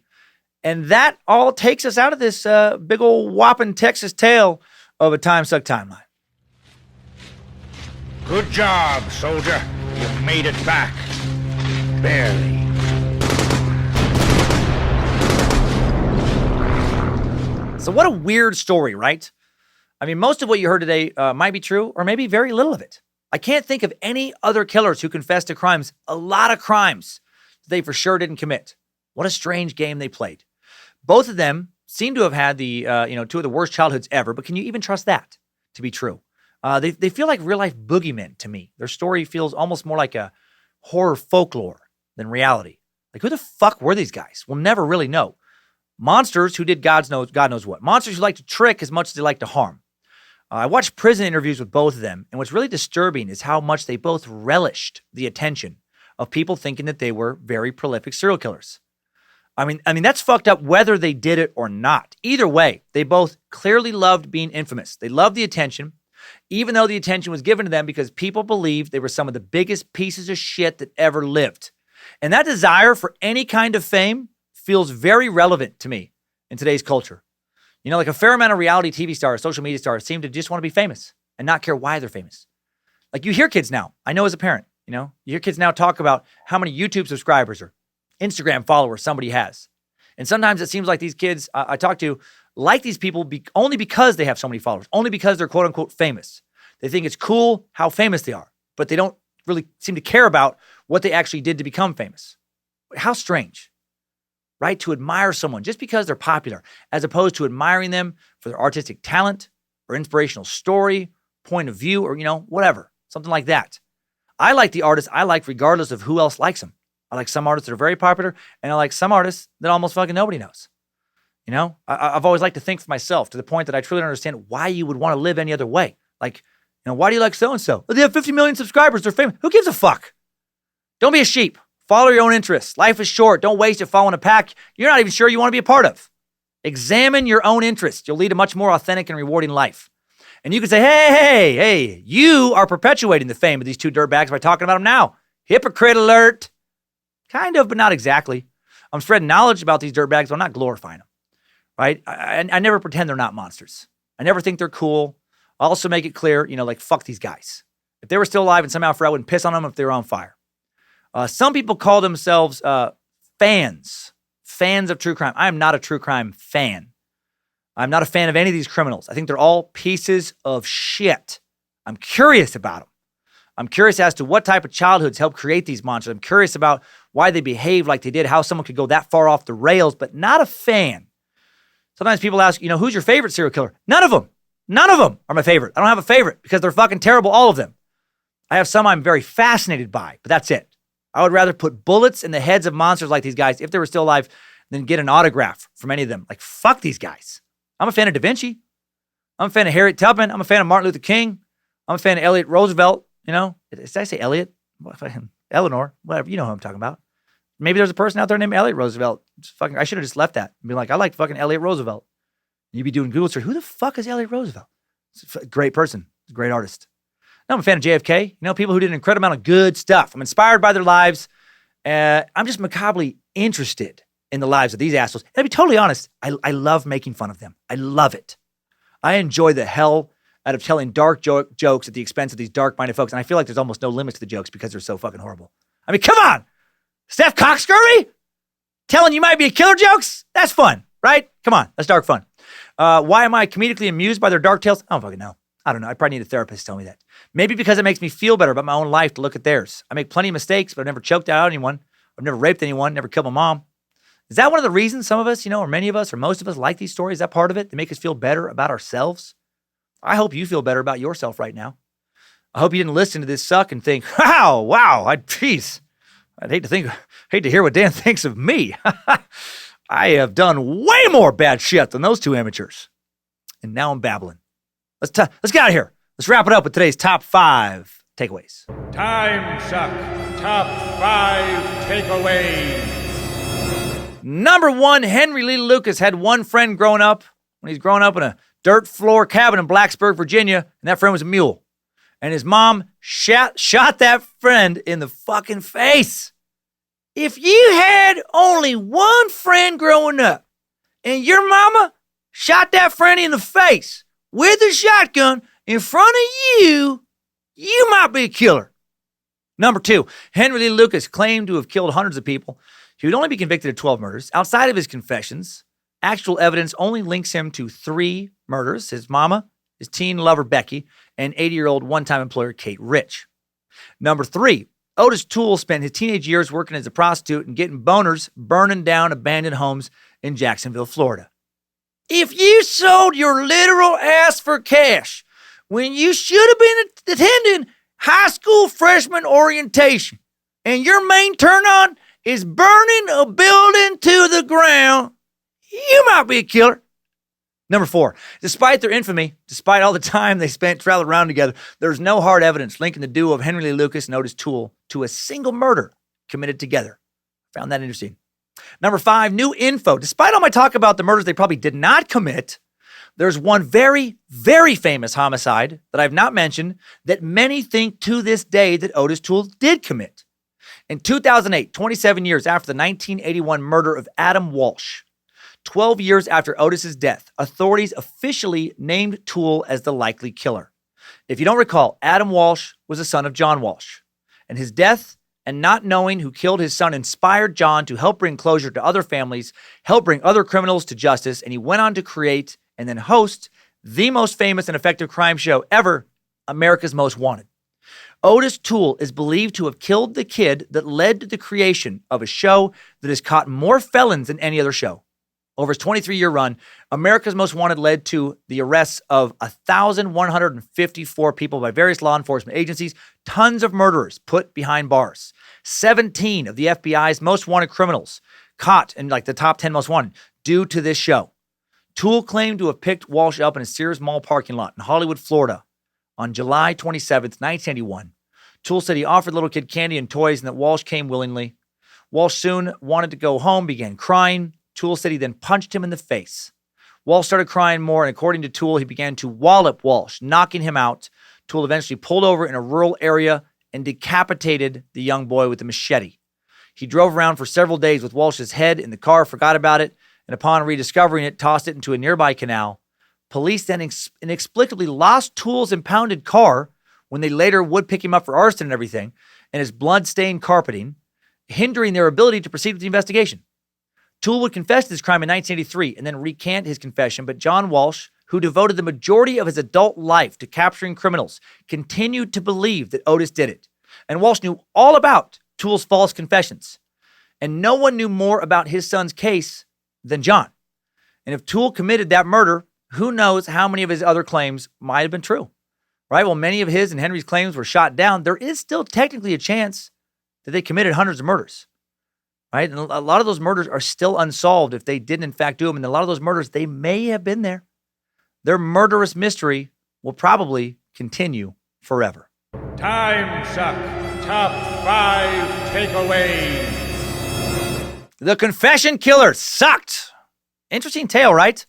And that all takes us out of this big old whopping Texas tale of a Timesuck timeline. Good job, soldier. You made it back. Barely. So what a weird story, right? I mean, most of what you heard today might be true, or maybe very little of it. I can't think of any other killers who confessed to crimes, a lot of crimes, they for sure didn't commit. What a strange game they played. Both of them seem to have had the, 2 of the worst childhoods ever, but can you even trust that to be true? They feel like real-life boogeymen to me. Their story feels almost more like a horror folklore than reality. Like, who the fuck were these guys? We'll never really know. Monsters who did God knows what. Monsters who like to trick as much as they like to harm. I watched prison interviews with both of them, and what's really disturbing is how much they both relished the attention of people thinking that they were very prolific serial killers. I mean, that's fucked up whether they did it or not. Either way, they both clearly loved being infamous. They loved the attention, even though the attention was given to them because people believed they were some of the biggest pieces of shit that ever lived. And that desire for any kind of fame feels very relevant to me in today's culture. You know, like a fair amount of reality TV stars, social media stars seem to just want to be famous and not care why they're famous. Like you hear kids now, I know as a parent, you know, you hear kids now talk about how many YouTube subscribers or Instagram followers somebody has. And sometimes it seems like these kids I talk to like these people only because they have so many followers, only because they're quote unquote famous. They think it's cool how famous they are, but they don't really seem to care about what they actually did to become famous. How strange, right? To admire someone just because they're popular, as opposed to admiring them for their artistic talent or inspirational story, point of view, or, you know, whatever, something like that. I like the artists I like regardless of who else likes them. I like some artists that are very popular, and I like some artists that almost fucking nobody knows. You know, I've always liked to think for myself to the point that I truly don't understand why you would want to live any other way. Like, you know, why do you like so-and-so? They have 50 million subscribers. They're famous. Who gives a fuck? Don't be a sheep. Follow your own interests. Life is short. Don't waste it following a pack you're not even sure you want to be a part of. Examine your own interests. You'll lead a much more authentic and rewarding life. And you can say, hey, you are perpetuating the fame of these two dirtbags by talking about them now. Hypocrite alert. Kind of, but not exactly. I'm spreading knowledge about these dirtbags, but I'm not glorifying them, right? I never pretend they're not monsters. I never think they're cool. I also make it clear, you know, like, fuck these guys. If they were still alive and somehow I wouldn't piss on them if they were on fire. Some people call themselves fans of true crime. I am not a true crime fan. I'm not a fan of any of these criminals. I think they're all pieces of shit. I'm curious about them. I'm curious as to what type of childhoods helped create these monsters. I'm curious about why they behave like they did, how someone could go that far off the rails, but not a fan. Sometimes people ask, you know, who's your favorite serial killer? None of them are my favorite. I don't have a favorite because they're fucking terrible, all of them. I have some I'm very fascinated by, but that's it. I would rather put bullets in the heads of monsters like these guys, if they were still alive, than get an autograph from any of them. Like, fuck these guys. I'm a fan of Da Vinci. I'm a fan of Harriet Tubman. I'm a fan of Martin Luther King. I'm a fan of Elliot Roosevelt. You know, did I say Elliot? Eleanor, whatever. You know who I'm talking about. Maybe there's a person out there named Elliot Roosevelt. I should have just left that and be like, I like fucking Elliot Roosevelt. You'd be doing Google search. Who the fuck is Elliot Roosevelt? It's a great person. He's a great artist. No, I'm a fan of JFK. You know, people who did an incredible amount of good stuff. I'm inspired by their lives. I'm just macabrely interested in the lives of these assholes. And to be totally honest, I love making fun of them. I love it. I enjoy the hell out of telling dark jokes at the expense of these dark-minded folks. And I feel like there's almost no limits to the jokes because they're so fucking horrible. I mean, come on. Steph Cockscurry? Telling you might be a killer jokes? That's fun, right? Come on. That's dark fun. Why am I comedically amused by their dark tales? I don't fucking know. I don't know. I probably need a therapist to tell me that. Maybe because it makes me feel better about my own life to look at theirs. I make plenty of mistakes, but I've never choked out anyone. I've never raped anyone, never killed my mom. Is that one of the reasons some of us, you know, or many of us, or most of us like these stories? Is that part of it? They make us feel better about ourselves? I hope you feel better about yourself right now. I hope you didn't listen to this suck and think, wow, I'd hate to hear what Dan thinks of me. I have done way more bad shit than those two amateurs. And now I'm babbling. Let's get out of here. Let's wrap it up with today's top 5 takeaways. Timesuck Top 5 Takeaways. Number 1, Henry Lee Lucas had one friend growing up when he's growing up in a dirt floor cabin in Blacksburg, Virginia, and that friend was a mule. And his mom shot that friend in the fucking face. If you had only one friend growing up and your mama shot that friend in the face with a shotgun in front of you, you might be a killer. Number 2, Henry Lee Lucas claimed to have killed hundreds of people. He would only be convicted of 12 murders. Outside of his confessions, actual evidence only links him to 3 murders: his mama, his teen lover Becky, and 80-year-old one-time employer Kate Rich. Number 3, Ottis Toole spent his teenage years working as a prostitute and getting boners burning down abandoned homes in Jacksonville, Florida. If you sold your literal ass for cash when you should have been attending high school freshman orientation and your main turn-on is burning a building to the ground, you might be a killer. Number 4, despite their infamy, despite all the time they spent traveling around together, there's no hard evidence linking the duo of Henry Lee Lucas and Ottis Toole to a single murder committed together. Found that interesting. Number 5, new info. Despite all my talk about the murders they probably did not commit, there's one very, very famous homicide that I've not mentioned that many think to this day that Ottis Toole did commit. In 2008, 27 years after the 1981 murder of Adam Walsh, 12 years after Otis's death, authorities officially named Toole as the likely killer. If you don't recall, Adam Walsh was the son of John Walsh, and his death and not knowing who killed his son inspired John to help bring closure to other families, help bring other criminals to justice, and he went on to create and then host the most famous and effective crime show ever, America's Most Wanted. Ottis Toole is believed to have killed the kid that led to the creation of a show that has caught more felons than any other show. Over his 23-year run, America's Most Wanted led to the arrests of 1,154 people by various law enforcement agencies, tons of murderers put behind bars, 17 of the FBI's most wanted criminals caught in like the top 10 most wanted due to this show. Toole claimed to have picked Walsh up in a Sears Mall parking lot in Hollywood, Florida on July 27th, 1981. Toole said he offered the little kid candy and toys and that Walsh came willingly. Walsh soon wanted to go home, began crying. Toole said he then punched him in the face. Walsh started crying more, and according to Toole, he began to wallop Walsh, knocking him out. Toole eventually pulled over in a rural area and decapitated the young boy with a machete. He drove around for several days with Walsh's head in the car, forgot about it, and upon rediscovering it, tossed it into a nearby canal. Police then inexplicably lost Toole's impounded car when they later would pick him up for arson and everything, and his blood-stained carpeting, hindering their ability to proceed with the investigation. Toole would confess to this crime in 1983 and then recant his confession, but John Walsh, who devoted the majority of his adult life to capturing criminals, continued to believe that Otis did it. And Walsh knew all about Toole's false confessions. And no one knew more about his son's case than John. And if Toole committed that murder, who knows how many of his other claims might have been true, right? Well, many of his and Henry's claims were shot down. There is still technically a chance that they committed hundreds of murders. Right? And a lot of those murders are still unsolved if they didn't in fact do them. And a lot of those murders, they may have been there. Their murderous mystery will probably continue forever. Timesuck Top 5 Takeaways. The confession killer sucked. Interesting tale, right?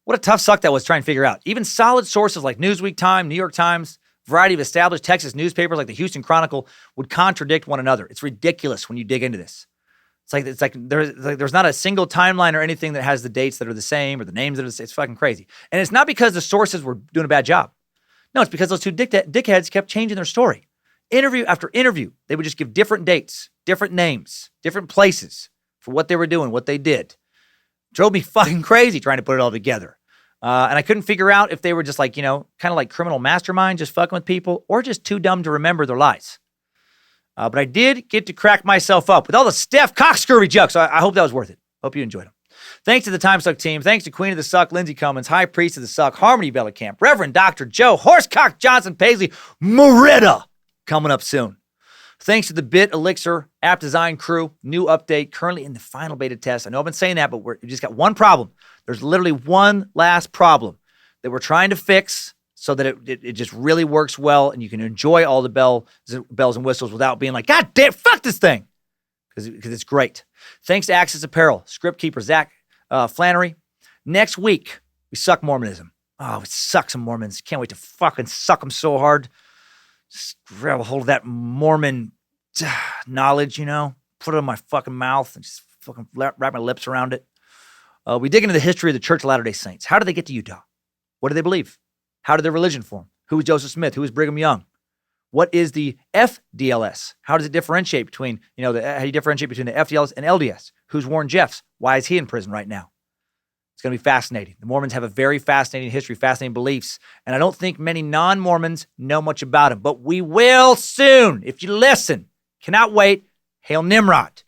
What a tough suck that was trying to figure out. Even solid sources like Newsweek, Time, New York Times, a variety of established Texas newspapers like the Houston Chronicle would contradict one another. It's ridiculous when you dig into this. It's like there's not a single timeline or anything that has the dates that are the same or the names that are the same. It's fucking crazy. And it's not because the sources were doing a bad job. No, it's because those two dickheads kept changing their story. Interview after interview, they would just give different dates, different names, different places for what they were doing, what they did. Drove me fucking crazy trying to put it all together. And I couldn't figure out if they were just like, kind of like criminal masterminds, just fucking with people, or just too dumb to remember their lies. But I did get to crack myself up with all the Steph cockscurvy jokes. So I hope that was worth it. Hope you enjoyed them. Thanks to the Timesuck team. Thanks to Queen of the Suck, Lindsay Cummins, High Priest of the Suck, Harmony Bellicamp, Reverend Dr. Joe, Horsecock Johnson Paisley, Moretta, coming up soon. Thanks to the Bit Elixir app design crew. New update, currently in the final beta test. I know I've been saying that, but we just got one problem. There's literally one last problem that we're trying to fix, so that it just really works well and you can enjoy all the bells and whistles without being like, God damn, fuck this thing. Because it's great. Thanks to Access Apparel, script keeper Zach Flannery. Next week, we suck Mormonism. Oh, we suck some Mormons. Can't wait to fucking suck them so hard. Just grab a hold of that Mormon knowledge, put it in my fucking mouth and just fucking wrap my lips around it. We dig into the history of the Church of Latter-day Saints. How did they get to Utah? What do they believe? How did their religion form? Who was Joseph Smith? Who was Brigham Young? What is the FDLS? How does it differentiate between, how do you differentiate between the FDLS and LDS? Who's Warren Jeffs? Why is he in prison right now? It's going to be fascinating. The Mormons have a very fascinating history, fascinating beliefs, and I don't think many non-Mormons know much about them, but we will soon if you listen. Cannot wait. Hail Nimrod.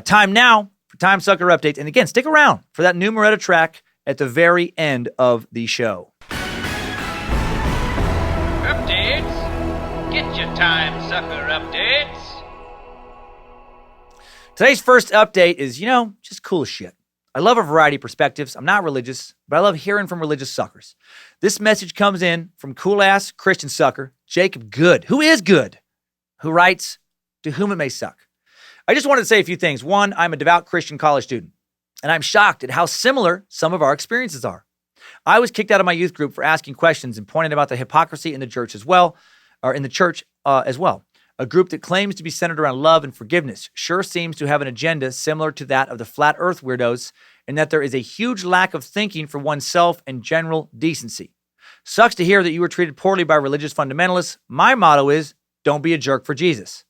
Time now for Time Sucker updates. And again, stick around for that new Moretta track at the very end of the show. Updates? Get your Time Sucker updates. Today's first update is, just cool as shit. I love a variety of perspectives. I'm not religious, but I love hearing from religious suckers. This message comes in from cool-ass Christian sucker, Jacob Good, who is good, who writes, to whom it may suck. I just wanted to say a few things. One, I'm a devout Christian college student, and I'm shocked at how similar some of our experiences are. I was kicked out of my youth group for asking questions and pointing about the hypocrisy in the church as well. A group that claims to be centered around love and forgiveness sure seems to have an agenda similar to that of the flat earth weirdos, in that there is a huge lack of thinking for oneself and general decency. Sucks to hear that you were treated poorly by religious fundamentalists. My motto is, don't be a jerk for Jesus.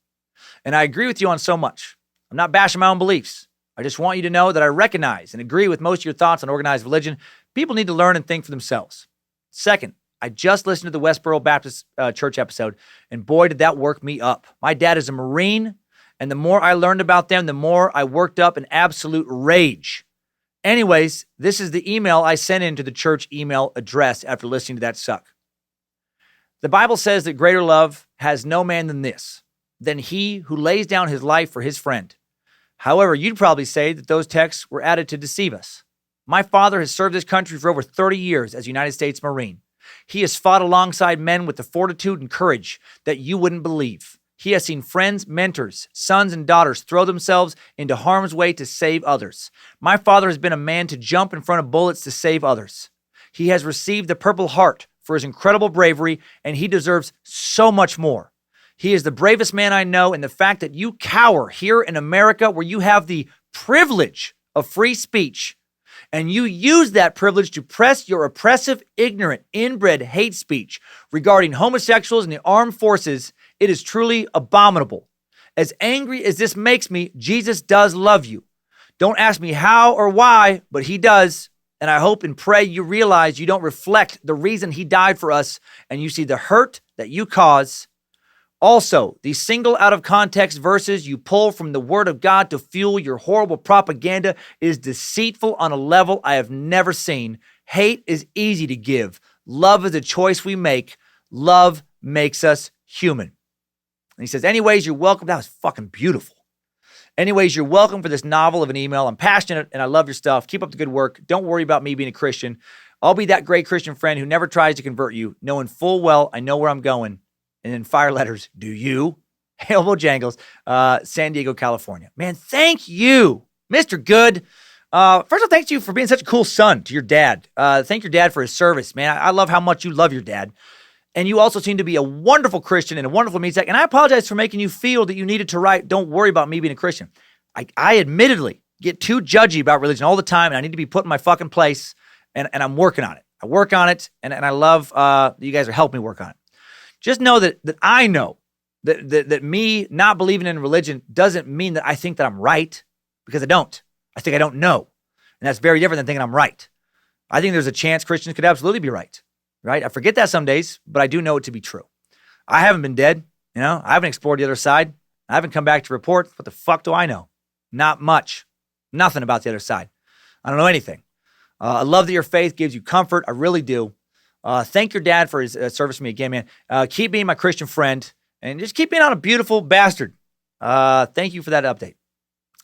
And I agree with you on so much. I'm not bashing my own beliefs. I just want you to know that I recognize and agree with most of your thoughts on organized religion. People need to learn and think for themselves. Second, I just listened to the Westboro Baptist Church episode, and boy, did that work me up. My dad is a Marine, and the more I learned about them, the more I worked up an absolute rage. Anyways, this is the email I sent in to the church email address after listening to that suck. The Bible says that greater love has no man than he who lays down his life for his friend. However, you'd probably say that those texts were added to deceive us. My father has served this country for over 30 years as a United States Marine. He has fought alongside men with the fortitude and courage that you wouldn't believe. He has seen friends, mentors, sons, and daughters throw themselves into harm's way to save others. My father has been a man to jump in front of bullets to save others. He has received the Purple Heart for his incredible bravery, and he deserves so much more. He is the bravest man I know, and the fact that you cower here in America, where you have the privilege of free speech, and you use that privilege to press your oppressive, ignorant, inbred hate speech regarding homosexuals and the armed forces, it is truly abominable. As angry as this makes me, Jesus does love you. Don't ask me how or why, but he does. And I hope and pray you realize you don't reflect the reason he died for us, and you see the hurt that you cause. Also, these single out of context verses you pull from the word of God to fuel your horrible propaganda is deceitful on a level I have never seen. Hate is easy to give. Love is a choice we make. Love makes us human. And he says, anyways, you're welcome. That was fucking beautiful. Anyways, you're welcome for this novel of an email. I'm passionate and I love your stuff. Keep up the good work. Don't worry about me being a Christian. I'll be that great Christian friend who never tries to convert you, knowing full well I know where I'm going. And then fire letters, do you? Hail Bojangles, San Diego, California. Man, thank you, Mr. Good. First of all, thank you for being such a cool son to your dad. Thank your dad for his service, man. I love how much you love your dad. And you also seem to be a wonderful Christian and a wonderful meat sack. And I apologize for making you feel that you needed to write, don't worry about me being a Christian. I admittedly get too judgy about religion all the time, and I need to be put in my fucking place, and I'm working on it. I work on it, and I love that you guys are helping me work on it. Just know that I know that me not believing in religion doesn't mean that I think that I'm right, because I don't. I think I don't know. And that's very different than thinking I'm right. I think there's a chance Christians could absolutely be right? I forget that some days, but I do know it to be true. I haven't been dead. I haven't explored the other side. I haven't come back to report. What the fuck do I know? Not much. Nothing about the other side. I don't know anything. I love that your faith gives you comfort. I really do. Thank your dad for his service to me again, man. Keep being my Christian friend, and just keep being on a beautiful bastard. Thank you for that update.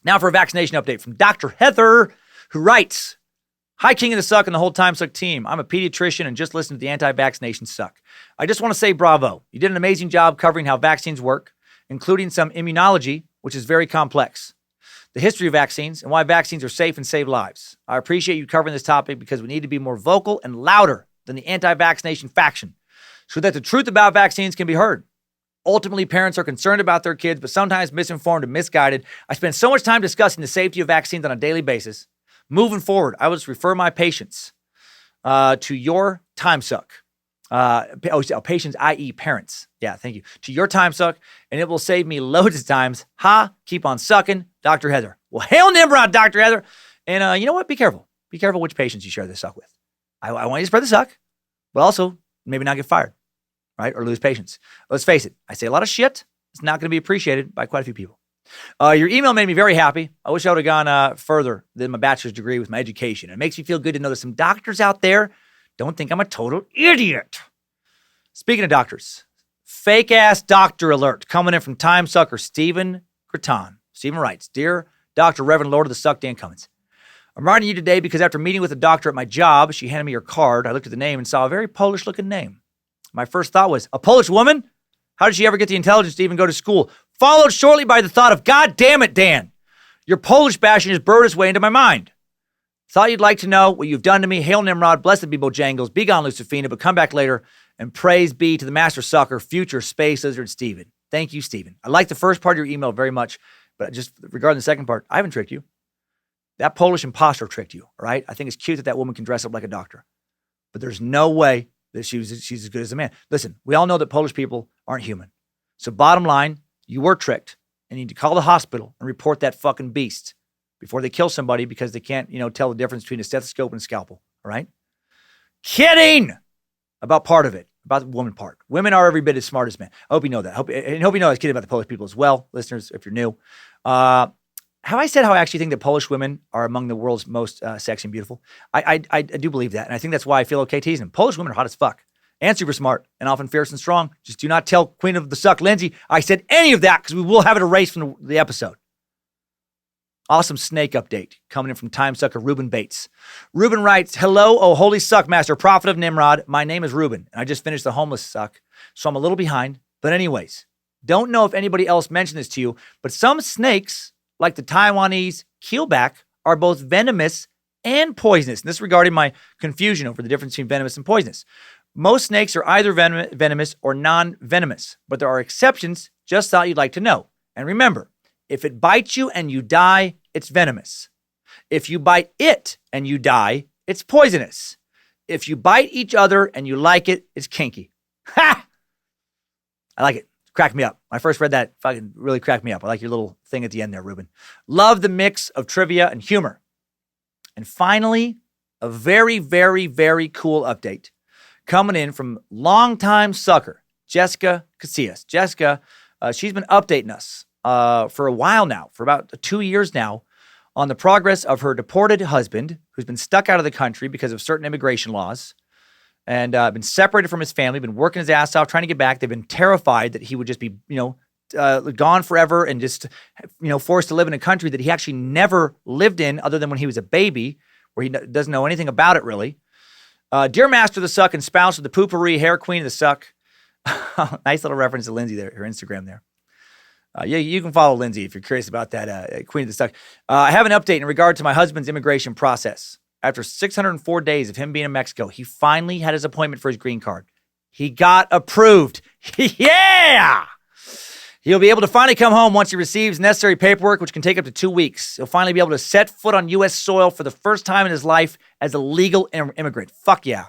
Now for a vaccination update from Dr. Heather, who writes, hi, King of the Suck and the whole Timesuck team. I'm a pediatrician and just listened to the anti-vaccination suck. I just want to say bravo. You did an amazing job covering how vaccines work, including some immunology, which is very complex. The history of vaccines and why vaccines are safe and save lives. I appreciate you covering this topic because we need to be more vocal and louder than the anti-vaccination faction so that the truth about vaccines can be heard. Ultimately, parents are concerned about their kids, but sometimes misinformed and misguided. I spend so much time discussing the safety of vaccines on a daily basis. Moving forward, I will just refer my patients to your Timesuck. Patients, i.e. parents. Yeah, thank you. To your Timesuck, and it will save me loads of times. Keep on sucking, Dr. Heather. Well, hail Nimrod, Dr. Heather. And you know what? Be careful. Be careful which patients you share this suck with. I want you to spread the suck, but also maybe not get fired, right? Or lose patience. Let's face it. I say a lot of shit. It's not going to be appreciated by quite a few people. Your email made me very happy. I wish I would have gone further than my bachelor's degree with my education. It makes me feel good to know that some doctors out there don't think I'm a total idiot. Speaking of doctors, fake-ass doctor alert coming in from Timesucker Stephen Creton. Stephen writes, Dear Dr. Reverend Lord of the Suck, Dan Cummins. I'm writing you today because after meeting with a doctor at my job, she handed me her card. I looked at the name and saw a very Polish-looking name. My first thought was, a Polish woman? How did she ever get the intelligence to even go to school? Followed shortly by the thought of, God damn it, Dan. Your Polish bashing has burrowed its way into my mind. Thought you'd like to know what you've done to me. Hail Nimrod, blessed be Bojangles, be gone Lucifina, but come back later, and praise be to the master sucker, future Space Lizard Steven. Thank you, Steven. I like the first part of your email very much, but just regarding the second part, I haven't tricked you. That Polish imposter tricked you, all right? I think it's cute that that woman can dress up like a doctor, but there's no way that she's as good as a man. Listen, we all know that Polish people aren't human. So bottom line, you were tricked, and you need to call the hospital and report that fucking beast before they kill somebody because they can't, tell the difference between a stethoscope and a scalpel, all right? Kidding about part of it, about the woman part. Women are every bit as smart as men. I hope you know that. I hope you know I was kidding about the Polish people as well, listeners, if you're new. Have I said how I actually think that Polish women are among the world's most sexy and beautiful? I do believe that, and I think that's why I feel okay teasing them. Polish women are hot as fuck and super smart and often fierce and strong. Just do not tell Queen of the Suck, Lindsay, I said any of that because we will have it erased from the episode. Awesome snake update coming in from Timesucker Ruben Bates. Ruben writes, hello, oh holy suck master, prophet of Nimrod. My name is Ruben, and I just finished the homeless suck, so I'm a little behind. But anyways, don't know if anybody else mentioned this to you, but some snakes, like the Taiwanese keelback, are both venomous and poisonous. And this is regarding my confusion over the difference between venomous and poisonous. Most snakes are either venomous or non-venomous, but there are exceptions. Just thought you'd like to know. And remember, if it bites you and you die, it's venomous. If you bite it and you die, it's poisonous. If you bite each other and you like it, it's kinky. Ha! I like it. Cracked me up. When I first read that, fucking really cracked me up. I like your little thing at the end there, Ruben. Love the mix of trivia and humor. And finally, a very, very, very cool update coming in from longtime sucker, Jessica Casillas. Jessica, she's been updating us for a while now, for about 2 years now, on the progress of her deported husband, who's been stuck out of the country because of certain immigration laws, and been separated from his family, been working his ass off, trying to get back. They've been terrified that he would just be, gone forever and just, forced to live in a country that he actually never lived in other than when he was a baby, where he doesn't know anything about it, really. Dear Master of the Suck and spouse of the Poopery, Hair Queen of the Suck. Nice little reference to Lindsay there, her Instagram there. Yeah, you can follow Lindsay if you're curious about that Queen of the Suck. I have an update in regard to my husband's immigration process. After 604 days of him being in Mexico, he finally had his appointment for his green card. He got approved. Yeah! He'll be able to finally come home once he receives necessary paperwork, which can take up to 2 weeks. He'll finally be able to set foot on U.S. soil for the first time in his life as a legal immigrant. Fuck yeah.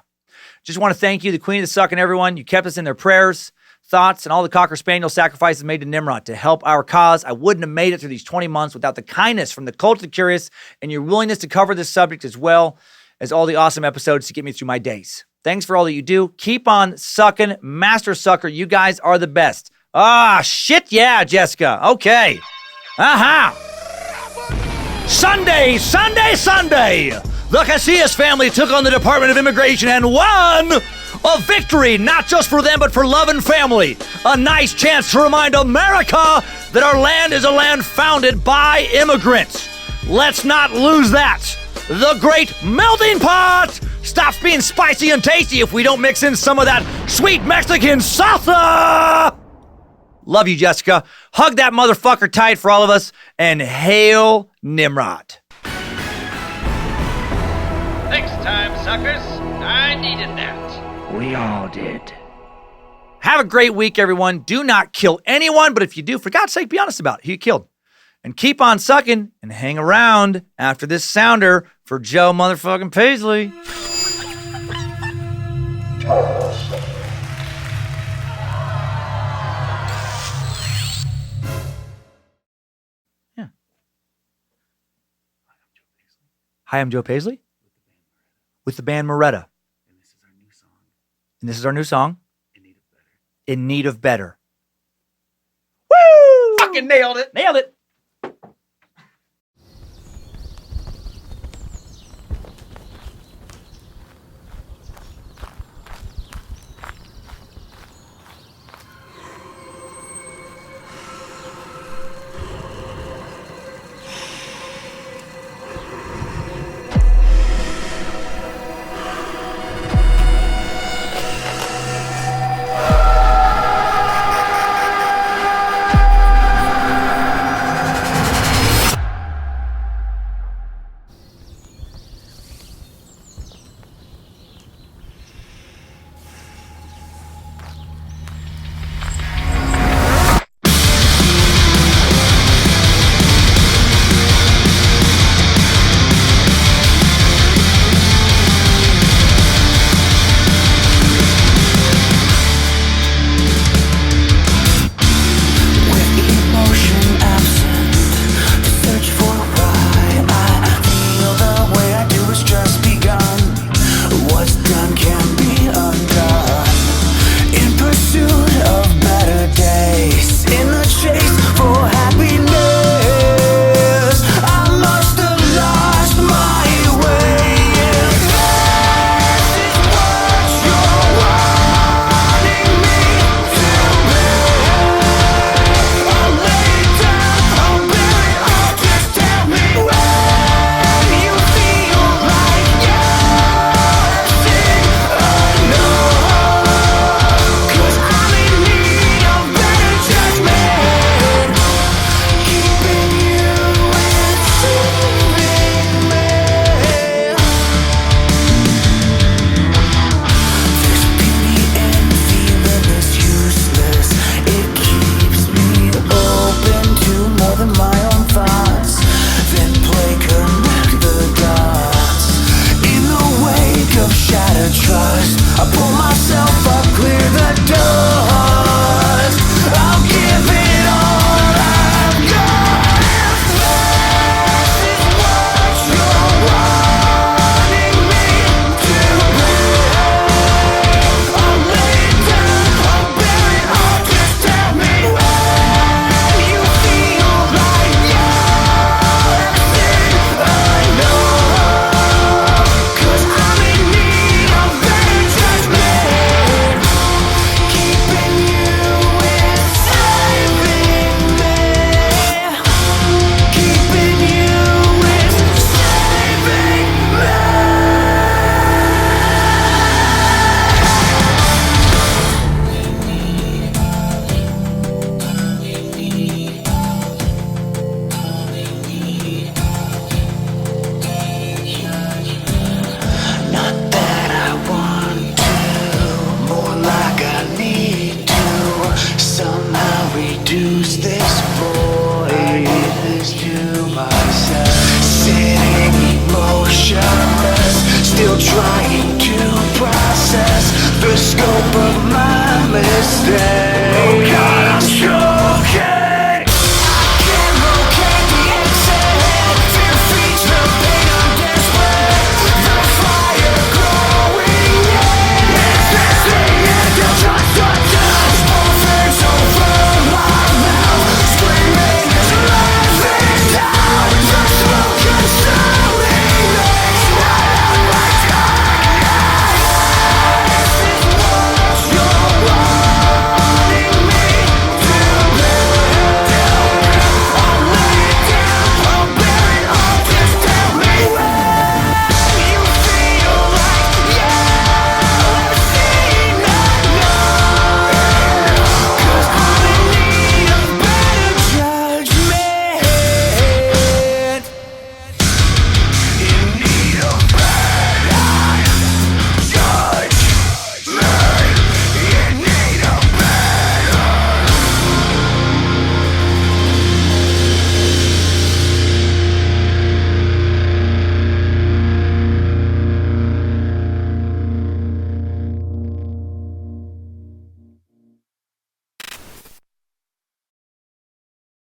Just want to thank you, the Queen of the Suck, and everyone. You kept us in their prayers, thoughts, and all the Cocker Spaniel sacrifices made to Nimrod to help our cause. I wouldn't have made it through these 20 months without the kindness from the Cult of the Curious and your willingness to cover this subject as well as all the awesome episodes to get me through my days. Thanks for all that you do. Keep on sucking. Master Sucker, you guys are the best. Ah, shit yeah, Jessica. Okay. Aha. Sunday. The Casillas family took on the Department of Immigration and won a victory, not just for them, but for love and family. A nice chance to remind America that our land is a land founded by immigrants. Let's not lose that. The great melting pot stops being spicy and tasty if we don't mix in some of that sweet Mexican salsa. Love you, Jessica. Hug that motherfucker tight for all of us, and hail Nimrod. Next time, suckers. I needed that. We all did. Have a great week, everyone. Do not kill anyone, but if you do, for God's sake, be honest about it. Who you killed. And keep on sucking and hang around after this sounder for Joe motherfucking Paisley. Hi, I'm Joe Paisley with the band Moretta. And this is our new song. In Need of Better. Woo! Fucking nailed it. Nailed it. to myself, sitting emotionless, still trying to process the scope of my mistake.